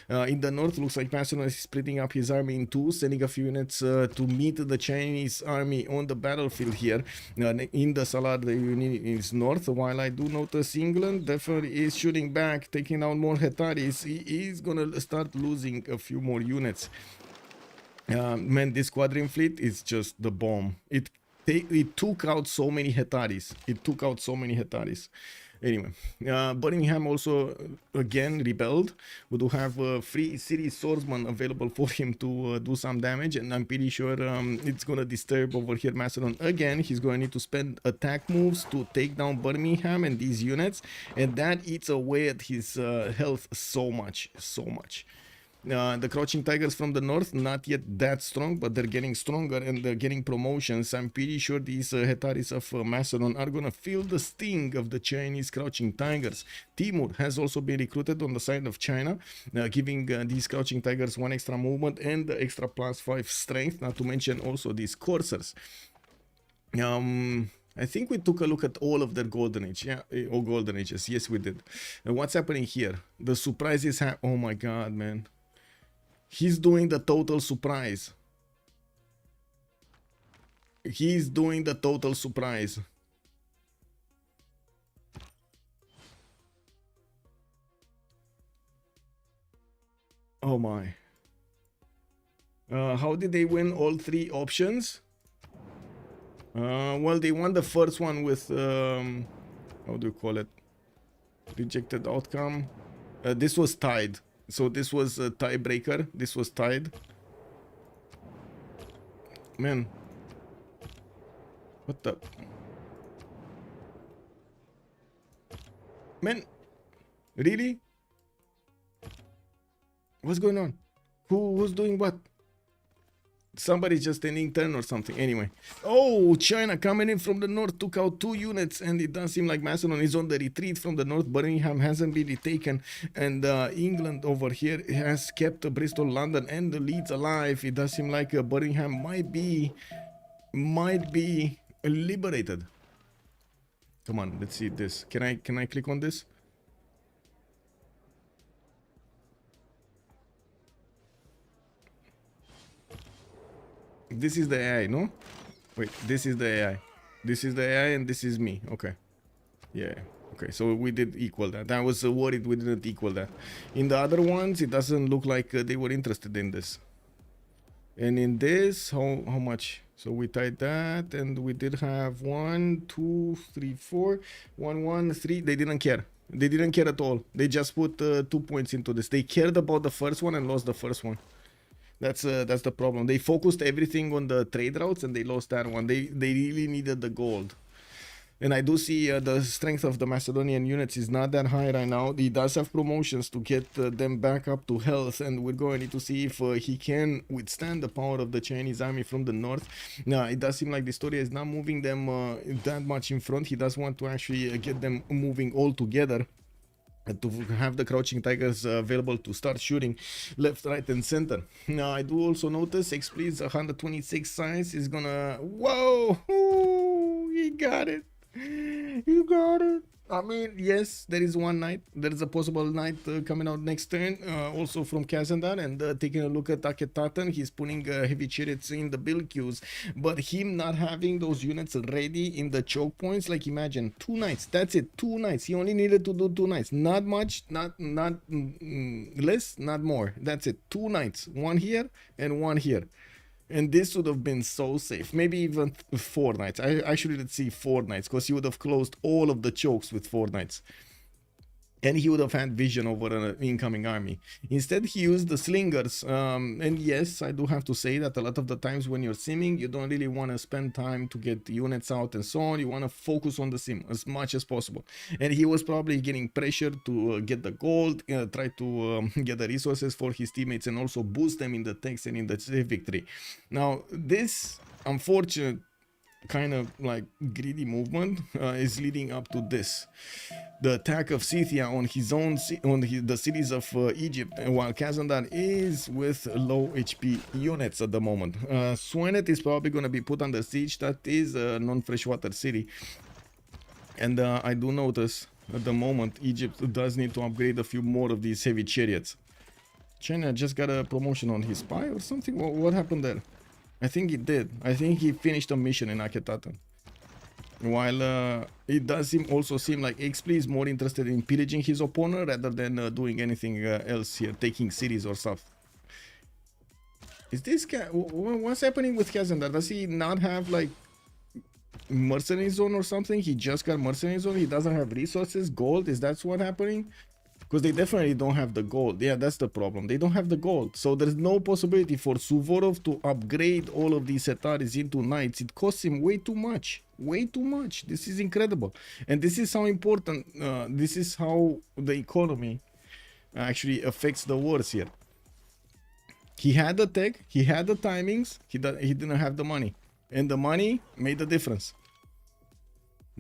In the north, looks like Macedon is splitting up his army in two, sending a few units to meet the Chinese army on the battlefield here. In the Salad, the unit is north, while I do notice England definitely is shooting back, taking down more Hetaris. He is gonna start losing a few more units. Man, this squadron fleet is just the bomb. It took out so many Hetaris. Anyway, Birmingham also again rebelled. We do have a free city swordsman available for him to do some damage, and I'm pretty sure it's gonna disturb over here Macedon again. He's gonna need to spend attack moves to take down Birmingham and these units, and that eats away at his health so much. The Crouching Tigers from the north, not yet that strong, but they're getting stronger and they're getting promotions. I'm pretty sure these Hetaris of Macedon are gonna feel the sting of the Chinese Crouching Tigers. Timur has also been recruited on the side of China, giving these Crouching Tigers 1 extra movement and the extra +5 strength, not to mention also these coursers. I think we took a look at all of their golden age, yeah, all golden ages. Yes, we did. What's happening here? The surprises oh my god, man. He's doing the total surprise. Oh my. How did they win all 3 options? Well, they won the first one with, how do you call it? Rejected outcome. This was tied. So this was a tiebreaker. This was tied. Man. What the? Man. Really? What's going on? Who's doing what? Somebody's just ending turn or something. Anyway. Oh, China coming in from the north took out 2 units, and it does seem like Macedon is on the retreat from the north. Birmingham hasn't been retaken, and England over here has kept Bristol, London, and the Leeds alive. It does seem like Birmingham might be liberated. Come on, let's see this. Can I click on this? This is the AI, no? Wait, this is the AI. This is the AI and this is me. Okay. Yeah. Okay, so we did equal that. I was worried we didn't equal that. In the other ones, it doesn't look like they were interested in this. And in this, how much? So we tied that, and we did have 1, 2, 3, 4, 1, 1, 3. They didn't care. They didn't care at all. They just put 2 points into this. They cared about the first one and lost the first one. That's the problem. They focused everything on the trade routes and they lost that one. They really needed the gold. And I do see the strength of the Macedonian units is not that high right now. He does have promotions to get them back up to health, and we're going to need to see if he can withstand the power of the Chinese army from the north. Now, it does seem like dISTORIA is not moving them that much in front. He does want to actually get them moving all together, to have the Crouching Tigers available to start shooting left, right, and center. Now, I do also notice Xpli 126 size is gonna... Whoa! Ooh, he got it! You got it! I mean, yes, there is one knight. There is a possible knight coming out next turn, also from Kazandar, and taking a look at Akhenaten, he's putting heavy chariots in the build queues, but him not having those units ready in the choke points, like imagine, 2 knights, that's it, 2 knights, he only needed to do 2 knights, not much, not less, not more, that's it, 2 knights, 1 here and 1 here. And this would have been so safe. Maybe even 4 knights. Actually, let's see, 4 knights, because he would have closed all of the chokes with 4 knights. And he would have had vision over an incoming army. Instead, he used the slingers. And yes, I do have to say that a lot of the times when you're simming, you don't really want to spend time to get the units out and so on. You want to focus on the sim as much as possible. And he was probably getting pressure to get the gold, try to get the resources for his teammates, and also boost them in the tanks and in the victory. Now, this unfortunate kind of like greedy movement is leading up to this: the attack of Scythia on his own the cities of Egypt, while Kazandar is with low HP units at the moment. Swanet is probably going to be put under siege. That is a non-freshwater city, and I do notice at the moment Egypt does need to upgrade a few more of these heavy chariots. China just got a promotion on his spy or something. What happened there? I think he did. I think he finished a mission in Akhenaten. While it does also seem like Xpli is more interested in pillaging his opponent rather than doing anything else here, taking cities or stuff. Is this guy... What's happening with Kazandar? Does he not have like mercenary zone or something? He just got mercenary zone. He doesn't have resources, gold. Is that what's happening? Because they definitely don't have the gold. Yeah, that's the problem. They don't have the gold. So there's no possibility for Suvorov to upgrade all of these Setaris into knights. It costs him way too much. Way too much. This is incredible. And this is how important, this is how the economy actually affects the wars here. He had the tech, he had the timings, he didn't have the money. And the money made the difference.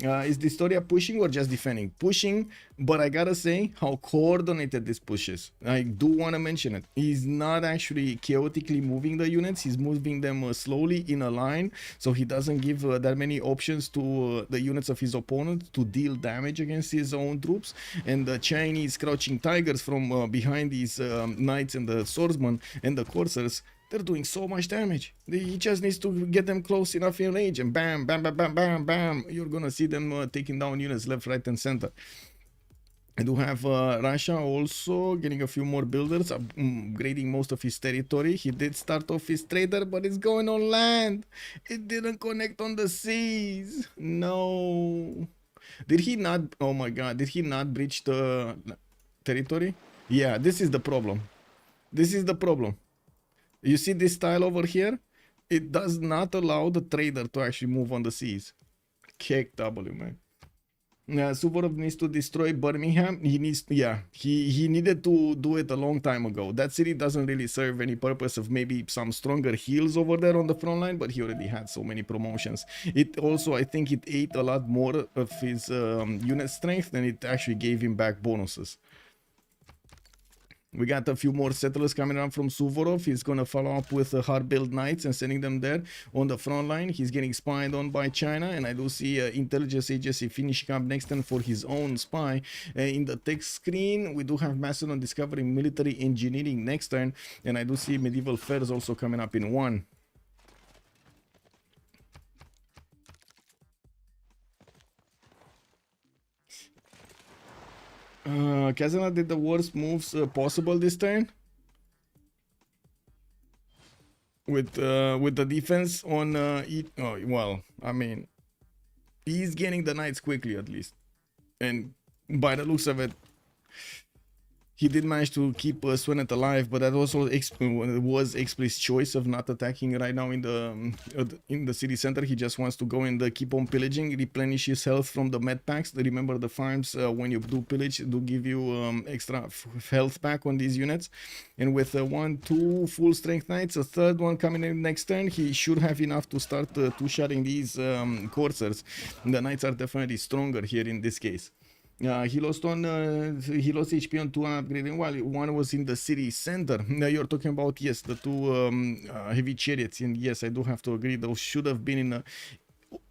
Is dISTORIA pushing or just defending? Pushing, but I gotta say how coordinated this push is. I do want to mention it. He's not actually chaotically moving the units. He's moving them slowly in a line, so he doesn't give that many options to the units of his opponent to deal damage against his own troops. And the Chinese crouching tigers from behind these knights and the swordsmen and the coursers, they're doing so much damage. He just needs to get them close enough in range, and bam, bam, bam, bam, bam, bam. You're gonna see them taking down units left, right, and center. I do have Russia also getting a few more builders, upgrading most of his territory. He did start off his trader, but it's going on land. It didn't connect on the seas. No. Did he not? Oh my god, did he not breach the territory? Yeah, this is the problem. This is the problem. You see this tile over here? It does not allow the trader to actually move on the seas. Kick W, man. Suvorov needs to destroy Birmingham. He needs to, yeah, he needed to do it a long time ago. That city doesn't really serve any purpose of maybe some stronger heals over there on the front line, but he already had so many promotions. It also, I think it ate a lot more of his unit strength than it actually gave him back bonuses. We got a few more settlers coming around from Suvorov. He's going to follow up with hard-built knights and sending them there on the front line. He's getting spied on by China, and I do see intelligence agency finishing up next turn for his own spy. In the text screen, we do have Macedon discovering military engineering next turn, and I do see medieval fairs also coming up in 1. Kazandar did the worst moves possible this turn with the defense on oh, well, I mean, he's getting the knights quickly at least, and by the looks of it, he did manage to keep Swanet alive, but that also was Xpli's choice of not attacking right now in the city center. He just wants to go and keep on pillaging, replenish his health from the med packs. Remember, the farms when you do pillage do give you extra health back on these units. And with 2 full strength knights, a third one coming in next turn, he should have enough to start two-shotting these coursers. The knights are definitely stronger here in this case. He lost HP on 2 upgrading while one was in the city center. Now you're talking about, yes, the 2 heavy chariots, and yes, I do have to agree, those should have been in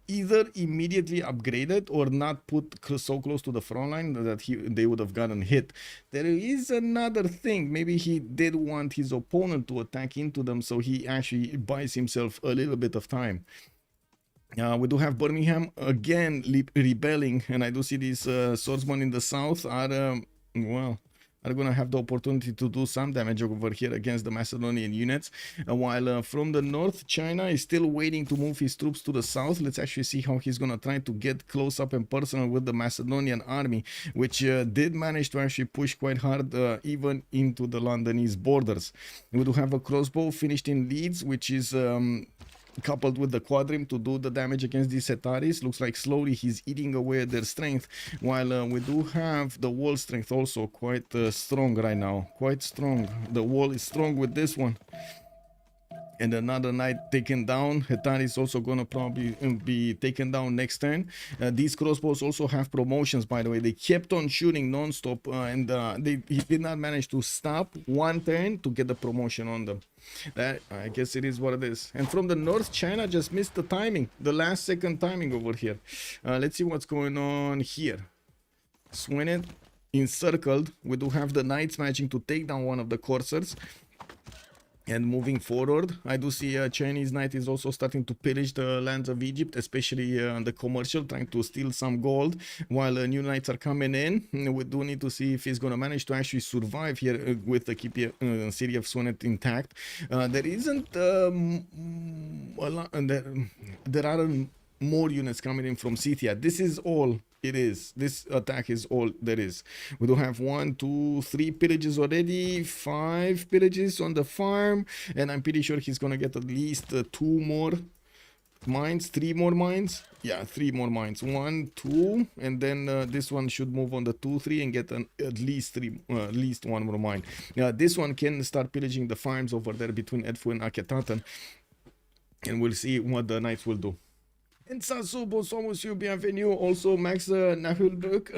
either immediately upgraded or not put so close to the front line that they would have gotten hit. There is another thing. Maybe he did want his opponent to attack into them, so he actually buys himself a little bit of time. We do have Birmingham again rebelling, and I do see these swordsmen in the south are, well, are going to have the opportunity to do some damage over here against the Macedonian units, while from the north, China is still waiting to move his troops to the south. Let's actually see how he's going to try to get close up and personal with the Macedonian army, which did manage to actually push quite hard even into the Londonese borders. We do have a crossbow finished in Leeds, which is coupled with the quadrim to do the damage against these Setaris. Looks like slowly he's eating away at their strength, while we do have the wall strength also quite strong right now. Quite strong. The wall is strong with this one. And another knight taken down. Hetari is also gonna probably be taken down next turn. These crossbows also have promotions, by the way. They kept on shooting non-stop, and he did not manage to stop one turn to get the promotion on them. That, I guess it is what it is. And from the north, China just missed the timing, the last second timing over here. Let's see what's going on here. Swinnet encircled. We do have the knights managing to take down one of the coursers. And moving forward, I do see a Chinese knight is also starting to pillage the lands of Egypt, especially the commercial, trying to steal some gold, while new knights are coming in. We do need to see if he's going to manage to actually survive here with the city of Swinnet intact. There isn't a lot, there aren't more units coming in from Scythia. This is all it is. This attack is all there is. We do have 1, 2, 3 pillages already, 5 pillages on the farm, and I'm pretty sure he's gonna get at least 2 more mines, 3 more mines. Yeah, 3 more mines. 1, 2, and then this one should move on the 2, 3 and get at least 1 more mine. This one can start pillaging the farms over there between Edfu and Akhenaten, and we'll see what the knights will do. And Sasu, bonsoir monsieur, bienvenue. Also, Max Nahulbruk,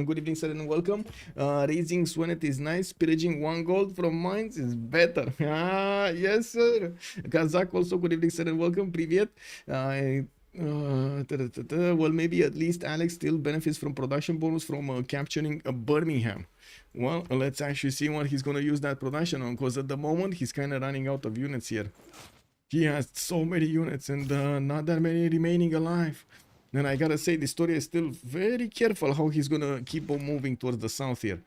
good evening, sir, and welcome. Raising Swinnet is nice. Pillaging 1 gold from mines is better. Ah, yes, sir. Kazakh, also, good evening, sir, and welcome. Привет. Well, maybe at least Alex still benefits from production bonus from capturing Birmingham. Well, let's actually see what he's going to use that production on, because at the moment, he's kind of running out of units here. He has so many units and not that many remaining alive. And I gotta say, dISTORIA is still very careful how he's gonna keep on moving towards the south here.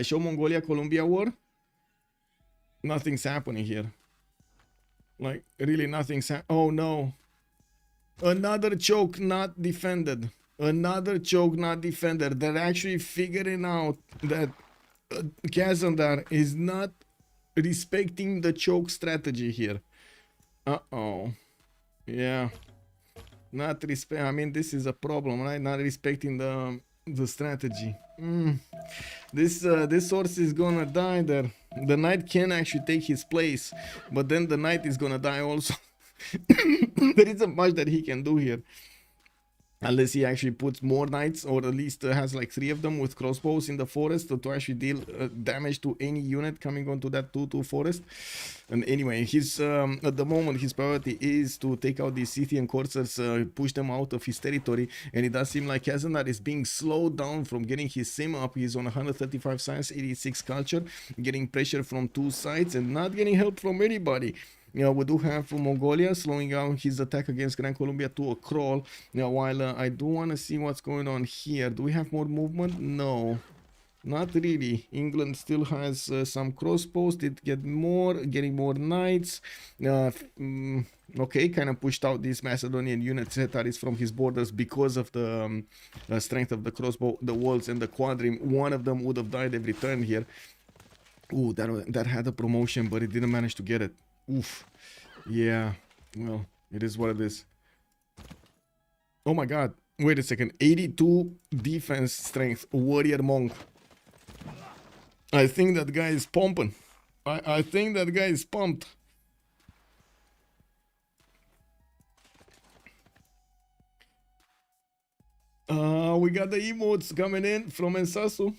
Show Mongolia Colombia war. Nothing's happening here. Like, really nothing's happening. Oh no. Another choke not defended. Another choke not defended. They're actually figuring out that Kazandar is not respecting the choke strategy here. Uh-oh. Yeah. Not respect. I mean, this is a problem, right? Not respecting the strategy. This horse is gonna die there. The knight can actually take his place, but then the knight is gonna die also. There isn't much that he can do here. Unless he actually puts more knights, or at least has like 3 of them with crossbows in the forest to actually deal damage to any unit coming onto that 2-2 forest. And anyway, he's at the moment his priority is to take out these Scythian coursers, push them out of his territory, and it does seem like Kazandar is being slowed down from getting his sim up. He's on 135 science, 86 culture, getting pressure from 2 sides and not getting help from anybody. We do have Mongolia slowing down his attack against Gran Colombia to a crawl. While I do want to see what's going on here. Do we have more movement? No, not really. England still has some crossbows. Did get more, getting more knights. Okay, kind of pushed out these Macedonian units Setaris from his borders because of the strength of the crossbow, the walls, and the quadrim. One of them would have died every turn here. Ooh, that had a promotion, but it didn't manage to get it. Oof. Yeah. Well, it is what it is. Oh my god. Wait a second. 82 defense strength. Warrior monk. I think that guy is pumping. I think that guy is pumped. We got the emotes coming in from Ensasu.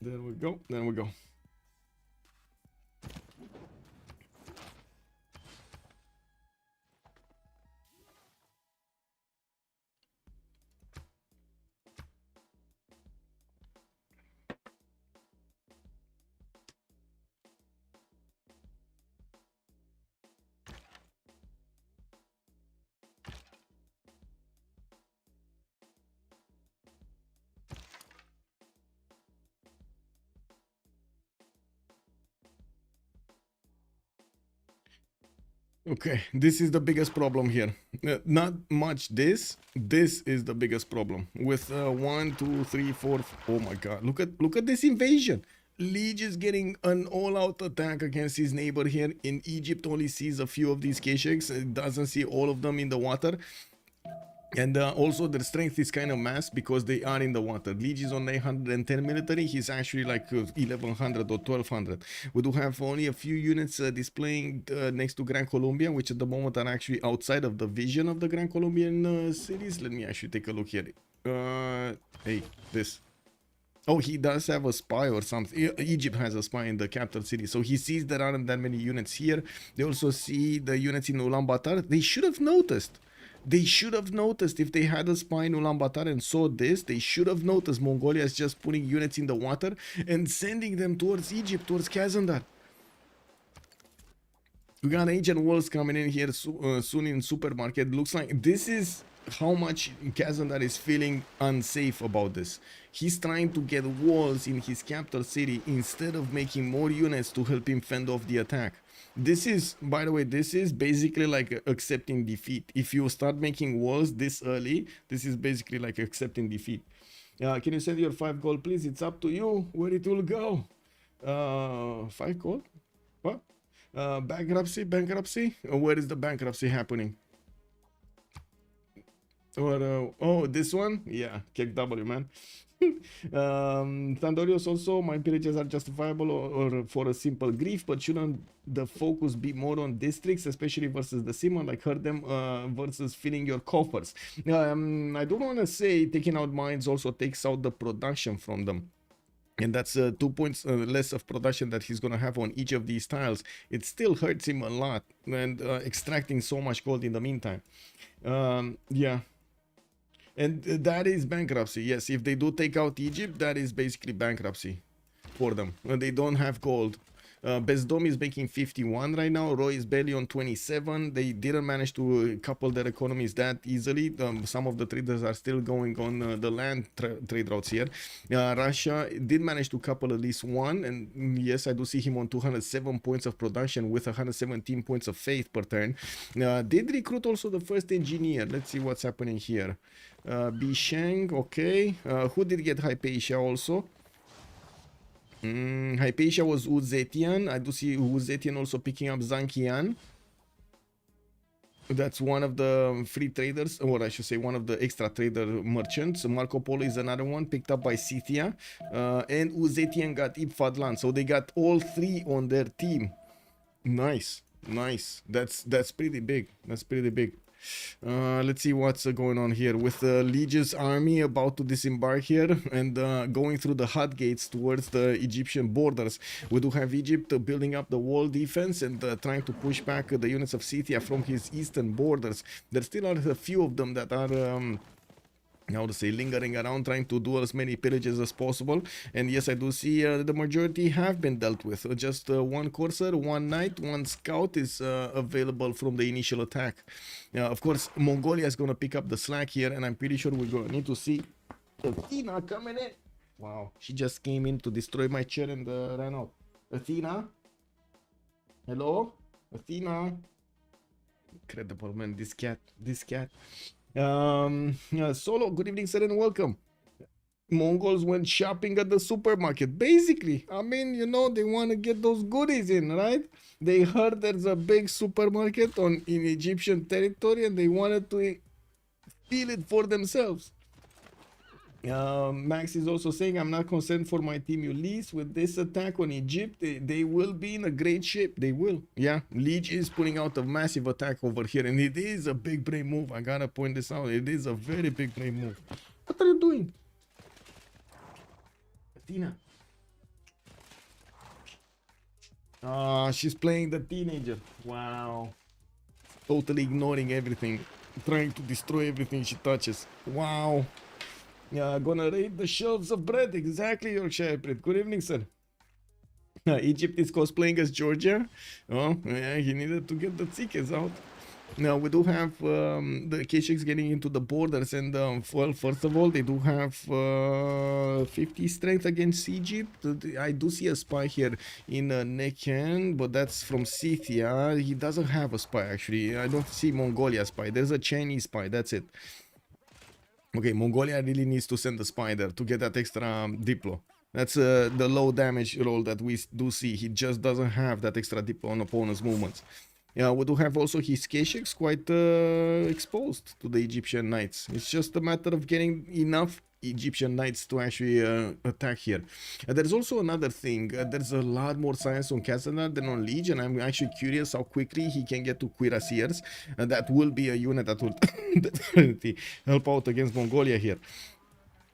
There we go. There we go. Okay, this is the biggest problem here. Not much this. This is the biggest problem. With 1, 2, 3, 4. Oh my god. Look at this invasion. Lege is getting an all-out attack against his neighbor here. In Egypt only sees a few of these Kesheks. It doesn't see all of them in the water. And also their strength is kind of masked because they are in the water. Lege is on 910 military. He's actually like 1100 or 1200. We do have only a few units displaying next to Gran Colombia, which at the moment are actually outside of the vision of the Gran Colombian cities. Let me actually take a look here. Hey, this. Oh, he does have a spy or something. Egypt has a spy in the capital city. So he sees there aren't that many units here. They also see the units in Ulaanbaatar. They should have noticed. They should have noticed if they had a spy in Ulaanbaatar and saw this. They should have noticed Mongolia is just putting units in the water and sending them towards Egypt, towards Kazandar. We got ancient walls coming in here soon in supermarket. Looks like this is how much Kazandar is feeling unsafe about this. He's trying to get walls in his capital city instead of making more units to help him fend off the attack. This is, by the way, this is basically like accepting defeat. If you start making walls this early, this is basically like accepting defeat. Can you send your 5 gold, please? It's up to you where it will go. 5 gold? What? Bankruptcy? Where is the bankruptcy happening? Or oh, this one? Yeah, kick W, man. Thandorius also, my pillages are justifiable or for a simple grief, but shouldn't the focus be more on districts, especially versus the Simon, like hurt them versus filling your coffers? I don't want to say taking out mines also takes out the production from them. And that's 2 points less of production that he's going to have on each of these tiles. It still hurts him a lot, and extracting so much gold in the meantime. Yeah. And that is bankruptcy. Yes, if they do take out Egypt, that is basically bankruptcy for them. When they don't have gold. Bezdomnyi is making 51 right now. Roy is barely on 27. They didn't manage to couple their economies that easily. Some of the traders are still going on the land trade routes here. Russia did manage to couple at least one. And yes, I do see him on 207 points of production with 117 points of faith per turn. Did recruit also the first engineer. Let's see what's happening here. Bisheng, okay. Who did get Hypatia also? Hypatia was Zetian. I do see Zetian also picking up Zankian. That's one of the free traders, or I should say one of the extra trader merchants. Marco Polo is another one picked up by Scythia. And Zetian got Ibfadlan. So they got all 3 on their team. Nice. That's pretty big. Let's see what's going on here with Lege's army about to disembark here and going through the hot gates towards the Egyptian borders. We do have Egypt building up the wall defense and trying to push back the units of Scythia from his eastern borders. There still are a few of them that are how to say, lingering around, trying to do as many pillages as possible. And yes, I do see the majority have been dealt with. Just 1 courser, 1 knight, 1 scout is available from the initial attack. Of course, Mongolia is going to pick up the slack here, and I'm pretty sure we're going to need to see Athena coming in. Wow, she just came in to destroy my chair and ran out. Athena? Hello? Athena? Incredible, man, this cat. Solo, good evening, sir, and welcome. Mongols went shopping at the supermarket. Basically, I mean, you know, they want to get those goodies in, right? They heard there's a big supermarket in Egyptian territory and they wanted to feel it for themselves. Max is also saying, I'm not concerned for my team Ulyss. With this attack on Egypt, they will be in a great shape. They will. Yeah, Lege is putting out a massive attack over here, and it is a big brain move. I gotta point this out. It is a very big brain move. What are you doing? Athena. She's playing the teenager. Wow. Totally ignoring everything. Trying to destroy everything she touches. Wow. Gonna raid the shelves of bread. Exactly, Yorkshire Hybrid. Good evening, sir. Egypt is cosplaying as Georgia. Oh, yeah, he needed to get the tzikes out. Now we do have the K6 getting into the borders, and well, first of all, they do have 50 strength against Egypt. I do see a spy here in Nechen, but that's from Scythia. He doesn't have a spy actually. I don't see Mongolia spy. There's a Chinese spy. That's it. Okay, Mongolia really needs to send a spy there to get that extra Diplo. That's the low damage roll that we do see. He just doesn't have that extra Diplo on opponent's movements. Yeah, we do have also his K6 quite exposed to the Egyptian knights. It's just a matter of getting enough Egyptian knights to actually attack here. There's also another thing. There's a lot more science on Kazandar than on Lege, and I'm actually curious how quickly he can get to cuirassiers. That will be a unit that will definitely help out against Mongolia here.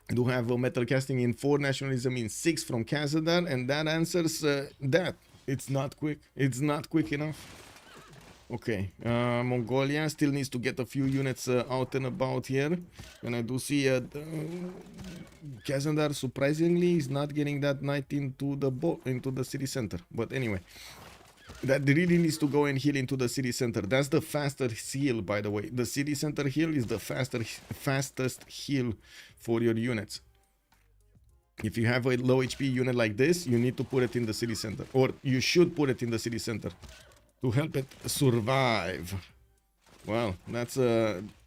Do have metal casting in 4, nationalism in 6 from Kazandar, and that answers that. It's not quick. It's not quick enough. Okay, Mongolia still needs to get a few units out and about here, and I do see Kazandar surprisingly is not getting that knight into the city center. But anyway, that really needs to go and heal into the city center. That's the fastest heal, by the way. The city center heal is the fastest heal for your units. If you have a low HP unit like this, you need to put it in the city center, or you should put it in the city center to help it survive. Well, that's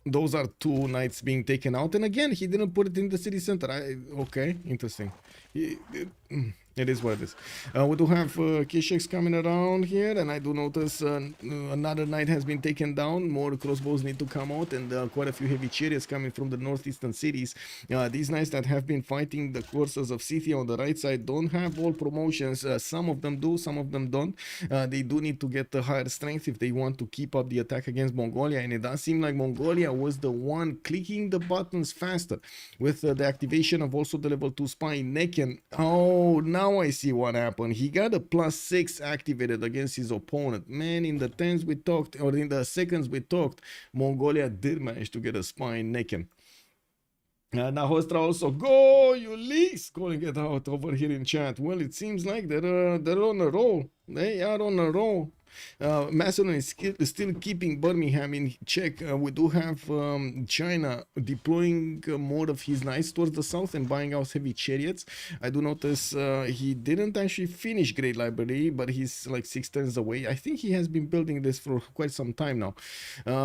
those are 2 knights being taken out, and again he didn't put it in the city center. Okay, interesting. It is what it is. We do have K6 coming around here, and I do notice another knight has been taken down. More crossbows need to come out, and quite a few heavy chariots coming from the northeastern cities. These knights that have been fighting the courses of Scythia on the right side don't have all promotions. Some of them do, some of them don't. They do need to get the higher strength if they want to keep up the attack against Mongolia, and it does seem like Mongolia was the one clicking the buttons faster with the activation of also the level 2 spy in Nechen. Oh, now I see what happened. He got a +6 activated against his opponent. Man, in the tens we talked, or in the seconds we talked, Mongolia did manage to get a spy in Nechen. Now Hostra also, go Ulyss, calling it out over here in chat. Well, it seems like they're on a roll. They are on a roll. Macedon is still keeping Birmingham in check. We do have China deploying more of his knights towards the south and buying out heavy chariots. I do notice he didn't actually finish Great Library, but he's like 6 turns away. I think he has been building this for quite some time now.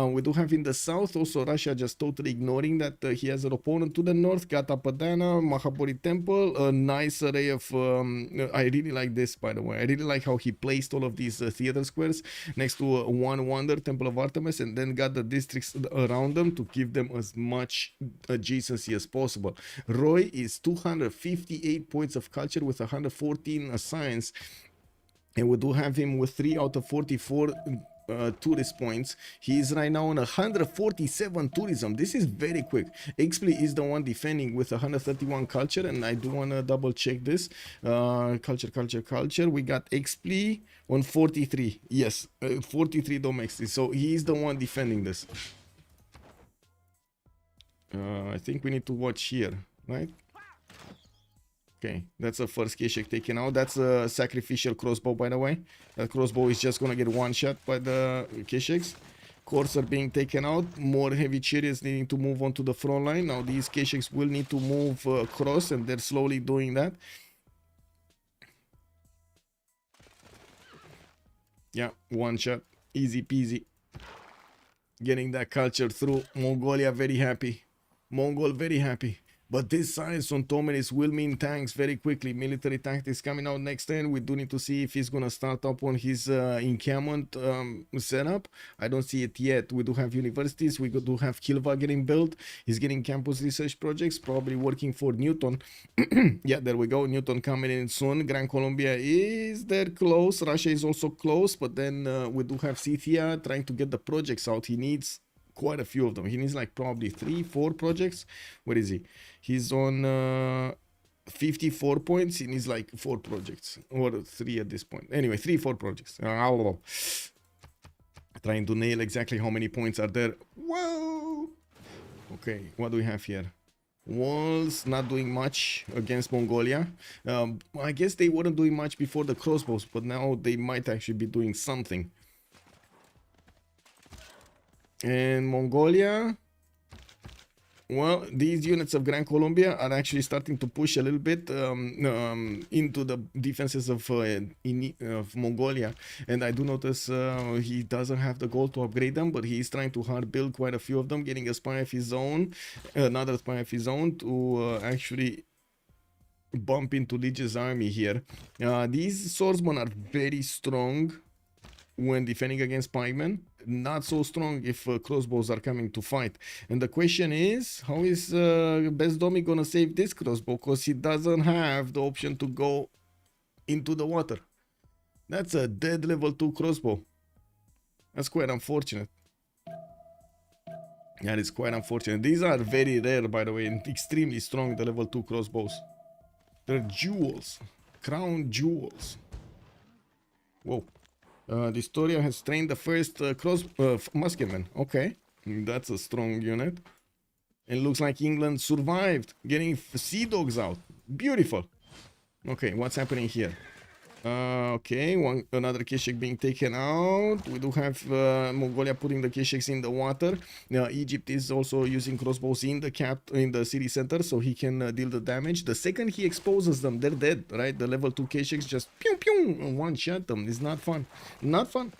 We do have in the south also Russia just totally ignoring that he has an opponent to the north, Gatapadana, Mahabori Temple, a nice array of I really like this, by the way. I really like how he placed all of these theater squares next to one wonder, Temple of Artemis, and then got the districts around them to give them as much adjacency as possible. Roy is 258 points of culture with 114 science, and we do have him with 3 out of 44 tourist points. He is right now on 147 tourism. This is very quick. Xpli is the one defending with 131 culture, and I do want to double check this. Culture. We got Xpli on 43. Yes, 43 domestic. So he is the one defending this. I think we need to watch here, right? Okay, that's a first K6 taken out. That's a sacrificial crossbow, by the way. That crossbow is just gonna get one shot by the K6. Cores are being taken out. More heavy chariots needing to move on to the front line. Now these K6 will need to move across, and they're slowly doing that. Yeah, one shot. Easy peasy. Getting that culture through. Mongolia very happy. Mongol very happy. But this science on Ptolemaic will mean tanks very quickly. Military tactics coming out next turn. We do need to see if he's going to start up on his encampment setup. I don't see it yet. We do have universities. We do have Kilva getting built. He's getting campus research projects, probably working for Newton. Yeah, there we go. Newton coming in soon. Gran Colombia is there close. Russia is also close. But then we do have Scythia trying to get the projects out. He needs quite a few of them. He needs like probably 3-4 projects. Where is he? He's on 54 points. He needs like 4 projects or 3 at this point. Anyway, 3-4 projects. Trying to nail exactly how many points are there. Whoa. Okay, what do we have here? Walls not doing much against Mongolia. I guess they weren't doing much before the crossbows, but now they might actually be doing something. And Mongolia, well, these units of Gran Colombia are actually starting to push a little bit into the defenses of Mongolia. And I do notice he doesn't have the gold to upgrade them, but he's trying to hard build quite a few of them, getting a spy of his own, another spy of his own to actually bump into Lege's army here. These swordsmen are very strong when defending against pikemen, not so strong if crossbows are coming to fight. And the question is, how is Bezdomnyi gonna save this crossbow? Because he doesn't have the option to go into the water. That's a dead level 2 crossbow. That's quite unfortunate. That is quite unfortunate. These are very rare, by the way, and extremely strong, the level 2 crossbows. They're jewels. Crown jewels. Whoa. dISTORIA has trained the first musketman. Okay, that's a strong unit. It looks like England survived, getting sea dogs out. Beautiful. Okay, what's happening here? Okay, another Keshik being taken out. We do have Mongolia putting the Keshiks in the water. Egypt is also using crossbows in the city center, so he can deal the damage. The second he exposes them, they're dead, right? The level 2 Keshiks just pew pew and one shot them. It's not fun. Not fun.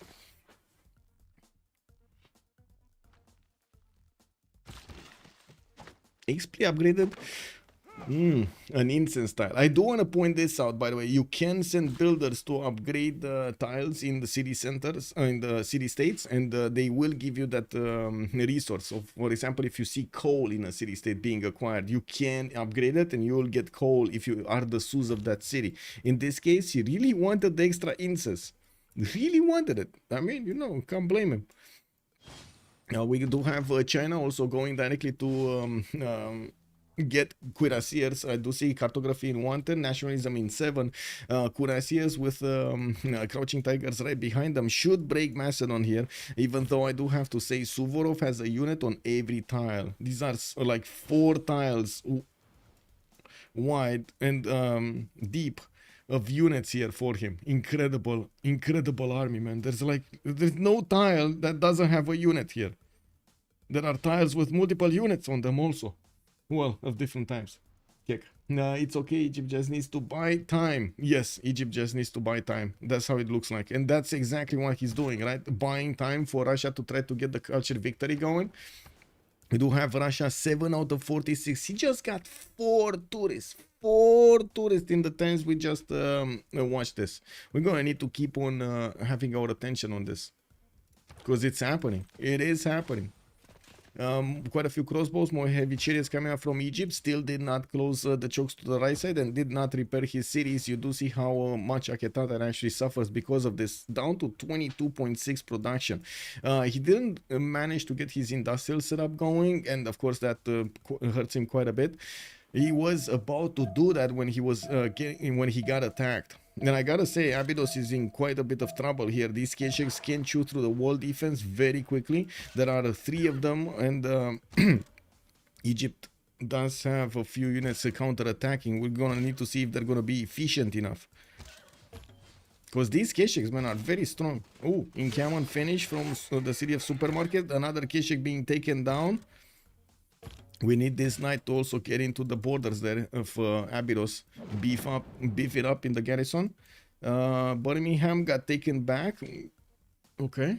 Xpli upgraded. An incense tile. I do want to point this out, by the way. You can send builders to upgrade tiles in the city centers, in the city states, and they will give you that resource. So, for example, if you see coal in a city state being acquired, you can upgrade it and you will get coal if you are the Sus of that city. In this case, he really wanted the extra incense. Really wanted it. I mean, you know, can't blame him. Now, we do have China also going directly to get cuirassiers. I do see cartography in 110, nationalism in 7. Cuirassiers with crouching tigers right behind them should break Macedon here, even though I do have to say Suvorov has a unit on every tile. These are like 4 tiles wide and deep of units here for him. Incredible army, man. There's no tile that doesn't have a unit here. There are tiles with multiple units on them also. Well, of different times. Kick. Nah, it's okay. Egypt just needs to buy time. Yes, Egypt just needs to buy time. That's how it looks like. And that's exactly what he's doing, right? Buying time for Russia to try to get the culture victory going. We do have Russia 7 out of 46. He just got 4 tourists. 4 tourists in the times we just watched this. We're going to need to keep on having our attention on this. Because it's happening. It is happening. Quite a few crossbows, more heavy chariots coming up from Egypt. Still did not close the chokes to the right side and did not repair his cities. You do see how much Kazandar actually suffers because of this, down to 22.6 production. He didn't manage to get his industrial setup going, and of course that hurts him quite a bit. He was about to do that when he was when he got attacked. And I gotta say, Abydos is in quite a bit of trouble here. These Keshiks can chew through the wall defense very quickly. There are 3 of them, and Egypt does have a few units counter-attacking. We're gonna need to see if they're gonna be efficient enough. Because these Keshiks, man, are very strong. Oh, encampment finish from the city of Supermarket. Another Keshik being taken down. We need this knight to also get into the borders there of Abydos, beef it up in the garrison. Birmingham got taken back. Okay.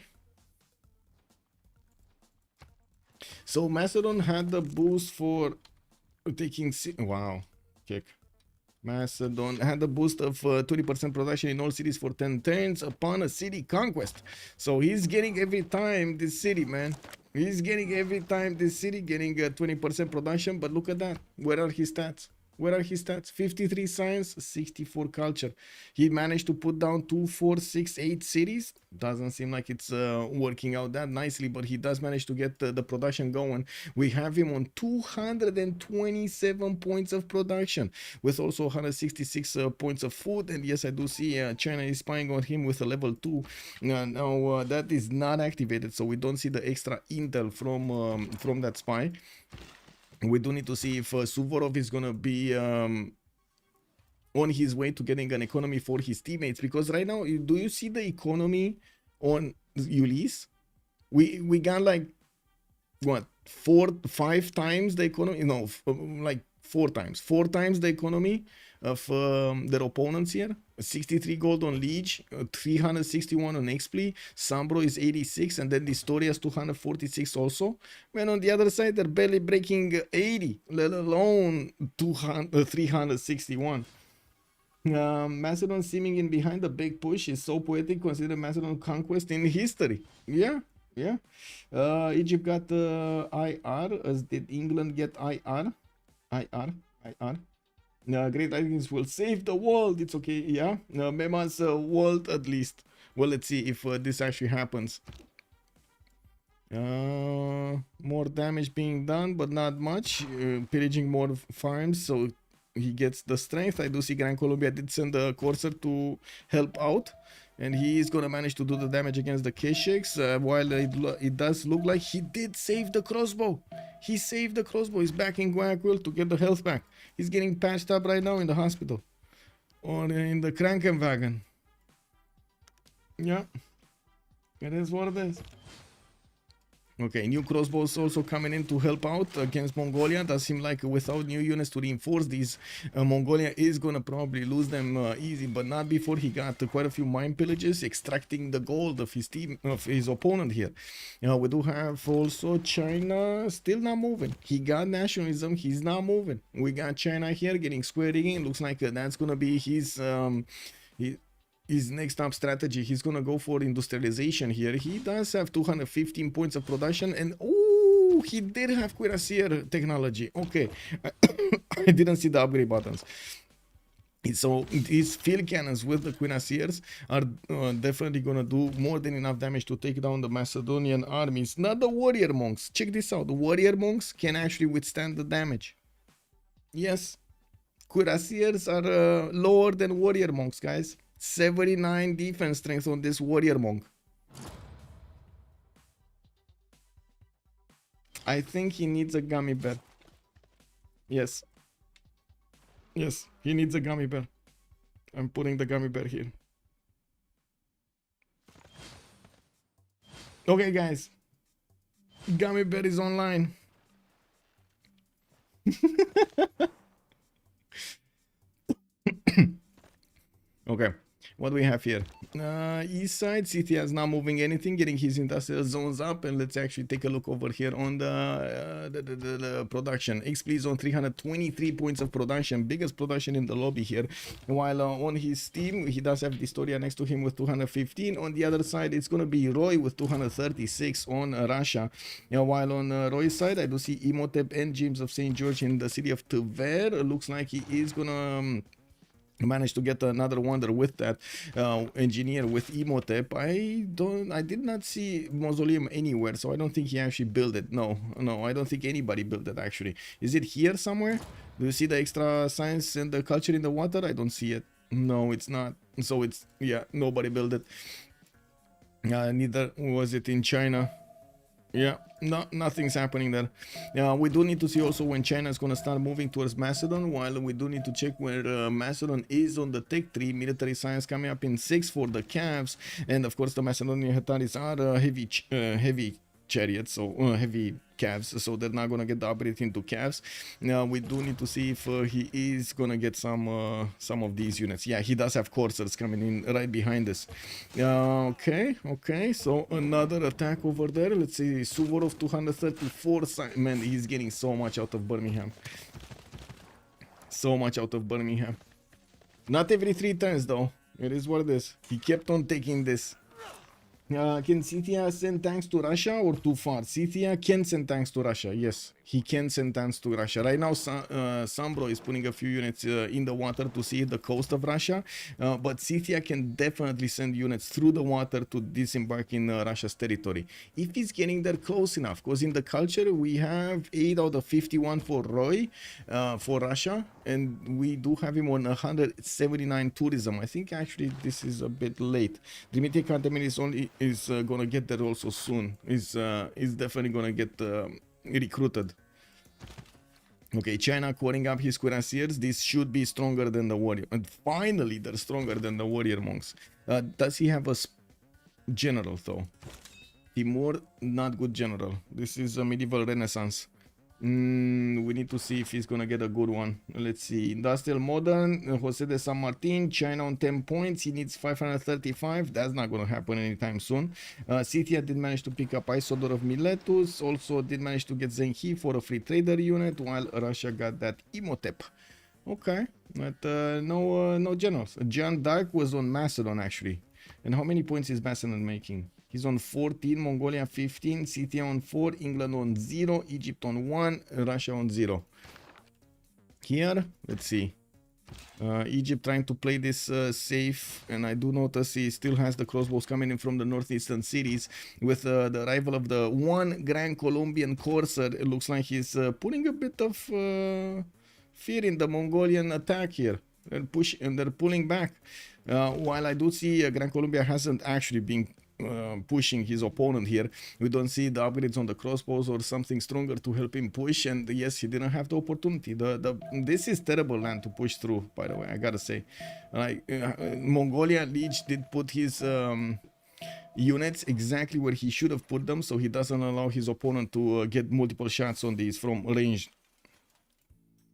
So Macedon had the boost for taking... Wow. Kick. Macedon had the boost of 20% production in all cities for 10 turns upon a city conquest. So he's getting every time this city, man. He's getting every time this city getting 20% production, but look at that. Where are his stats? Where are his stats? 53 science, 64 culture. He managed to put down 2, 4, 6, 8 cities. Doesn't seem like it's working out that nicely, but he does manage to get the production going. We have him on 227 points of production, with also 166 points of food. And yes, I do see China is spying on him with a level 2. Now that is not activated, so we don't see the extra intel from that spy. We do need to see if Suvorov is going to be on his way to getting an economy for his teammates. Because right now, do you see the economy on Ulyss? We got like what, 5 times the economy, no, like 4 times the economy of their opponents here. 63 gold on Lege, 361 on Xpli, SunBro is 86, and then dISTORIA is 246 also. When on the other side they're barely breaking 80, let alone 361. Macedon seeming in behind the big push is so poetic considering Macedon conquest in history. Yeah. Egypt got IR, as did England get IR. Great Vikings will save the world. It's okay. Yeah. Memas world at least. Well, let's see if this actually happens. More damage being done, but not much. Pillaging more farms, so he gets the strength. I do see Gran Colombia did send a courser to help out, and he is gonna manage to do the damage against the K-Shakes, while it does look like he did save the crossbow. He saved the crossbow. He's back in Guayaquil to get the health back. He's getting patched up right now in the hospital or in the Krankenwagen. Yeah, it is what it is. Okay, new crossbows also coming in to help out against Mongolia. Does seem like without new units to reinforce these, Mongolia is gonna probably lose them easy, but not before he got quite a few mine pillages, extracting the gold of his team, of his opponent here. We do have also China still not moving. He got nationalism, he's not moving. We got China here getting square digging. Looks like that's gonna be his next up strategy. He's gonna go for industrialization here. He does have 215 points of production, and oh, he did have cuirassier technology. Okay, I didn't see the upgrade buttons. So these field cannons with the cuirassiers are definitely gonna do more than enough damage to take down the Macedonian armies. Not the warrior monks. Check this out. The warrior monks can actually withstand the damage. Yes, cuirassiers are lower than warrior monks, guys. 79 defense strength on this warrior monk. I think he needs a gummy bear. Yes, he needs a gummy bear. I'm putting the gummy bear here. Okay, guys, gummy bear is online. Okay, what do we have here? East side, Scythia is not moving anything, getting his industrial zones up, and let's actually take a look over here on the production. Xpli is on 323 points of production, biggest production in the lobby here, while on his team he does have dISTORIA next to him with 215. On the other side it's gonna be Roy with 236 on Russia, while on Roy's side I do see Imhotep and James of St. George in the city of Tver. Looks like he is gonna managed to get another wonder with that engineer with Imhotep. I did not see mausoleum anywhere, so I don't think he actually built it. No, I don't think anybody built it actually. Is it here somewhere? Do you see the extra science and the culture in the water? I don't see it. No, it's not. So it's, yeah, nobody built it. Neither was it in China. Yeah, no, nothing's happening there. We do need to see also when China is going to start moving towards Macedon, while we do need to check where Macedon is on the tech tree. Military science coming up in 6 for the calves, and of course the Macedonian Hetaris are heavy chariots, so heavy calves, so they're not gonna get the upgrade into calves. Now we do need to see if he is gonna get some of these units. Yeah, he does have coursers coming in right behind us. Okay, so another attack over there. Let's see, Suvorov 234. Man, he's getting so much out of Birmingham. So much out of Birmingham. Not every 3 turns though. It is what it is. He kept on taking this. Can Scythia send tanks to Russia or too far? Scythia can send tanks to Russia. Yes, he can send tanks to Russia. Right now, SunBro is putting a few units in the water to see the coast of Russia. But Scythia can definitely send units through the water to disembark in Russia's territory. If he's getting there close enough. Because in the culture, we have 8 out of 51 for Roy, for Russia. And we do have him on 179 tourism. I think actually this is a bit late. Dmitry Kantemin is gonna get there also soon. Is definitely gonna get recruited. Okay, China queuing up his cuirassiers. This should be stronger than the warrior. And finally, they're stronger than the warrior monks. Does he have a general though? Timur, not good general. This is a medieval renaissance. We need to see if he's gonna get a good one. Let's see. Industrial modern, Jose de San Martin, China on 10 points. He needs 535. That's not gonna happen anytime soon. Scythia did manage to pick up Isodor of Miletus. Also did manage to get Zenhi for a free trader unit, while Russia got that Imhotep. Okay, but no generals. Jeanne d'Arc was on Macedon actually. And how many points is Macedon making? He's on 14, Mongolia 15, Scythia on 4, England on 0, Egypt on 1, Russia on 0. Here, let's see. Egypt trying to play this safe, and I do notice he still has the crossbows coming in from the northeastern cities. With the arrival of the one Gran Colombian Corsair, it looks like he's putting a bit of fear in the Mongolian attack here. And they're pulling back. While I do see Gran Colombia hasn't actually been pushing his opponent here. We don't see the upgrades on the crossbows or something stronger to help him push, and yes, he didn't have the opportunity. This is terrible land to push through, by the way, I gotta say. Like Mongolia Lege did put his units exactly where he should have put them, so he doesn't allow his opponent to get multiple shots on these from range.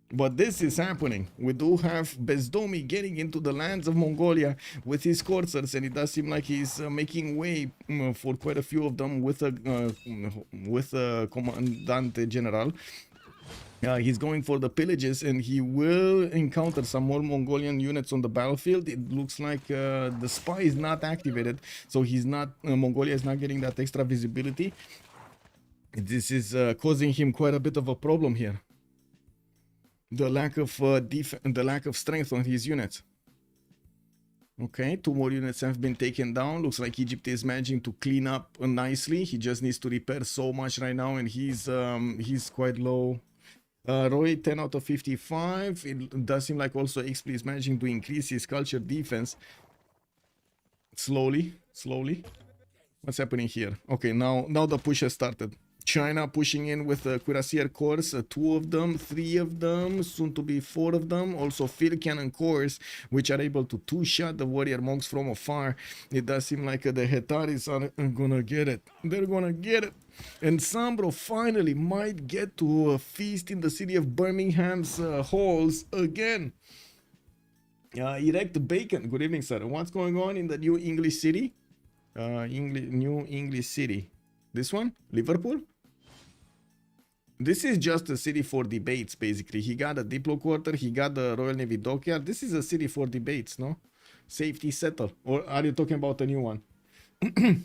But this is happening. We do have Bezdomnyi getting into the lands of Mongolia with his coursers, and it does seem like he's making way for quite a few of them with a commandant general. He's going for the pillages, and he will encounter some more Mongolian units on the battlefield. It looks like the spy is not activated, so he's not. Mongolia is not getting that extra visibility. This is causing him quite a bit of a problem here. The lack of strength on his units. Okay, 2 more units have been taken down. Looks like Egypt is managing to clean up nicely. He just needs to repair so much right now, and he's quite low. Roy 10 out of 55. It does seem like also Xpli is managing to increase his culture defense. Slowly. What's happening here? Okay, now the push has started. China pushing in with cuirassier corps, 2 of them, 3 of them, soon to be 4 of them. Also field cannon corps, which are able to 2-shot the warrior monks from afar. It does seem like the Hetaris are gonna get it. They're gonna get it. And SunBro finally might get to a feast in the city of Birmingham's halls again. Erect bacon. Good evening, sir. What's going on in the new English city? New English city. This one? Liverpool? This is just a city for debates, basically. He got a Diplo quarter, he got the Royal Navy dockyard. This is a city for debates, no? Safety settle. Or are you talking about a new one?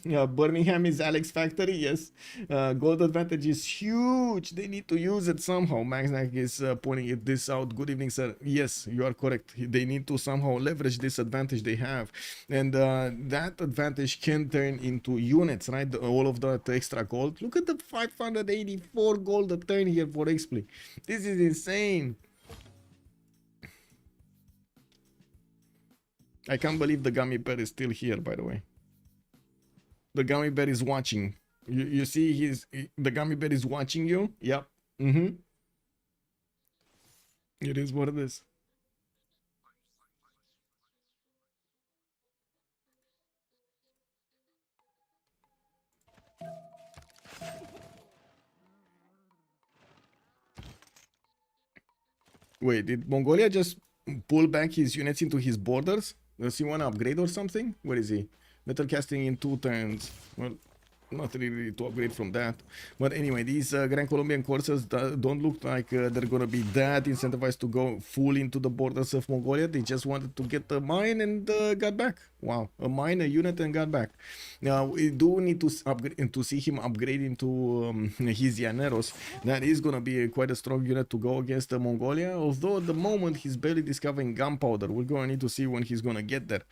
Yeah, Birmingham is Alex factory, yes. Gold advantage is huge. They need to use it somehow. Maxnack is pointing this out. Good evening, sir. Yes, you are correct. They need to somehow leverage this advantage they have. And that advantage can turn into units, right? All of that extra gold. Look at the 584 gold a turn here for Xpli. This is insane. I can't believe the gummy bear is still here, by the way. The gummy bear is watching. You see the gummy bear is watching you? Yep. It is what it is. Wait, did Mongolia just pull back his units into his borders? Does he want to upgrade or something? Where is he? Metal casting in 2 turns. Well, not really to upgrade from that. But anyway, these Gran Colombian courses don't look like they're gonna be that incentivized to go full into the borders of Mongolia. They just wanted to get a mine and got back. Wow, a mine, a unit, and got back. Now we do need to upgrade to see him upgrade into his Llaneros. That is gonna be quite a strong unit to go against Mongolia. Although at the moment he's barely discovering gunpowder. We're gonna need to see when he's gonna get there.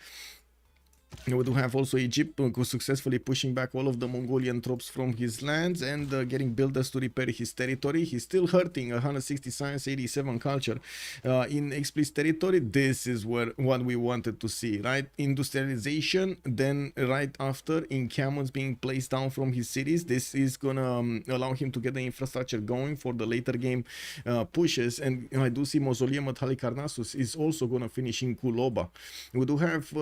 We do have also Egypt successfully pushing back all of the Mongolian troops from his lands and getting builders to repair his territory. He's still hurting 160 science, 87 culture in Xpli's territory. This is what we wanted to see, right? Industrialization, then right after encampments being placed down from his cities. This is gonna allow him to get the infrastructure going for the later game pushes. And I do see Mausoleum at Halicarnassus is also gonna finish in Kuloba. We do have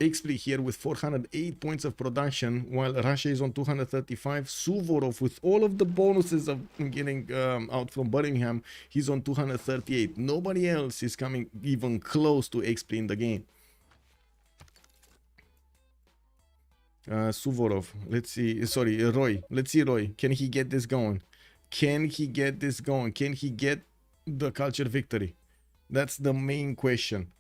Xpli here with 408 points of production, while Russia is on 235. Suvorov, with all of the bonuses of getting out from Birmingham, he's on 238. Nobody else is coming even close to Xpli in the game. Suvorov, let's see, sorry, Roy. Let's see, Roy. Can he get this going? Can he get this going? Can he get the culture victory? That's the main question.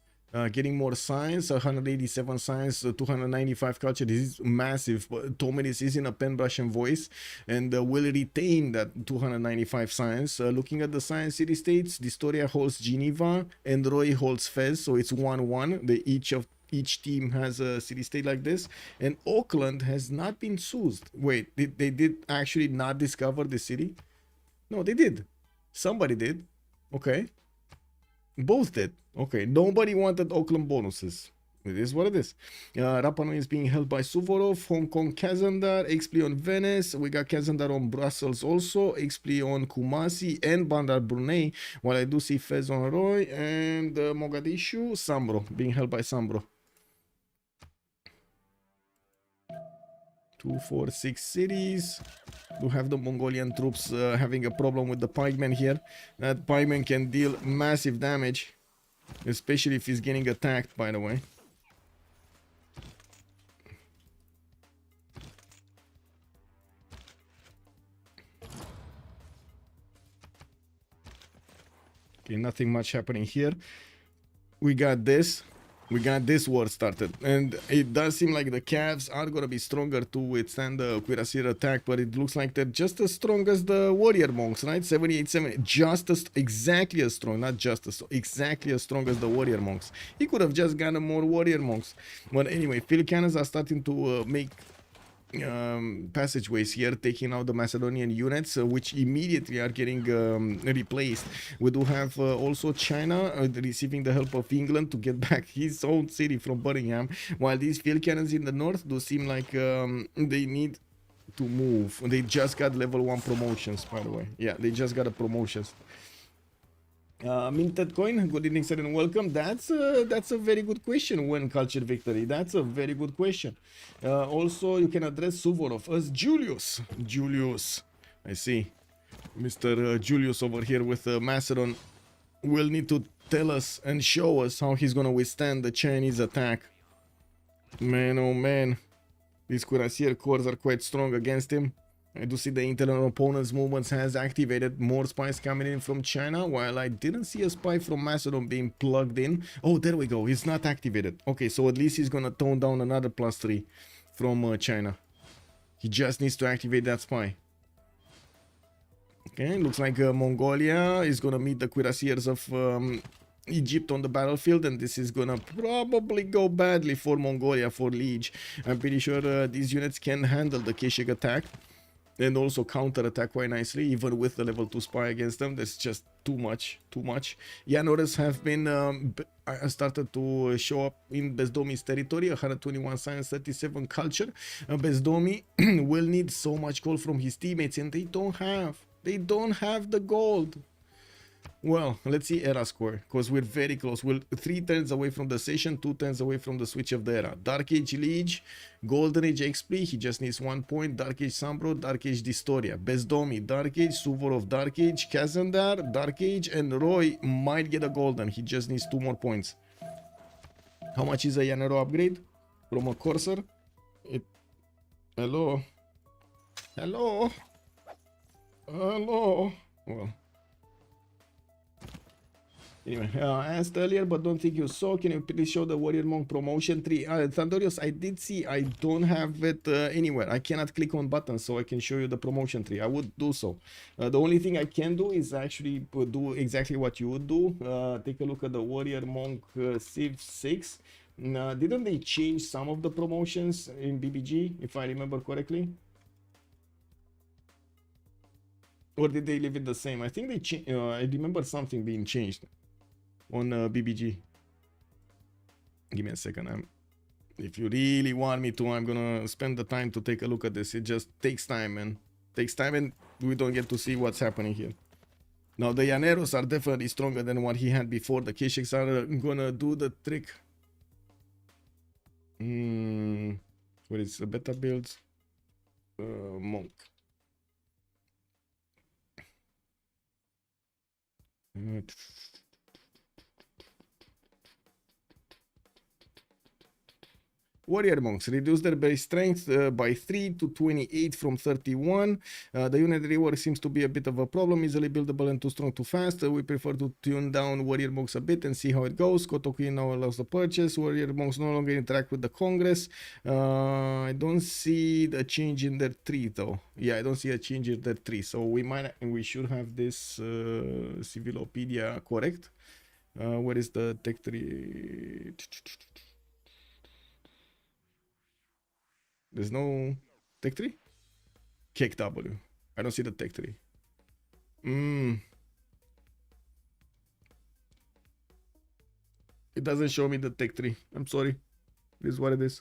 Getting more science, 187 science, 295 culture. This is massive. Tomeris is in a Pen-Russian voice and will retain that 295 science. Looking at the science city-states, dISTORIA holds Geneva and Roy holds Fez, so it's 1-1. Each team has a city-state like this, and Auckland has not been seized. Wait, they did actually not discover the city? No, they did. Somebody did. Okay. Both did. Okay, nobody wanted Auckland bonuses. It is what it is. Rapa Nui is being held by Suvorov, Hong Kong Kazandar, Xpli on Venice. We got Kazandar on Brussels also, Xpli on Kumasi and Bandar Brunei, while I do see Fez on Roy, and Mogadishu, SunBro, being held by SunBro. 2, 4, 6 cities. Do have the Mongolian troops having a problem with the pikeman here. That pikeman can deal massive damage, especially if he's getting attacked, by the way. Okay, nothing much happening here. We got this war started, and it does seem like the Cavs are gonna be stronger to withstand the cuirassier attack, but it looks like they're just as strong as the warrior monks, right? 78-70, just as exactly as strong, not just as exactly as strong as the warrior monks. He could have just gotten more warrior monks, but anyway, field cannons are starting to make passageways here, taking out the Macedonian units, which immediately are getting replaced. We do have also China receiving the help of England to get back his own city from Birmingham, while these field cannons in the north do seem like they need to move. They just got level 1 promotions, by the way. Yeah, they just got a promotions. Minted coin, good evening, sir, and welcome. That's a very good question. When culture victory? That's a very good question. Also, you can address Suvorov as Julius. Julius, I see. Mr. Julius over here with Macedon will need to tell us and show us how he's gonna withstand the Chinese attack. Man, oh man, these cuirassier corps are quite strong against him. I do see the internal opponent's movements has activated more spies coming in from China, while I didn't see a spy from Macedon being plugged in. Oh, there we go. It's not activated. Okay, so at least he's gonna tone down another +3 from China. He just needs to activate that spy. Okay, looks like Mongolia is gonna meet the cuirassiers of Egypt on the battlefield, and this is gonna probably go badly for Mongolia, for Lege. I'm pretty sure these units can handle the Keshik attack and also counter-attack quite nicely, even with the level 2 spy against them. That's just too much. Yanoras have been started to show up in Bezdomnyi's territory, 121 science, 37 culture. Bezdomnyi will need so much gold from his teammates, and they don't have the gold. Well, let's see era score, because we're very close. We're 3 turns away from the session, 2 turns away from the switch of the era. Dark Age Lege, Golden Age Xpli, he just needs 1 point. Dark Age SunBro, Dark Age dISTORIA. Bezdomnyi, Dark Age, Suvorov, Dark Age, Kazandar, Dark Age, and Roy might get a golden. He just needs 2 more points. How much is a Yanero upgrade from a Corsair? Hello? Well, anyway, asked earlier, but don't think you saw. Can you please show the Warrior Monk promotion tree? Thundorius, I did see. I don't have it anywhere. I cannot click on buttons, so I can show you the promotion tree. I would do so. The only thing I can do is actually do exactly what you would do. Take a look at the Warrior Monk Civ6. Didn't they change some of the promotions in BBG, if I remember correctly? Or did they leave it the same? I think they changed. I remember something being changed on BBG. Give me a second. If you really want me to, I'm gonna spend the time to take a look at this. It just takes time, and we don't get to see what's happening here. Now the Llaneros are definitely stronger than what he had before. The Keshiks are gonna do the trick. What is the beta builds? Monk. Warrior monks reduce their base strength by 3 to 28 from 31. The unit rework seems to be a bit of a problem, easily buildable and too strong too fast. We prefer to tune down warrior monks a bit and see how it goes. Kotoku now allows the purchase. Warrior monks no longer interact with the Congress. I don't see the change in their tree though. Yeah, I don't see a change in their tree. So we should have this Civilopedia correct. Where is the tech tree? There's no tech tree? Cake W. I don't see the tech tree. It doesn't show me the tech tree. I'm sorry. This is what it is.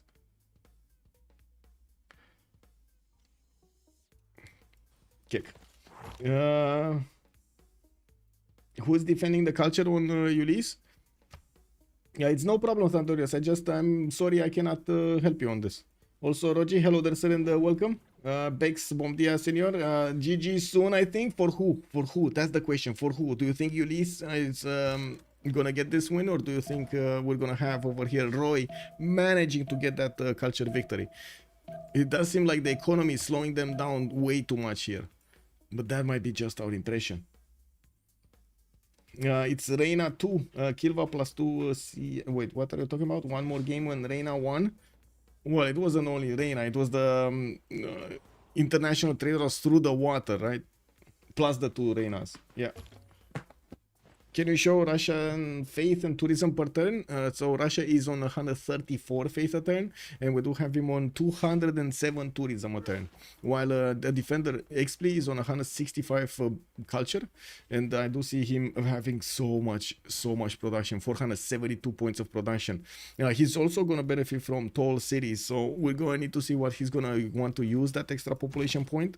Cake. Who's defending the culture on Ulyss? Yeah, it's no problem, Santorius. I'm sorry I cannot help you on this. Also, Rogi, hello there, sir, and welcome. Bex, bom dia, senor. GG soon, I think. For who? For who? That's the question. For who? Do you think Ulyss is gonna get this win, or do you think we're gonna have over here Roy managing to get that culture victory? It does seem like the economy is slowing them down way too much here, but that might be just our impression. It's Reina 2, Kilva plus 2. Wait, what are you talking about? One more game when Reina won? Well, it wasn't only Reina, it was the international traders through the water, right? Plus the 2 Reinas. Yeah. Can you show Russian faith and tourism per turn? So Russia is on 134 faith a turn, and we do have him on 207 tourism a turn. While the defender Xpli is on 165 culture, and I do see him having so much production, 472 points of production. He's also gonna benefit from tall cities, so we're gonna need to see what he's gonna want to use that extra population point.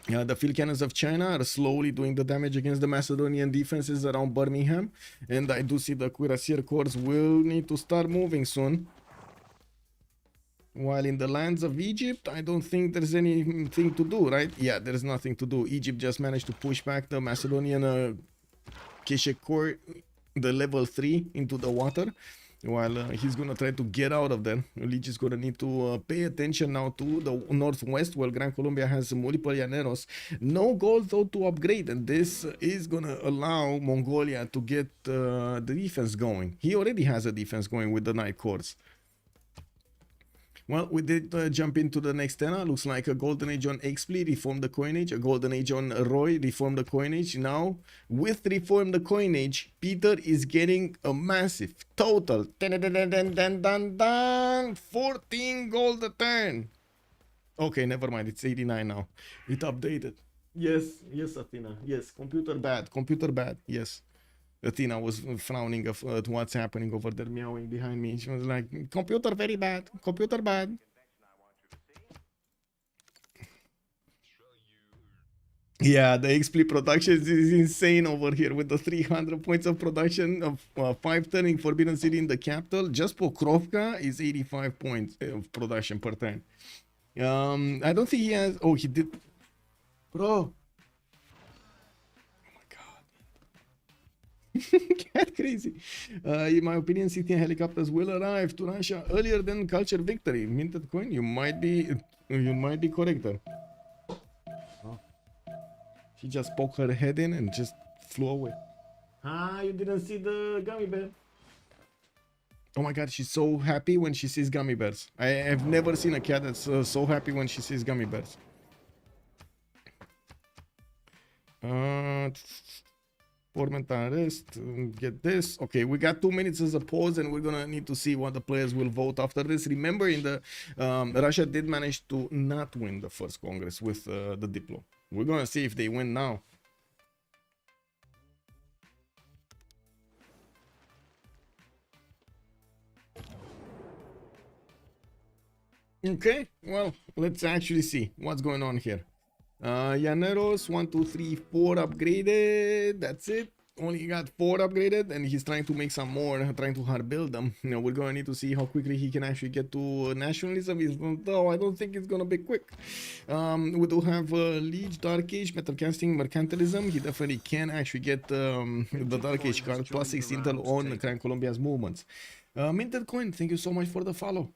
The field cannons of China are slowly doing the damage against the Macedonian defenses around Birmingham, and I do see the cuirassier corps will need to start moving soon. While in the lands of Egypt, I don't think there's anything to do, right? Yeah, there's nothing to do. Egypt just managed to push back the Macedonian Keshek Corps, the level 3, into the water. While he's gonna try to get out of there. Lege is gonna need to pay attention now to the northwest, while Gran Colombia has multiple llaneros. No gold though to upgrade, and this is gonna allow Mongolia to get the defense going. He already has a defense going with the Night Corps. Well, we did jump into the next era. Looks like a golden age on Xpli, reformed the coinage. A golden age on Roy, reformed the coinage. Now, with reform the coinage, Peter is getting a massive total 14 gold a turn. Okay, never mind. It's 89 now. It updated. Yes, Athena. Yes, computer bad. Yes. Athena was frowning at what's happening over there, meowing behind me. She was like, computer very bad. Computer bad. Yeah, the Xpli production is insane over here with the 300 points of production of 5 turning Forbidden City in the capital. Just Pokrovka is 85 points of production per turn. I don't think he has... Oh, he did... Bro. Get crazy. In my opinion, Scythian helicopters will arrive to Russia earlier than culture victory. Minted coin, you might be correct there. Oh. She just poked her head in and just flew away. Ah, you didn't see the gummy bear. Oh my god, she's so happy when she sees gummy bears. I have never seen a cat that's so happy when she sees gummy bears. Formant arrest, get this. Okay, we got 2 minutes as a pause, and we're gonna need to see what the players will vote after this. Remember, in the Russia did manage to not win the first Congress with the Diplo. We're gonna see if they win now. Okay, well, let's actually see what's going on here. Llaneros, 1, 2, 3, 4 upgraded. That's it. only got 4 upgraded, and he's trying to make some more, trying to hard build them. You know, we're going to need to see how quickly he can actually get to nationalism, though I don't think it's going to be quick. We do have Lege, Dark Age, Metal Casting, Mercantilism. He definitely can actually get the Dark Age card, plus 6 intel on Gran Colombia's movements. Minted Coin, thank you so much for the follow.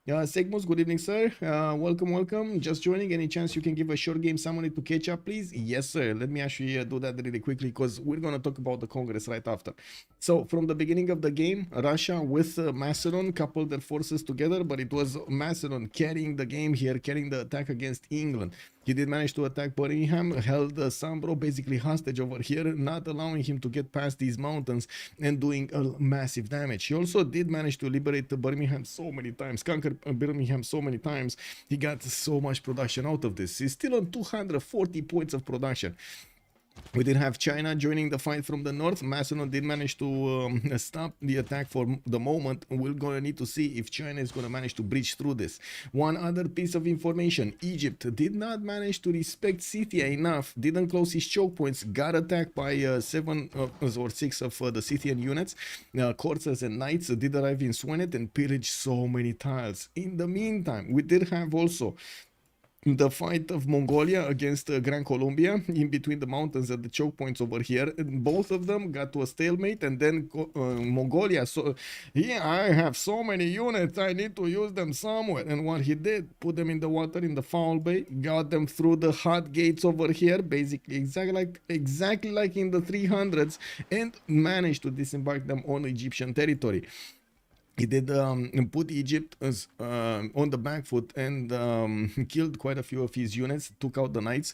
Segmos, good evening, sir. Welcome. Just joining. Any chance you can give a short game summary to catch up, please? Yes, sir. Let me actually do that really quickly because we're going to talk about the Congress right after. So, from the beginning of the game, Russia with Macedon coupled their forces together, but it was Macedon carrying the game here, carrying the attack against England. He did manage to attack Birmingham, held SunBro basically hostage over here, not allowing him to get past these mountains and doing massive damage. He also did manage to liberate Birmingham so many times, conquer Birmingham so many times. He got so much production out of this. He's still on 240 points of production. We did have China joining the fight from the north. Macedon did manage to stop the attack for the moment. We're going to need to see if China is going to manage to breach through this. One other piece of information. Egypt did not manage to respect Scythia enough. Didn't close his choke points. Got attacked by 7 or 6 of the Scythian units. Corsairs and knights did arrive in Swenet and pillaged so many tiles. In the meantime, we did have also the fight of Mongolia against Gran Colombia in between the mountains at the choke points over here, and both of them got to a stalemate, and then Mongolia, so yeah, I have so many units, I need to use them somewhere, and what he did, put them in the water in the foul bay, got them through the hot gates over here, basically exactly like in the 300s, and managed to disembark them on Egyptian territory. He did put Egypt on the back foot and killed quite a few of his units, took out the knights.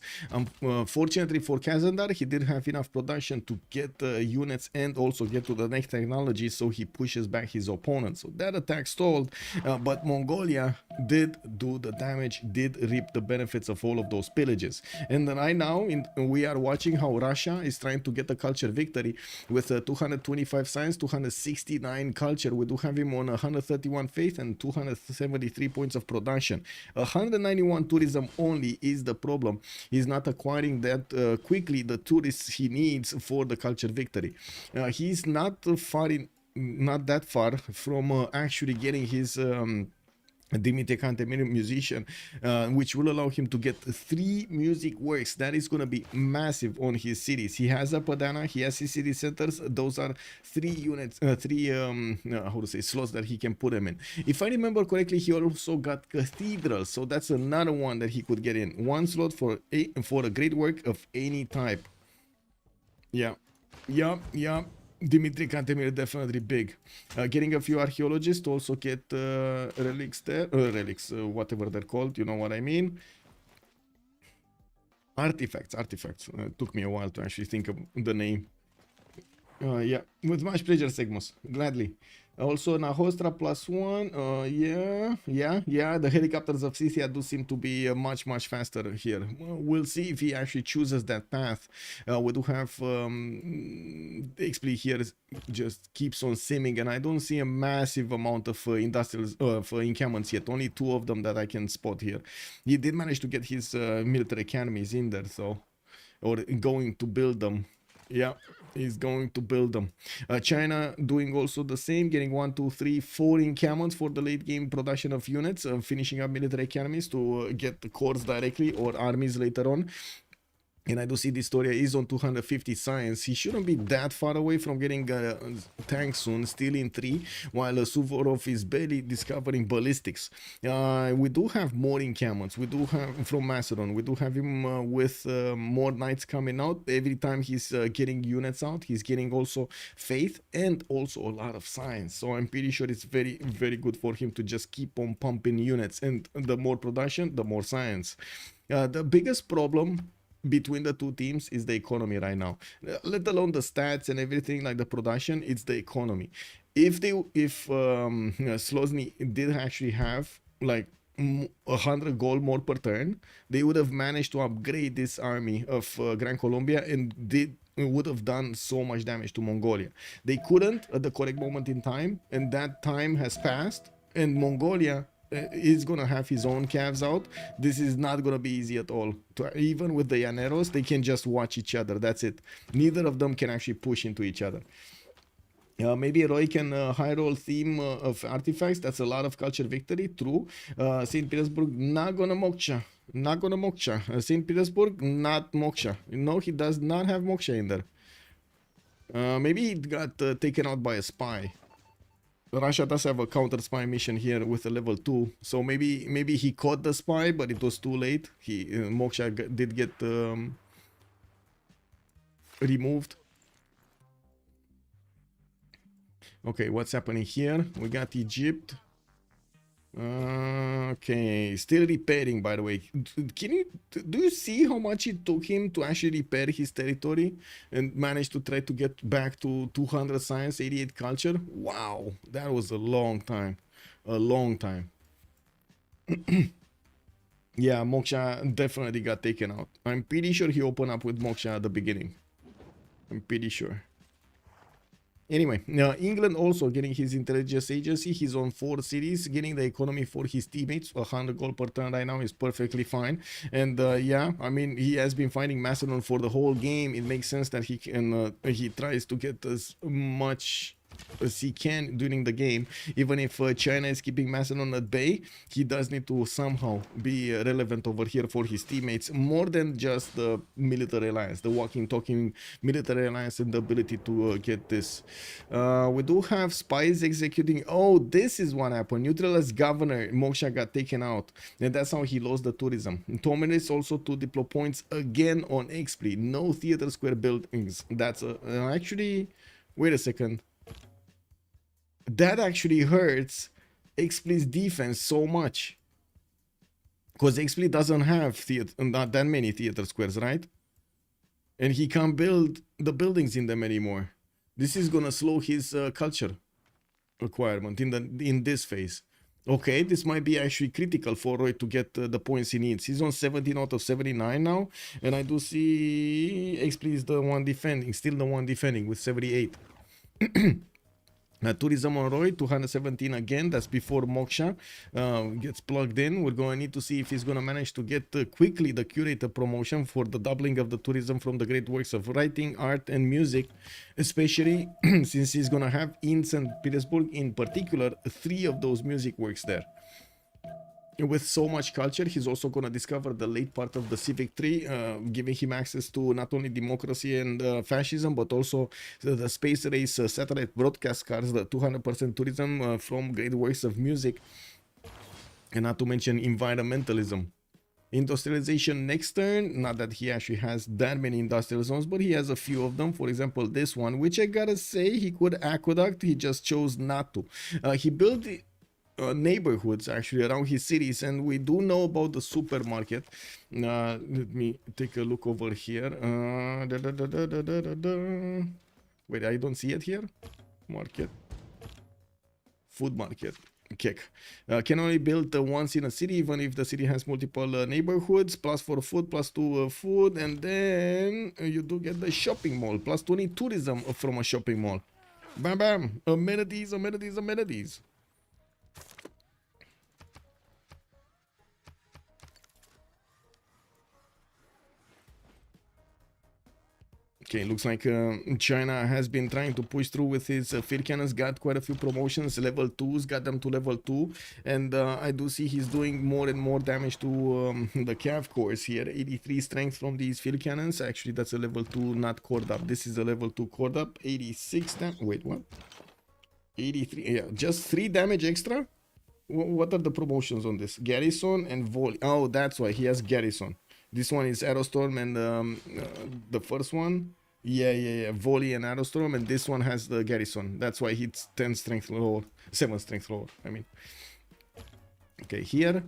Fortunately for Kazandar, he did have enough production to get units and also get to the next technology, so he pushes back his opponent. So that attack stalled, but Mongolia did do the damage, did reap the benefits of all of those pillages. And right now, we are watching how Russia is trying to get a culture victory with 225 science, 269 culture. We do have him on 131 faith and 273 points of production. 191 tourism only is the problem. He's not acquiring that quickly the tourists he needs for the culture victory. He's not that far from actually getting his Dimitri Cantemir musician, which will allow him to get 3 music works. That is going to be massive on his cities. He has a Padana, he has his city centers. Those are 3 units, slots that he can put them in. If I remember correctly, he also got cathedrals, so that's another one that he could get in. 1 slot for a great work of any type. Yeah. Dimitri Cantemir definitely big. Getting a few archaeologists to also get relics there, whatever they're called, you know what I mean. Artifacts. Took me a while to actually think of the name. Yeah, with much pleasure, Segmos, gladly. Also, Nahostra +1. Yeah. The helicopters of Scythia do seem to be much faster here. We'll see if he actually chooses that path. We do have Xpli here just keeps on simming, and I don't see a massive amount of industrial encampments yet. Only 2 of them that I can spot here. He did manage to get his military academies in there, so, or going to build them. Yeah, he's going to build them. China doing also the same, getting 1, 2, 3, 4 encampments for the late game production of units, finishing up military academies to get the corps directly or armies later on. And I do see dISTORIA is on 250 science. He shouldn't be that far away from getting tanks soon, still in 3, while Suvorov is barely discovering ballistics. We do have more encampments. We do have from Macedon. We do have him with more knights coming out. Every time he's getting units out, he's getting also faith and also a lot of science. So I'm pretty sure it's very good for him to just keep on pumping units. And the more production, the more science. The biggest problem between the 2 teams is the economy right now, let alone the stats and everything, like the production. It's the economy. If Slozhnii did actually have like 100 gold more per turn, they would have managed to upgrade this army of Gran Colombia and would have done so much damage to Mongolia. They couldn't at the correct moment in time, and that time has passed, and Mongolia is gonna have his own calves out. This is not gonna be easy at all. Even with the Llaneros, they can just watch each other. That's it. Neither of them can actually push into each other. Maybe Roy can high roll theme of artifacts. That's a lot of culture victory. True. St. Petersburg not gonna moksha. Not gonna moksha. St. Petersburg not moksha. No, he does not have moksha in there. Maybe he got taken out by a spy. Russia does have a counter spy mission here with a level 2, so maybe he caught the spy, but it was too late. He Moksha did get removed. Okay, what's happening here? We got Egypt. Okay, still repairing, by the way. Do you see how much it took him to actually repair his territory and manage to try to get back to 200 science, 88 culture? Wow, that was a long time. A long time. Yeah, Moksha definitely got taken out. I'm pretty sure he opened up with Moksha at the beginning. I'm pretty sure. Anyway, England also getting his intelligence agency. He's on 4 cities, getting the economy for his teammates. 100 gold per turn right now is perfectly fine. And yeah, I mean, he has been fighting Macedon for the whole game. It makes sense that he can he tries to get as much as he can during the game. Even if China is keeping Macedon at bay, he does need to somehow be relevant over here for his teammates, more than just the military alliance, the walking talking military alliance, and the ability to get this. We do have spies executing. Oh, this is what happened. Neutral as governor, Moksha got taken out, and that's how he lost the tourism. Tomiris also 2 diplo points again on Xpli. No theater square buildings. That's actually, wait a second. That actually hurts Xpli's defense so much, because Xpli doesn't have not that many theater squares, right? And he can't build the buildings in them anymore. This is gonna slow his culture requirement in this phase. Okay, this might be actually critical for Roy to get the points he needs. He's on 17 out of 79 now, and I do see Xpli is the one defending, still the one defending with 78. Tourism on Roy, 217 again. That's before Moksha gets plugged in. We're going to need to see if he's going to manage to get quickly the curator promotion for the doubling of the tourism from the great works of writing, art, and music, especially since he's going to have in St. Petersburg, in particular, 3 of those music works there. With so much culture, he's also going to discover the late part of the civic tree, giving him access to not only democracy and fascism, but also the space race satellite broadcast cards, the 200% tourism from great works of music, and not to mention environmentalism. Industrialization next turn, not that he actually has that many industrial zones, but he has a few of them. For example, this one, which I gotta say he could aqueduct, he just chose not to. He built neighborhoods actually around his cities, and we do know about the supermarket. Let me take a look over here. Wait, I don't see it here. Market, food market. Kick. Can only build once in a city, even if the city has multiple neighborhoods. Plus 4 food, plus 2 food, and then you do get the shopping mall. Plus 20 tourism from a shopping mall. Bam bam. Amenities, amenities, amenities. Okay, looks like China has been trying to push through with his field cannons, got quite a few promotions, level 2s, got them to level 2, and I do see he's doing more and more damage to the cav cores here. 83 strength from these field cannons, actually that's a level 2 not cord up, this is a level 2 cord up. 86 damage, wait, what? 83, yeah, just 3 damage extra? What are the promotions on this? Garrison and volley. Oh, that's why he has garrison. This one is Aerostorm, and the first one, yeah, volley and Aerostorm, and this one has the garrison. That's why he's 10 strength lower, 7 strength lower, I mean. Okay, here,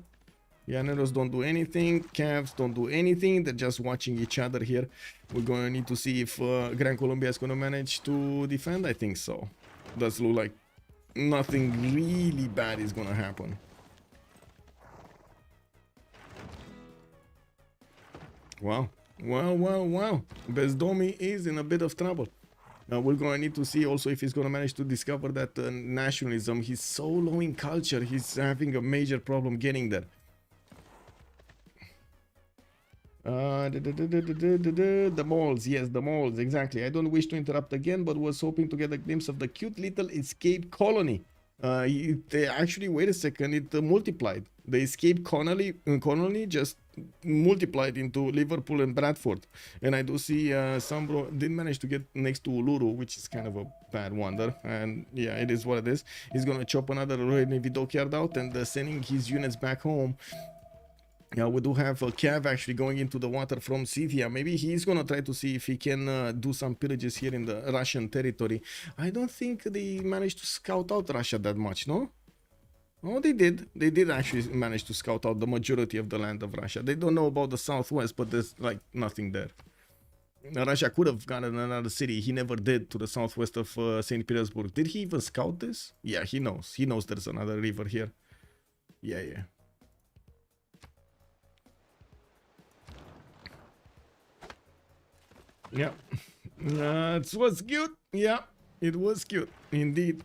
Llaneros don't do anything, Cavs don't do anything, they're just watching each other here. We're going to need to see if Gran Colombia is going to manage to defend. I think so. Does look like nothing really bad is going to happen. Wow. Bezdomnyi is in a bit of trouble. We're going to need to see also if he's going to manage to discover that nationalism. He's so low in culture. He's having a major problem getting there. The malls, yes, the malls, exactly. I don't wish to interrupt again, but was hoping to get a glimpse of the cute little escape colony. Actually, wait a second, it multiplied. The escape colony just multiplied into Liverpool and Bradford. And I do see SunBro did manage to get next to Uluru, which is kind of a bad wonder. And yeah, it is what it is. He's gonna chop another Royal Navy dockyard out and sending his units back home. We do have a Cav actually going into the water from Scythia. Maybe he's gonna try to see if he can do some pillages here in the Russian territory. I don't think they managed to scout out Russia that much, no? Oh, they did. They did actually manage to scout out the majority of the land of Russia. They don't know about the southwest, but there's like nothing there. Russia could have gotten another city. He never did to the southwest of St. Petersburg. Did he even scout this? Yeah, he knows. He knows there's another river here. Yeah. Yeah, it was cute. Yeah, it was cute indeed.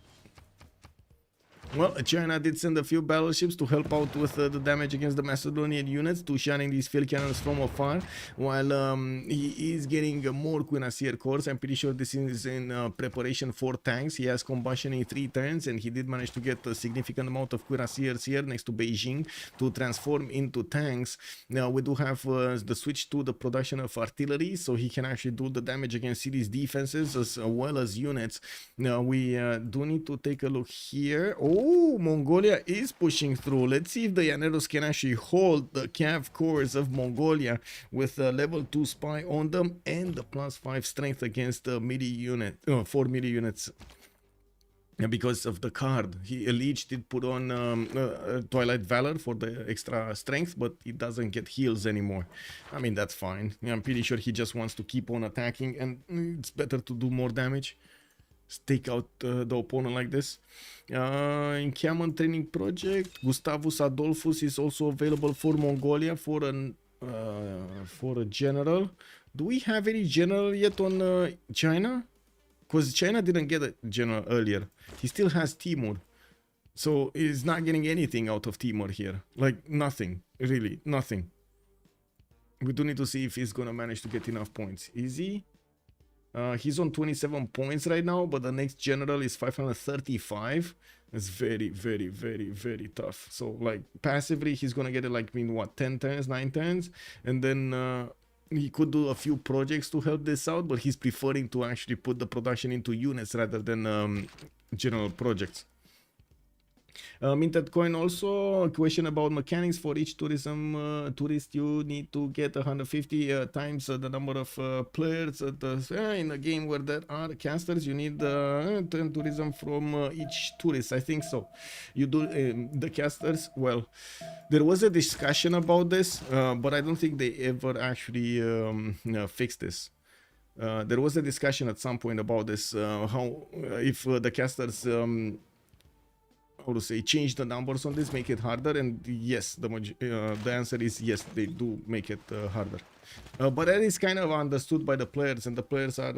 Well, China did send a few battleships to help out with the damage against the Macedonian units, to shining these field cannons from afar, while he is getting more cuirassier corps. I'm pretty sure this is in preparation for tanks. He has combustion in 3 turns, and he did manage to get a significant amount of cuirassiers here next to Beijing to transform into tanks. Now, we do have the switch to the production of artillery, so he can actually do the damage against cities' defenses as well as units. Now, we do need to take a look here. Oh, Mongolia is pushing through. Let's see if the Llaneros can actually hold the Cav cores of Mongolia with a level 2 spy on them and the +5 strength against the melee unit, 4 melee units. Because of the card, Lege did put on Twilight Valor for the extra strength, but it doesn't get heals anymore. I mean, that's fine. I'm pretty sure he just wants to keep on attacking, and it's better to do more damage. Take out the opponent like this. In Cameron Training Project, Gustavus Adolphus is also available for Mongolia for a general. Do we have any general yet on China? Because China didn't get a general earlier. He still has Timur. So he's not getting anything out of Timur here. Like nothing. Really, nothing. We do need to see if he's gonna manage to get enough points. Is he? He's on 27 points right now, but the next general is 535. It's very, very, very, very tough. So like passively, he's gonna get it like in what, 10 turns, 9 turns, and then he could do a few projects to help this out, but he's preferring to actually put the production into units rather than general projects. Minted coin also, a question about mechanics. For each tourism tourist, you need to get 150 times the number of players. In a game where there are casters, you need 10 tourism from each tourist. I think so. You do the casters. Well, there was a discussion about this, but I don't think they ever actually fixed this. There was a discussion at some point about this, how if the casters how to say, change the numbers on this, make it harder, and yes, the answer is yes, they do make it harder. But that is kind of understood by the players, and the players are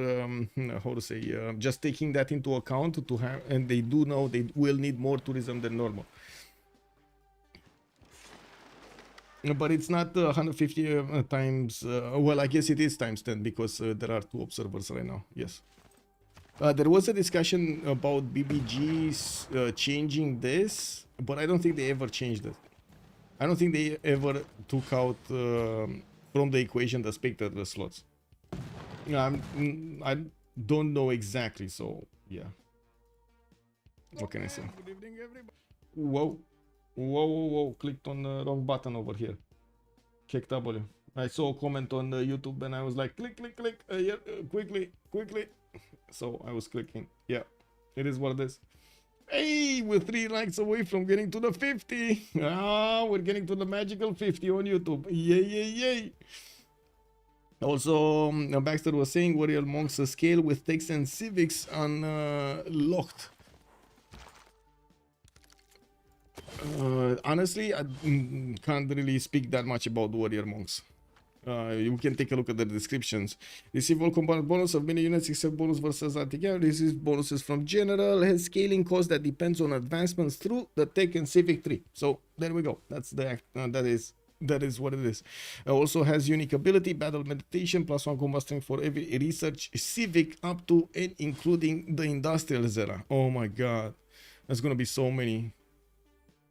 how to say, just taking that into account to have, and they do know they will need more tourism than normal. But it's not 150 times, well, I guess it is times 10 because there are 2 observers right now, yes. There was a discussion about BBG's changing this, but I don't think they ever changed it. I don't think they ever took out from the equation the spectator slots. I don't know exactly, so yeah. What can I say? Good evening, everybody. Whoa, clicked on the wrong button over here. Click W. I saw a comment on YouTube and I was like, click, yeah, quickly. So I was clicking. Yeah, it is what it is. Hey, we're 3 likes away from getting to the 50. We're getting to the magical 50 on YouTube. Yay. Also, Baxter was saying Warrior Monks scale with techs and civics unlocked. Honestly, I can't really speak that much about Warrior Monks. You can take a look at the descriptions. Receive all component bonus of many units except bonus versus artillery. Receive bonuses from general. Has scaling cost that depends on advancements through the tech and civic tree. So there we go. That's the that is what it is. Also has unique ability, battle meditation, +1 combat strength for every research civic up to and including the industrial era. Oh my god, that's gonna be so many.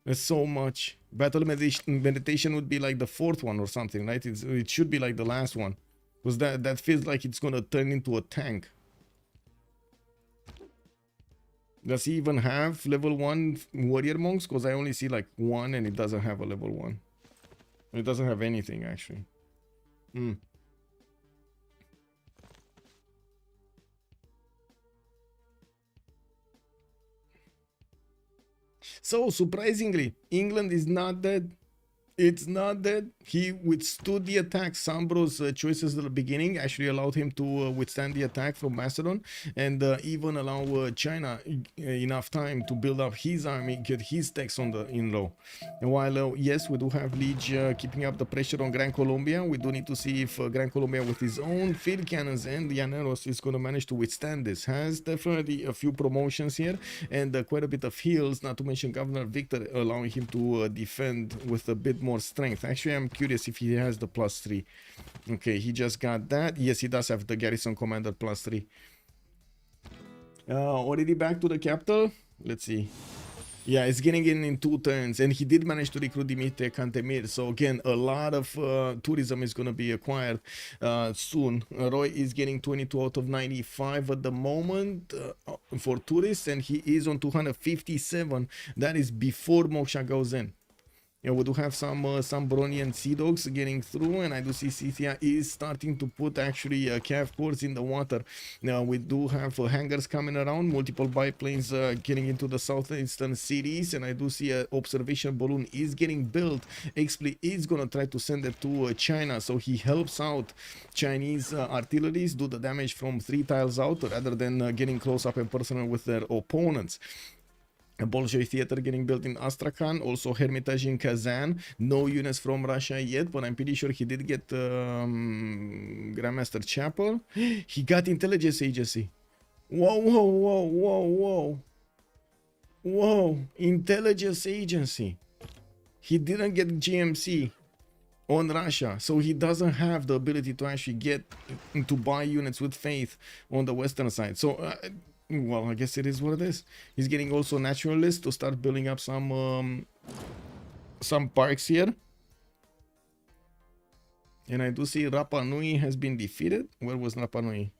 There's so much. Battle meditation would be like the 4th one or something, right? It should be like the last one, because that feels like it's gonna turn into a tank. Does he even have level 1 warrior monks? Because I only see like 1 and it doesn't have a level 1. It doesn't have anything actually. So surprisingly, England is not dead. It's not dead. He withstood the attack. SunBro's choices at the beginning actually allowed him to withstand the attack from Macedon, and even allow China enough time to build up his army, get his techs on the in row. And while yes, we do have Lege keeping up the pressure on Gran Colombia, we do need to see if Gran Colombia with his own field cannons and the Llaneros is going to manage to withstand this. Has definitely a few promotions here and quite a bit of heals, not to mention Governor Victor allowing him to defend with a bit more strength. Actually, I'm curious if he has the +3. Okay, he just got that. Yes, he does have the garrison commander +3. Already back to the capital. Let's see. Yeah, it's getting in 2 turns, and he did manage to recruit Dimitri Cantemir. So again, a lot of tourism is going to be acquired soon. Roy is getting 22 out of 95 at the moment for tourists, and he is on 257. That is before Moksha goes in. Yeah, we do have some Bronian Sea Dogs getting through, and I do see Scythia is starting to put actually calf cores in the water. Now we do have hangars coming around, multiple biplanes getting into the southeastern cities, and I do see an observation balloon is getting built. Xpli is gonna try to send it to China, so he helps out Chinese artilleries do the damage from 3 tiles out rather than getting close up and personal with their opponents. A Bolshoi theater getting built in Astrakhan, also Hermitage in Kazan. No units from Russia yet, but I'm pretty sure he did get Grandmaster Chapel. He got intelligence agency. Whoa, whoa, whoa, whoa, whoa. Whoa, intelligence agency. He didn't get GMC on Russia, so he doesn't have the ability to actually get to buy units with faith on the western side. So well, I guess it is what it is. He's getting also naturalists to start building up some parks here. And I do see Rapa Nui has been defeated. Where was Rapa Nui?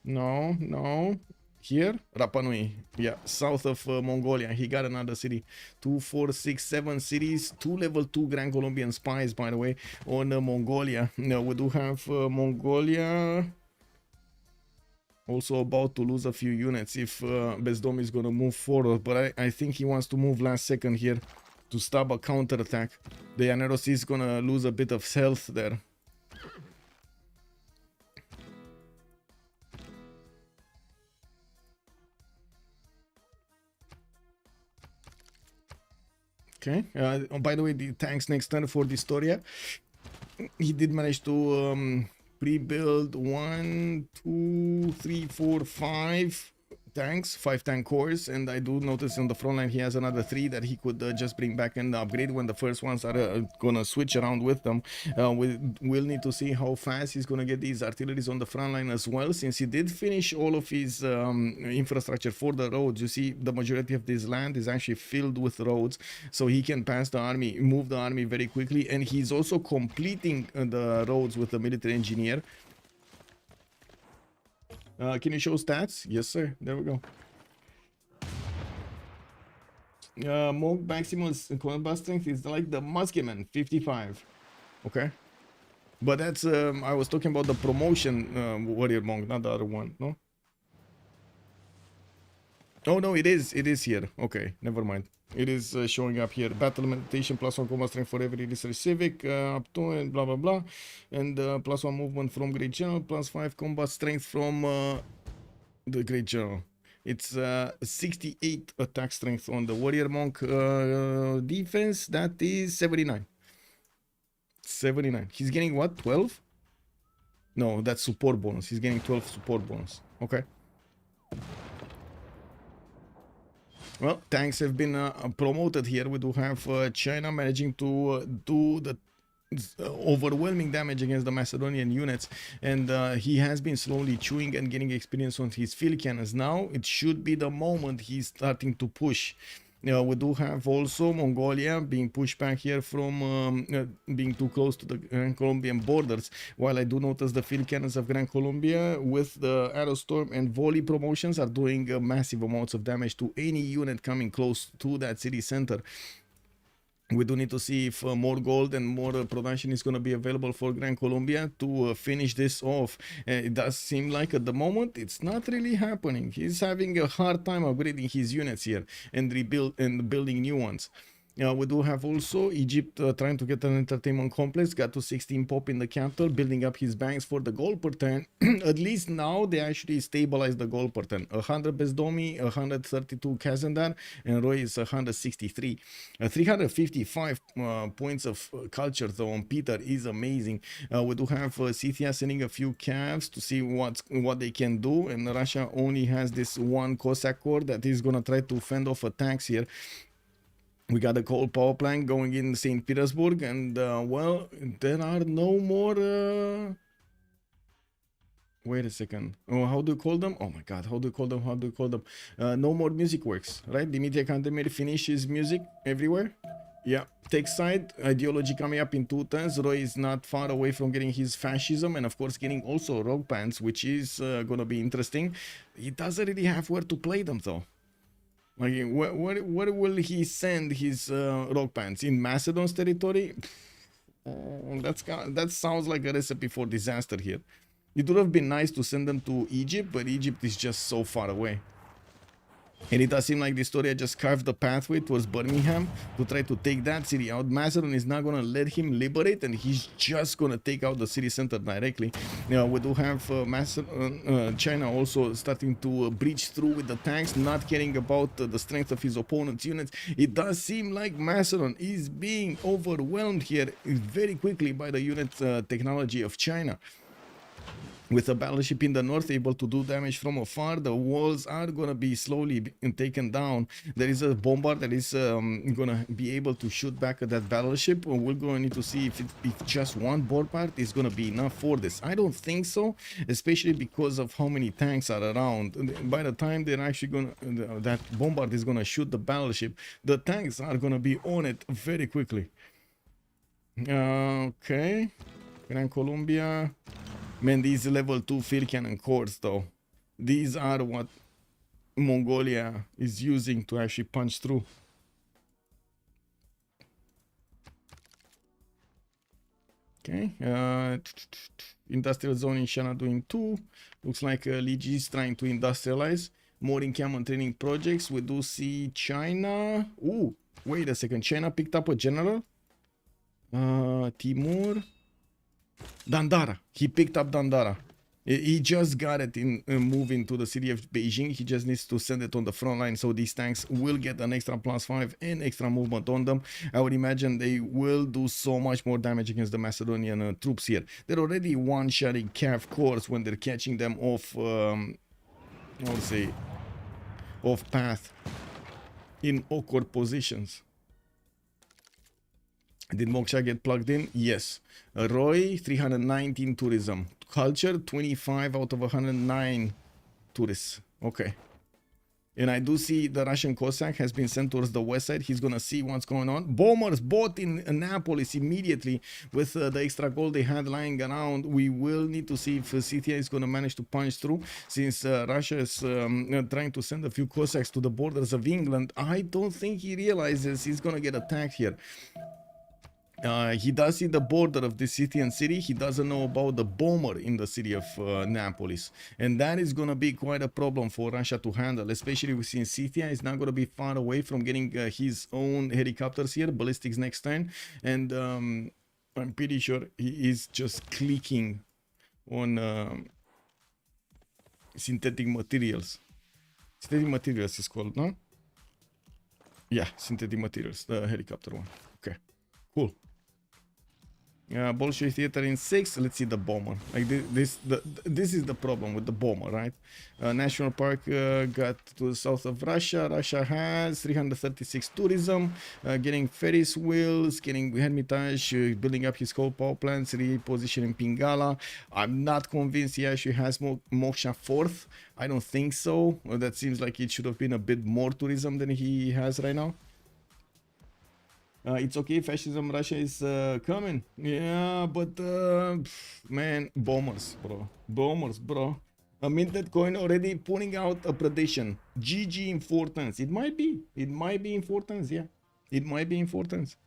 No. Here, Rapa Nui. Yeah, south of Mongolia. He got another city. 2, 4, 6, 7 cities. 2 level 2 Grand Colombian spies, by the way, on Mongolia. Now we do have Mongolia also about to lose a few units if Bezdomnyi is gonna move forward, but I think he wants to move last second here to stop a counterattack. The Llaneros is gonna lose a bit of health there. Okay, by the way, the tanks next turn for dISTORIA. He did manage to pre-build 1, 2, 3, 4, 5 tanks, 5 tank cores, and I do notice on the front line he has another 3 that he could just bring back and upgrade when the first ones are gonna switch around with them. We'll need to see how fast he's gonna get these artilleries on the front line as well, since he did finish all of his infrastructure for the roads. You see, the majority of this land is actually filled with roads, so he can pass the army, move the army very quickly, and he's also completing the roads with the military engineer. Can you show stats? Yes, sir. There we go. Monk Maximus combat strength is like the Muskeman, 55. Okay. But that's, I was talking about the promotion warrior monk, not the other one, no? Oh, no, it is here. Okay, never mind. It is showing up here. Battle meditation, +1 combat strength for every research civic, up to and blah blah blah, and +1 movement from Great General, +5 combat strength from the Great General. It's 68 attack strength on the warrior monk defense. That is 79. 79. He's getting what? 12? No, that's support bonus. He's getting 12 support bonus. Okay. Well, tanks have been promoted here. We do have China managing to do the overwhelming damage against the Macedonian units, and he has been slowly chewing and getting experience on his field cannons. Now it should be the moment he's starting to push. We do have also Mongolia being pushed back here from being too close to the Gran Colombian borders, while I do notice the field cannons of Gran Colombia with the arrow storm and volley promotions are doing massive amounts of damage to any unit coming close to that city center. We do need to see if more gold and more production is going to be available for Gran Colombia to finish this off. It does seem like at the moment it's not really happening. He's having a hard time upgrading his units here and building new ones. We do have also Egypt trying to get an entertainment complex, got to 16 pop in the capital, building up his banks for the gold per turn. At least now they actually stabilized the gold per turn. 100 Bezdomnyi, 132 Kazandar, and Roy is 163. 355 points of culture though on Peter is amazing. We do have Scythia sending a few calves to see what they can do, and Russia only has this one Cossack corps that is gonna try to fend off attacks here. We got a coal power plant going in St. Petersburg, and well, there are no more. Wait a second. Oh, how do you call them? Oh my God, how do you call them? How do you call them? No more music works, right? Dimitri Cantemir finishes music everywhere. Yeah, tech side ideology coming up in 2 turns. Roy is not far away from getting his fascism, and of course getting also rogue pants, which is gonna be interesting. He doesn't really have where to play them though. Like, where will he send his rock pants? In Macedon's territory? That sounds like a recipe for disaster here. It would have been nice to send them to Egypt, but Egypt is just so far away. And it does seem like dISTORIA just carved the pathway towards Birmingham to try to take that city out. Macedon is not going to let him liberate, and he's just going to take out the city center directly. Now, we do have China also starting to breach through with the tanks, not caring about the strength of his opponent's units. It does seem like Macedon is being overwhelmed here very quickly by the unit technology of China. With a battleship in the north able to do damage from afar, the walls are going to be slowly taken down. There is a bombard that is going to be able to shoot back at that battleship. We're going to need to see if just one board part is going to be enough for this. I don't think so, especially because of how many tanks are around. By the time they're actually going to, that bombard is going to shoot the battleship, the tanks are going to be on it very quickly. Okay. Gran Colombia. Man, these level 2 field cannon cores though, these are what Mongolia is using to actually punch through. Okay, industrial zone in China doing 2. Looks like Lege is trying to industrialize. More encampment training projects. We do see China. Ooh, wait a second. China picked up a general. Timur. Dandara. He picked up Dandara. He just got it in moving to the city of Beijing. He just needs to send it on the front line, so these tanks will get an extra +5 and extra movement on them. I would imagine they will do so much more damage against the Macedonian troops here. They're already one-shotting cav cores when they're catching them off, I would say, off path in awkward positions. Did Moksha get plugged in? Yes. Roy, 319 tourism. Culture, 25 out of 109 tourists. Okay. And I do see the Russian Cossack has been sent towards the west side. He's going to see what's going on. Bombers bought in Annapolis immediately with the extra gold they had lying around. We will need to see if Scythia is going to manage to punch through, since Russia is trying to send a few Cossacks to the borders of England. I don't think he realizes he's going to get attacked here. He does see the border of the Scythian city. He doesn't know about the bomber in the city of Annapolis. And that is going to be quite a problem for Russia to handle, especially since Scythia is not going to be far away from getting his own helicopters here, ballistics next turn. And I'm pretty sure he is just clicking on synthetic materials. Synthetic materials is called, no? Yeah, synthetic materials, the helicopter one. Okay, cool. Bolshoi theater in 6. Let's see the bomber. Like this is the problem with the bomber, right? National park got to the south of Russia. Russia has 336 tourism, getting Ferris wheels, getting Hermitage, building up his coal power plants, repositioning Pingala. I'm not convinced he actually has Moksha 4th. I don't think so. That seems like it should have been a bit more tourism than he has right now. It's okay, fascism Russia is coming. Yeah, but man, bombers, bro. A minted coin already putting out a prediction. GG in 4 turns. It might be in 4 turns, yeah. It might be in 4 turns.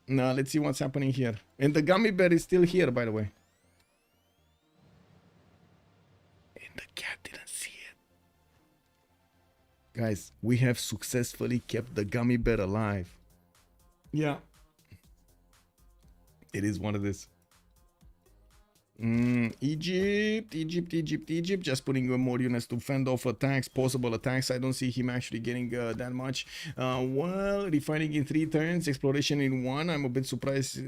Now let's see what's happening here. And the gummy bear is still here, by the way. And the cat didn't see it. Guys, we have successfully kept the gummy bear alive. Yeah, it is one of this. Egypt. Just putting more units to fend off attacks, possible attacks. I don't see him actually getting that much. Well, refining in 3 turns, exploration in 1. I'm a bit surprised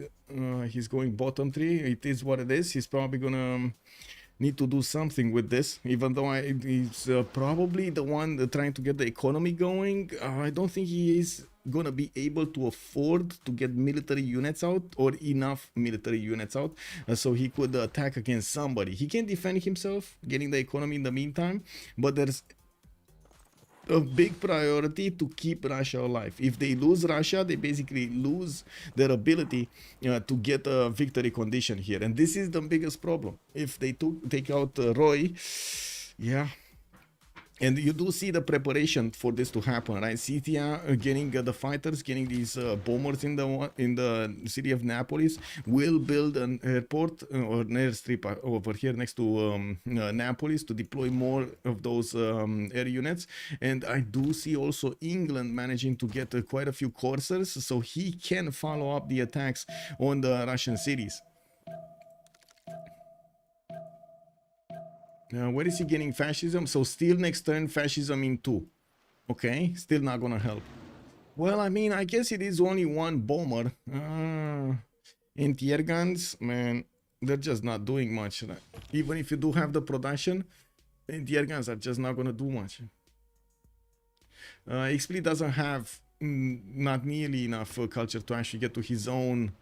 he's going bottom 3. It is what it is. He's probably gonna need to do something with this, even though he's probably the one trying to get the economy going. I don't think he is gonna be able to afford to get military units out, or enough military units out, so he could attack against somebody. He can defend himself, getting the economy in the meantime, but there's a big priority to keep Russia alive. If they lose Russia, they basically lose their ability to get a victory condition here, and this is the biggest problem. If they take out Roy, yeah. And you do see the preparation for this to happen, right? Scythia getting the fighters, getting these bombers in the city of Naples, will build an airport or an airstrip over here next to Naples to deploy more of those air units. And I do see also England managing to get quite a few coursers, so he can follow up the attacks on the Russian cities. Where is he getting fascism? So still next turn fascism in 2. Okay, still not gonna help. Well, I mean, I guess it is only 1 bomber. Anti-air guns, man, they're just not doing much. Right? Even if you do have the production, anti-air guns are just not gonna do much. Xpli doesn't have not nearly enough culture to actually get to his own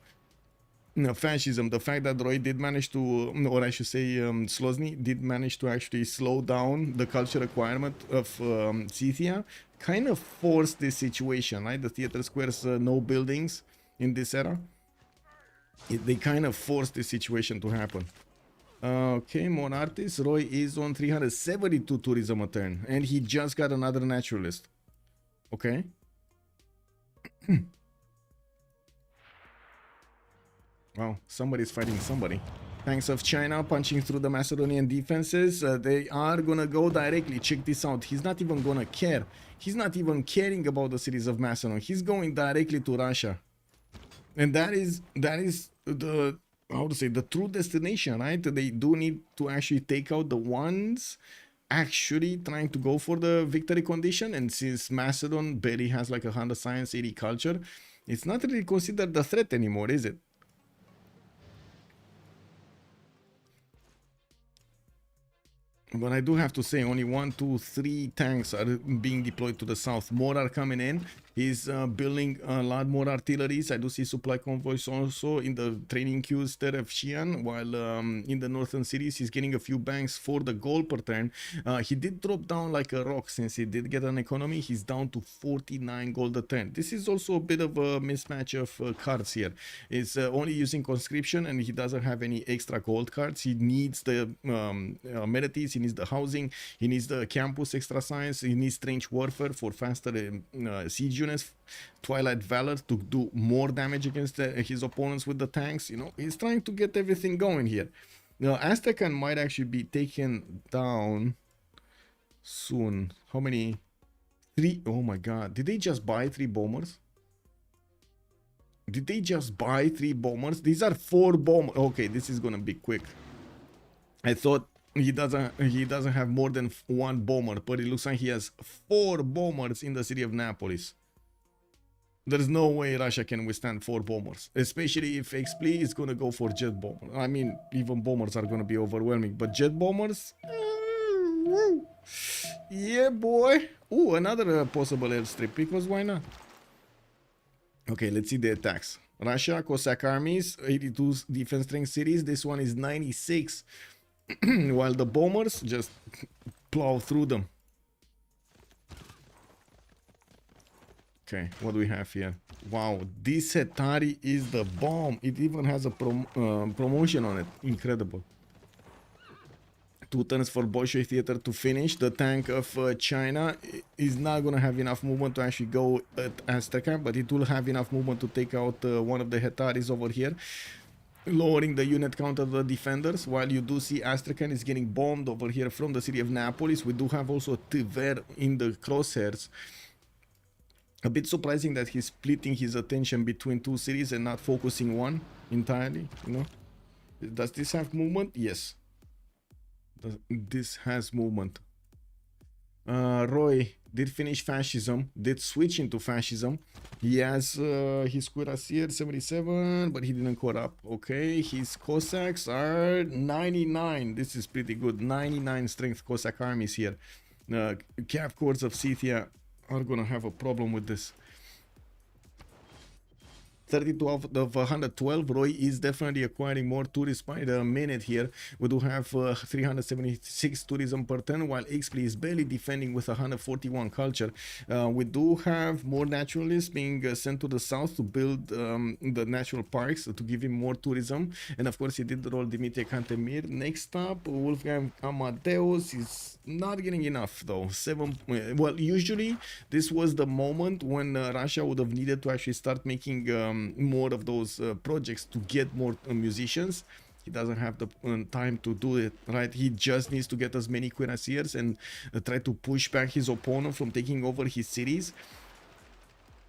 fascism. The fact that Roy did manage to, or I should say Slozhnii did manage to actually slow down the culture requirement of Scythia, kind of forced this situation, right? The theater squares, no buildings in this era. They kind of forced this situation to happen. Okay, more artists. Roy is on 372 tourism a turn, and he just got another naturalist. Okay. Wow, somebody's fighting somebody. Tanks of China punching through the Macedonian defenses. They are gonna go directly. Check this out. He's not even gonna care. He's not even caring about the cities of Macedon. He's going directly to Russia. And that is the, how to say, the true destination, right? They do need to actually take out the ones actually trying to go for the victory condition. And since Macedon barely has like 100 science, 80 culture, it's not really considered a threat anymore, is it? But I do have to say, only 1, 2, 3 tanks are being deployed to the south. More are coming in. He's building a lot more artilleries. I do see supply convoys also in the training queues there of Xi'an, while in the northern cities he's getting a few banks for the gold per turn. He did drop down like a rock since he did get an economy. He's down to 49 gold a turn. This is also a bit of a mismatch of cards here. It's only using conscription, and he doesn't have any extra gold cards. He needs the amenities, he needs the housing, he needs the campus extra science, he needs strange warfare for faster siege units, Twilight Valor to do more damage against his opponents with the tanks. You know, he's trying to get everything going here. Now, Aztecan might actually be taken down soon. How many? 3? Oh my god, did they just buy 3 bombers? Did they just buy 3 bombers? These are 4 bombers. Okay, this is gonna be quick. I thought he doesn't have more than 1 bomber, but it looks like he has 4 bombers in the city of Naples. There's no way Russia can withstand 4 bombers, especially if Xpli is gonna go for jet bomber. I mean, even bombers are gonna be overwhelming, but jet bombers, yeah, boy. Ooh, another possible airstrip, because why not? Okay, let's see the attacks. Russia, Cossack armies, 82 defense strength cities. This one is 96, while the bombers just plow through them. Okay, what do we have here? Wow, this Hetari is the bomb. It even has a promotion on it. Incredible. 2 turns for Bolshoi Theater to finish. The tank of China is not going to have enough movement to actually go at Astrakhan, but it will have enough movement to take out one of the Hetaris over here, lowering the unit count of the defenders, while you do see Astrakhan is getting bombed over here from the city of Napolis. We do have also Tver in the crosshairs. A bit surprising that he's splitting his attention between 2 cities and not focusing one entirely, you know. Does this have movement? Yes. This has movement. Roy did finish fascism, did switch into fascism. He has his cuirassier 77, but he didn't caught up. Okay, his Cossacks are 99. This is pretty good. 99 strength Cossack armies here. Cav corps of Scythia are gonna have a problem with this. 32 out of 112. Roy is definitely acquiring more tourists by the minute here. We do have 376 tourism per turn, while Xpli is barely defending with 141 culture. We do have more naturalists being sent to the south to build the natural parks to give him more tourism. And of course, he did roll Dimitri Cantemir. Next up, Wolfgang Amadeus is not getting enough though. 7. Well, usually this was the moment when Russia would have needed to actually start making more of those projects to get more musicians. He doesn't have the time to do it, right? He just needs to get as many cuirassiers and try to push back his opponent from taking over his cities.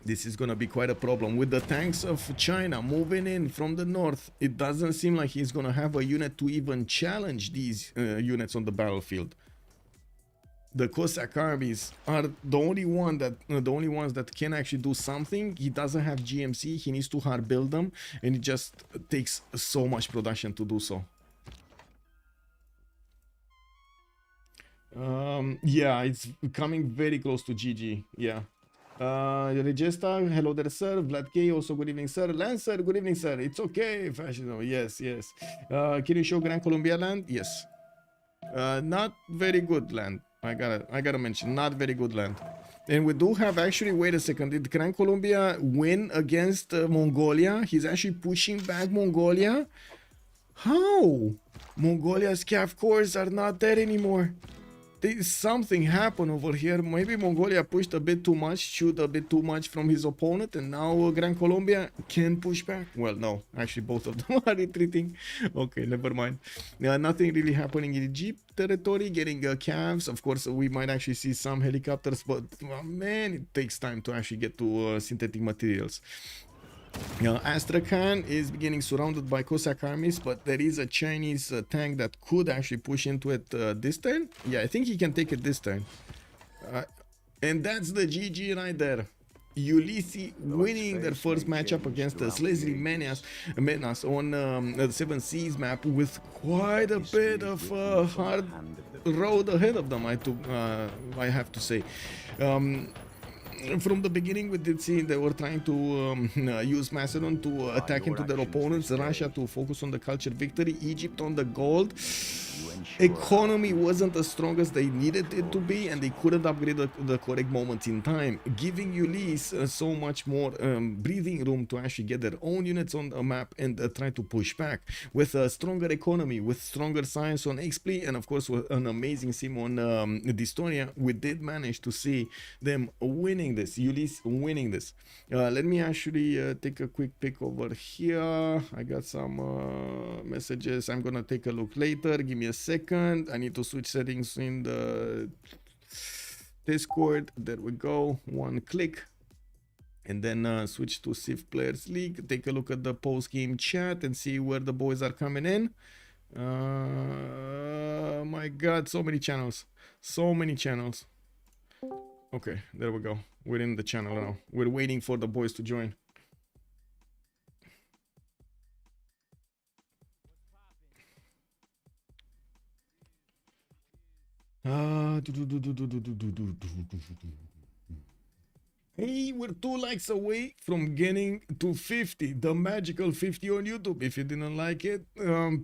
This is gonna be quite a problem with the tanks of China moving in from the north. It doesn't seem like he's gonna have a unit to even challenge these units on the battlefield. The Cossack armies are the only ones that can actually do something. He doesn't have GMC. He needs to hard build them, and it just takes so much production to do so. Yeah, it's coming very close to GG. Yeah. Regesta, hello there, sir. Vlad K, also good evening, sir. Lancer, good evening, sir. It's okay, fascism. Yes, yes. Can you show Gran Colombia land? Yes. Not very good land. I gotta mention, not very good land. And we do have actually, wait a second, did Gran Colombia win against Mongolia? He's actually pushing back Mongolia? How? Mongolia's Cav corps are not there anymore. Something happened over here. Maybe Mongolia pushed a bit too much, shoot a bit too much from his opponent, and now Gran Colombia can push back. Well, no, actually both of them are retreating. Okay, never mind. Nothing really happening in Egypt territory, getting calves. Of course, we might actually see some helicopters, but man, it takes time to actually get to synthetic materials. Astrakhan is getting surrounded by Cossack armies, but there is a Chinese tank that could actually push into it this turn. Yeah, I think he can take it this turn. And that's the GG right there. Ulyss winning their first matchup against the Slozhnii Memas on the 7 Seas map with quite a bit of hard road ahead of them, I have to say. From the beginning, we did see they were trying to use Macedon to attack into their opponents, Russia to focus on the culture victory, Egypt on the gold. Economy wasn't as strong as they needed it to be, and they couldn't upgrade the correct moments in time, giving Ulyss so much more breathing room to actually get their own units on the map and try to push back. With a stronger economy, with stronger science on Xpli, and of course with an amazing sim on dISTORIA, we did manage to see them winning this, Ulyss winning this. Let me actually take a quick pick over here. I got some messages. I'm gonna take a look later. Give me a second. I need to switch settings in the Discord. There we go. One click. And then switch to Civ Players League. Take a look at the post-game chat and see where the boys are coming in. My god, so many channels. So many channels. Okay, there we go. We're in the channel now. We're waiting for the boys to join. Hey, we're 2 likes away from getting to 50, the magical 50 on YouTube. If you didn't like it,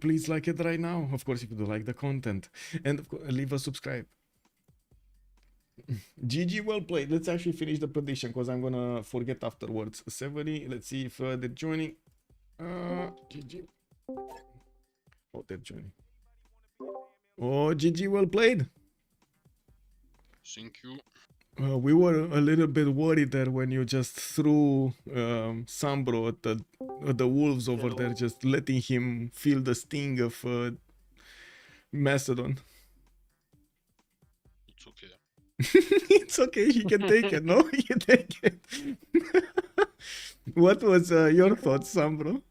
please like it right now. Of course, if you do like the content, and of course, leave a subscribe. GG, well played. Let's actually finish the prediction because I'm gonna forget afterwards. 70. Let's see if they're joining. GG. Oh, they're joining. Oh, GG, well played. Thank you. We were a little bit worried there when you just threw SunBro at the wolves over there, just letting him feel the sting of Macedon. It's okay. It's okay, he can take it, no? He can take it. What was your thoughts, SunBro?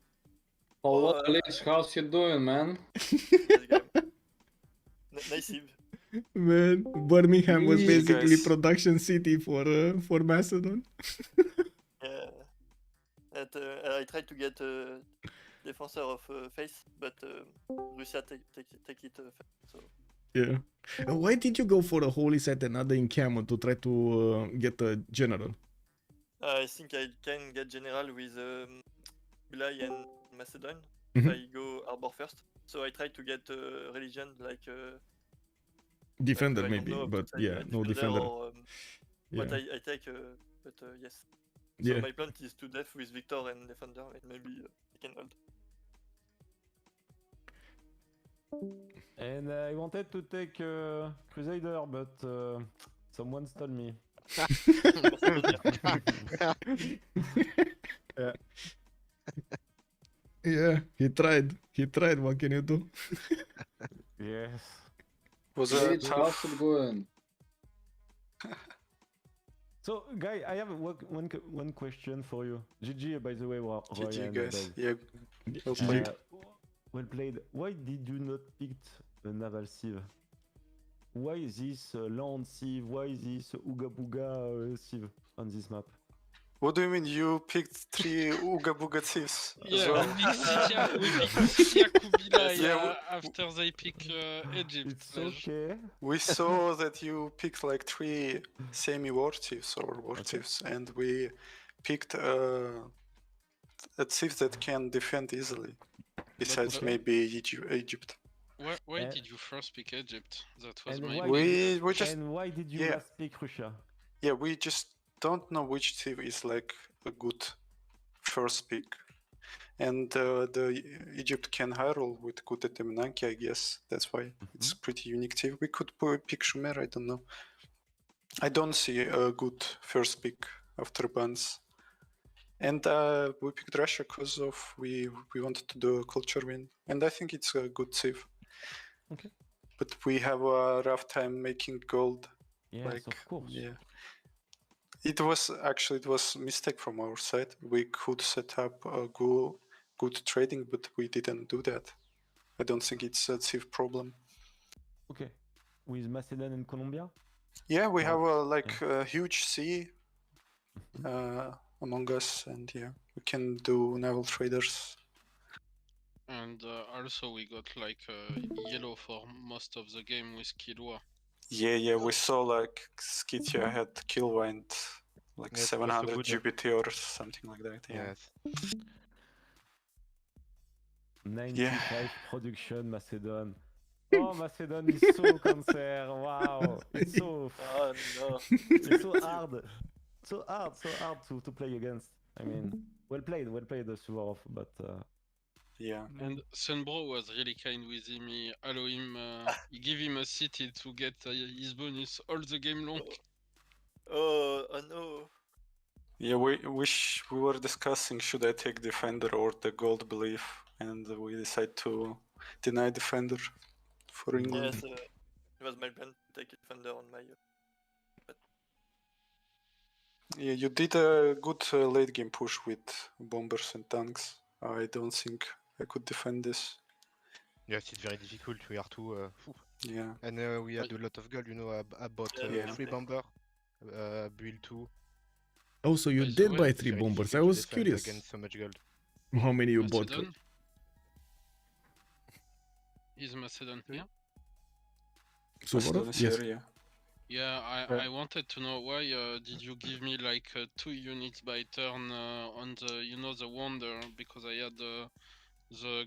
Hello, Lege, how's you doing, man? Nice Eve. Man, Birmingham was Easy, basically guys. production city for Macedon. Yeah. I tried to get defensor of face, but Russia take it first, so. Yeah. Why did you go for a holy set and not the encampment to try to get a general? I think I can get general with Kublai and Macedon if I go arbor first. So I tried to get religion like Defender I don't maybe, know, but I- yeah, no defender. Or, what Yeah. I take, but yes. So Yeah. my plan is to def with Victor and defender, and maybe I can hold. And I wanted to take Crusader, but someone stole me. Yeah. Yeah, he tried. He tried. What can you do? Yes. Was Lege, how's it going? So, guy, I have one question for you. GG, by the way, Roy. GG and guys? Dave. Yeah, well GG. played. Well played. Why did you not pick a naval sieve? Why this land sieve? Why this Ooga Booga sieve on this map? What do you mean you picked 3 Ooga Booga thieves? as Yeah, well? we pick Scythia Kublai Yeah, after they pick Egypt. It's okay. We saw that you picked like 3 semi-war chiefs or war Okay. chiefs, and we picked a chief that can defend easily. Besides okay. maybe Egypt. Why And- did you first pick Egypt? That was And my why main- We just And why did you yeah. last pick Russia? Yeah, we just don't know which chief is like a good first pick. And the Egypt can hurl with good Etemenanki, I guess. That's why it's a pretty unique chief. We could pick Shumer, I don't know. I don't see a good first pick after bans. And we picked Russia because of we wanted to do a culture win. And I think it's a good chief. Okay. But we have a rough time making gold. Yes, Like, of course. yeah. It was a mistake from our side. We could set up a good trading, but we didn't do that. I don't think it's a chief problem. Okay. With Macedon and Colombia? Yeah, we have Wow. a huge sea among us, and yeah, we can do naval traders. And also we got like yellow for most of the game with Kilwa. Yeah, we saw like Scythia had Kilwa and like Yes, it was so 700 good. GPT or something like that. Yeah. Yes. 95 production Macedon. Oh, Macedon is so cancer. Wow. It's so Oh no. it's so hard. So hard to play against. I mean, well played, the Suvorov, but Yeah. And SunBro was really kind with him. He allow him, he give him a city to get his bonus all the game long. Oh no. Yeah, we were discussing should I take defender or the gold belief, and we decided to deny defender for England. Yes, it was my plan to take a defender on my. Yeah, you did a good late game push with bombers and tanks. I don't think I could defend this. Yes, it's very difficult. We are too. Yeah. And we had a lot of gold, you know, about Yeah. 3 bomber, build 2. Oh, so you By the did way, buy It's 3 very bombers. I difficult to was defend curious. against so much gold. How many you bought? Macedon? Is Macedon here? Suvorov? Macedon Yes. here, yeah. Yeah, I wanted to know why did you give me like 2 units by turn on the the wonder, because I had the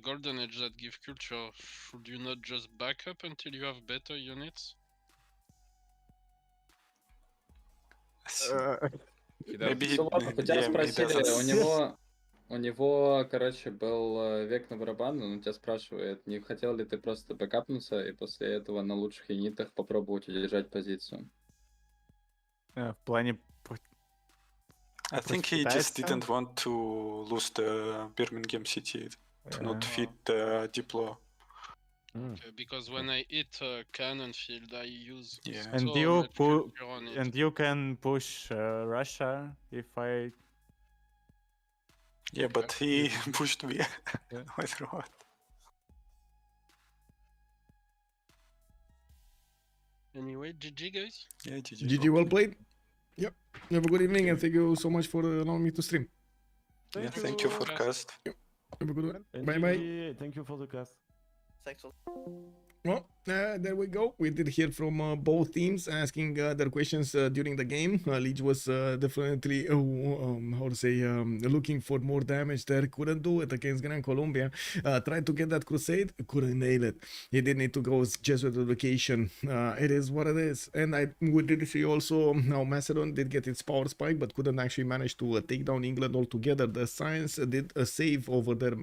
golden edge that give culture. Should you not just back up until you have better units? Maybe he, Суворов, у тебя yeah, maybe спросили, that's... у него, короче, был век на барабан, он тебя спрашивает, не хотел ли ты просто бэкапнуться и после этого на лучших юнитах попробовать удержать позицию? В плане... I think he just didn't want to lose the Birmingham City, to not fit the Diplo. Okay, because when I hit cannon field, I use Yeah. so And you much culture on it. and you can push Russia if I... Yeah, but he pushed me. Yeah. With what? Anyway, GG guys. Yeah, GG. GG, well played. Yep. Have a good evening and thank you so much for allowing me to stream. Yeah, thank you for cast. Have a good one. And Bye bye. GG, thank you for the cast. Thanks. Well, there we go. We did hear from both teams asking their questions during the game. Lege was definitely, how to say, looking for more damage there. Couldn't do it against Gran Colombia. Tried to get that crusade, couldn't nail it. He did need to go Jesuit education. It is what it is. And we did see also how Macedon did get its power spike, but couldn't actually manage to take down England altogether. The Science did a save over there,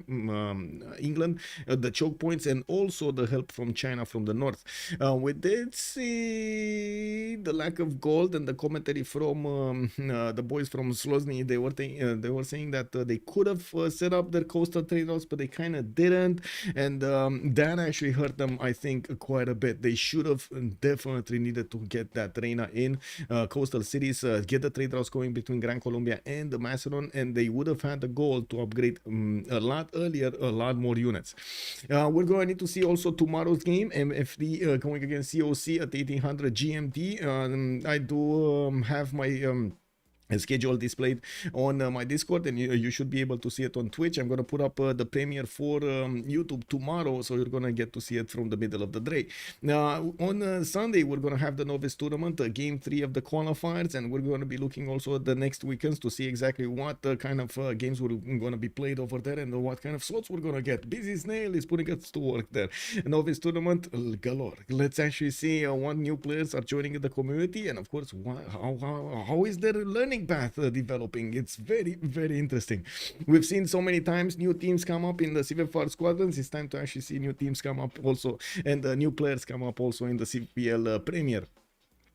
England, the choke points, and also the help from China from the north. We did see the lack of gold, and the commentary from the boys from Slozhnii. They were saying that they could have set up their coastal trade routes, but they kind of didn't, and that actually hurt them, I think, quite a bit. They should have definitely needed to get that Reina in coastal cities, get the trade routes going between Gran Colombia and the Macedon, and they would have had the goal to upgrade a lot earlier, a lot more units. We're going to need to see also tomorrow's game, MFD going against COC at 1800 GMT. I do have my schedule displayed on my Discord, and you should be able to see it on Twitch. I'm going to put up the premiere for YouTube tomorrow, so you're going to get to see it from the middle of the day. On Sunday, we're going to have the Novice Tournament, game 3 of the qualifiers, and we're going to be looking also at the next weekends to see exactly what kind of games we're going to be played over there and what kind of slots we're going to get. Busy Snail is putting us to work there. Novice Tournament galore. Let's actually see what new players are joining the community, and of course, how is their learning path developing. It's very, very interesting. We've seen so many times new teams come up in the CPL squadrons. It's time to actually see new teams come up also, and new players come up also in the CPL Premier.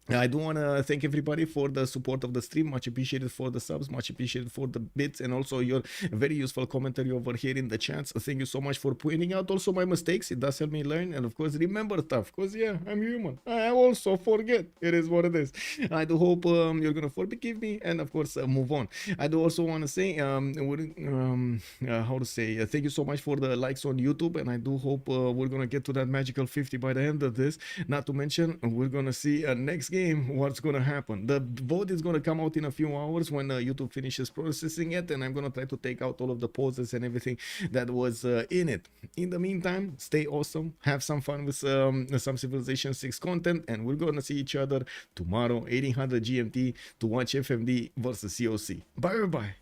I do want to thank everybody for the support of the stream. Much appreciated for the subs, much appreciated for the bits, and also your very useful commentary over here in the chats. Thank you so much for pointing out also my mistakes. It does help me learn, and of course remember stuff, because yeah, I'm human. I also forget. It is what it is. I do hope you're gonna forgive me, and of course move on. I do also want to say how to say thank you so much for the likes on YouTube, and I do hope we're gonna get to that magical 50 by the end of this. Not to mention we're gonna see next game what's gonna happen. The vote is gonna come out in a few hours when YouTube finishes processing it, and I'm gonna try to take out all of the poses and everything that was in it. In the meantime, stay awesome, have some fun with some Civilization 6 content, and we're gonna see each other tomorrow 1800 GMT to watch FMD versus COC. Bye bye.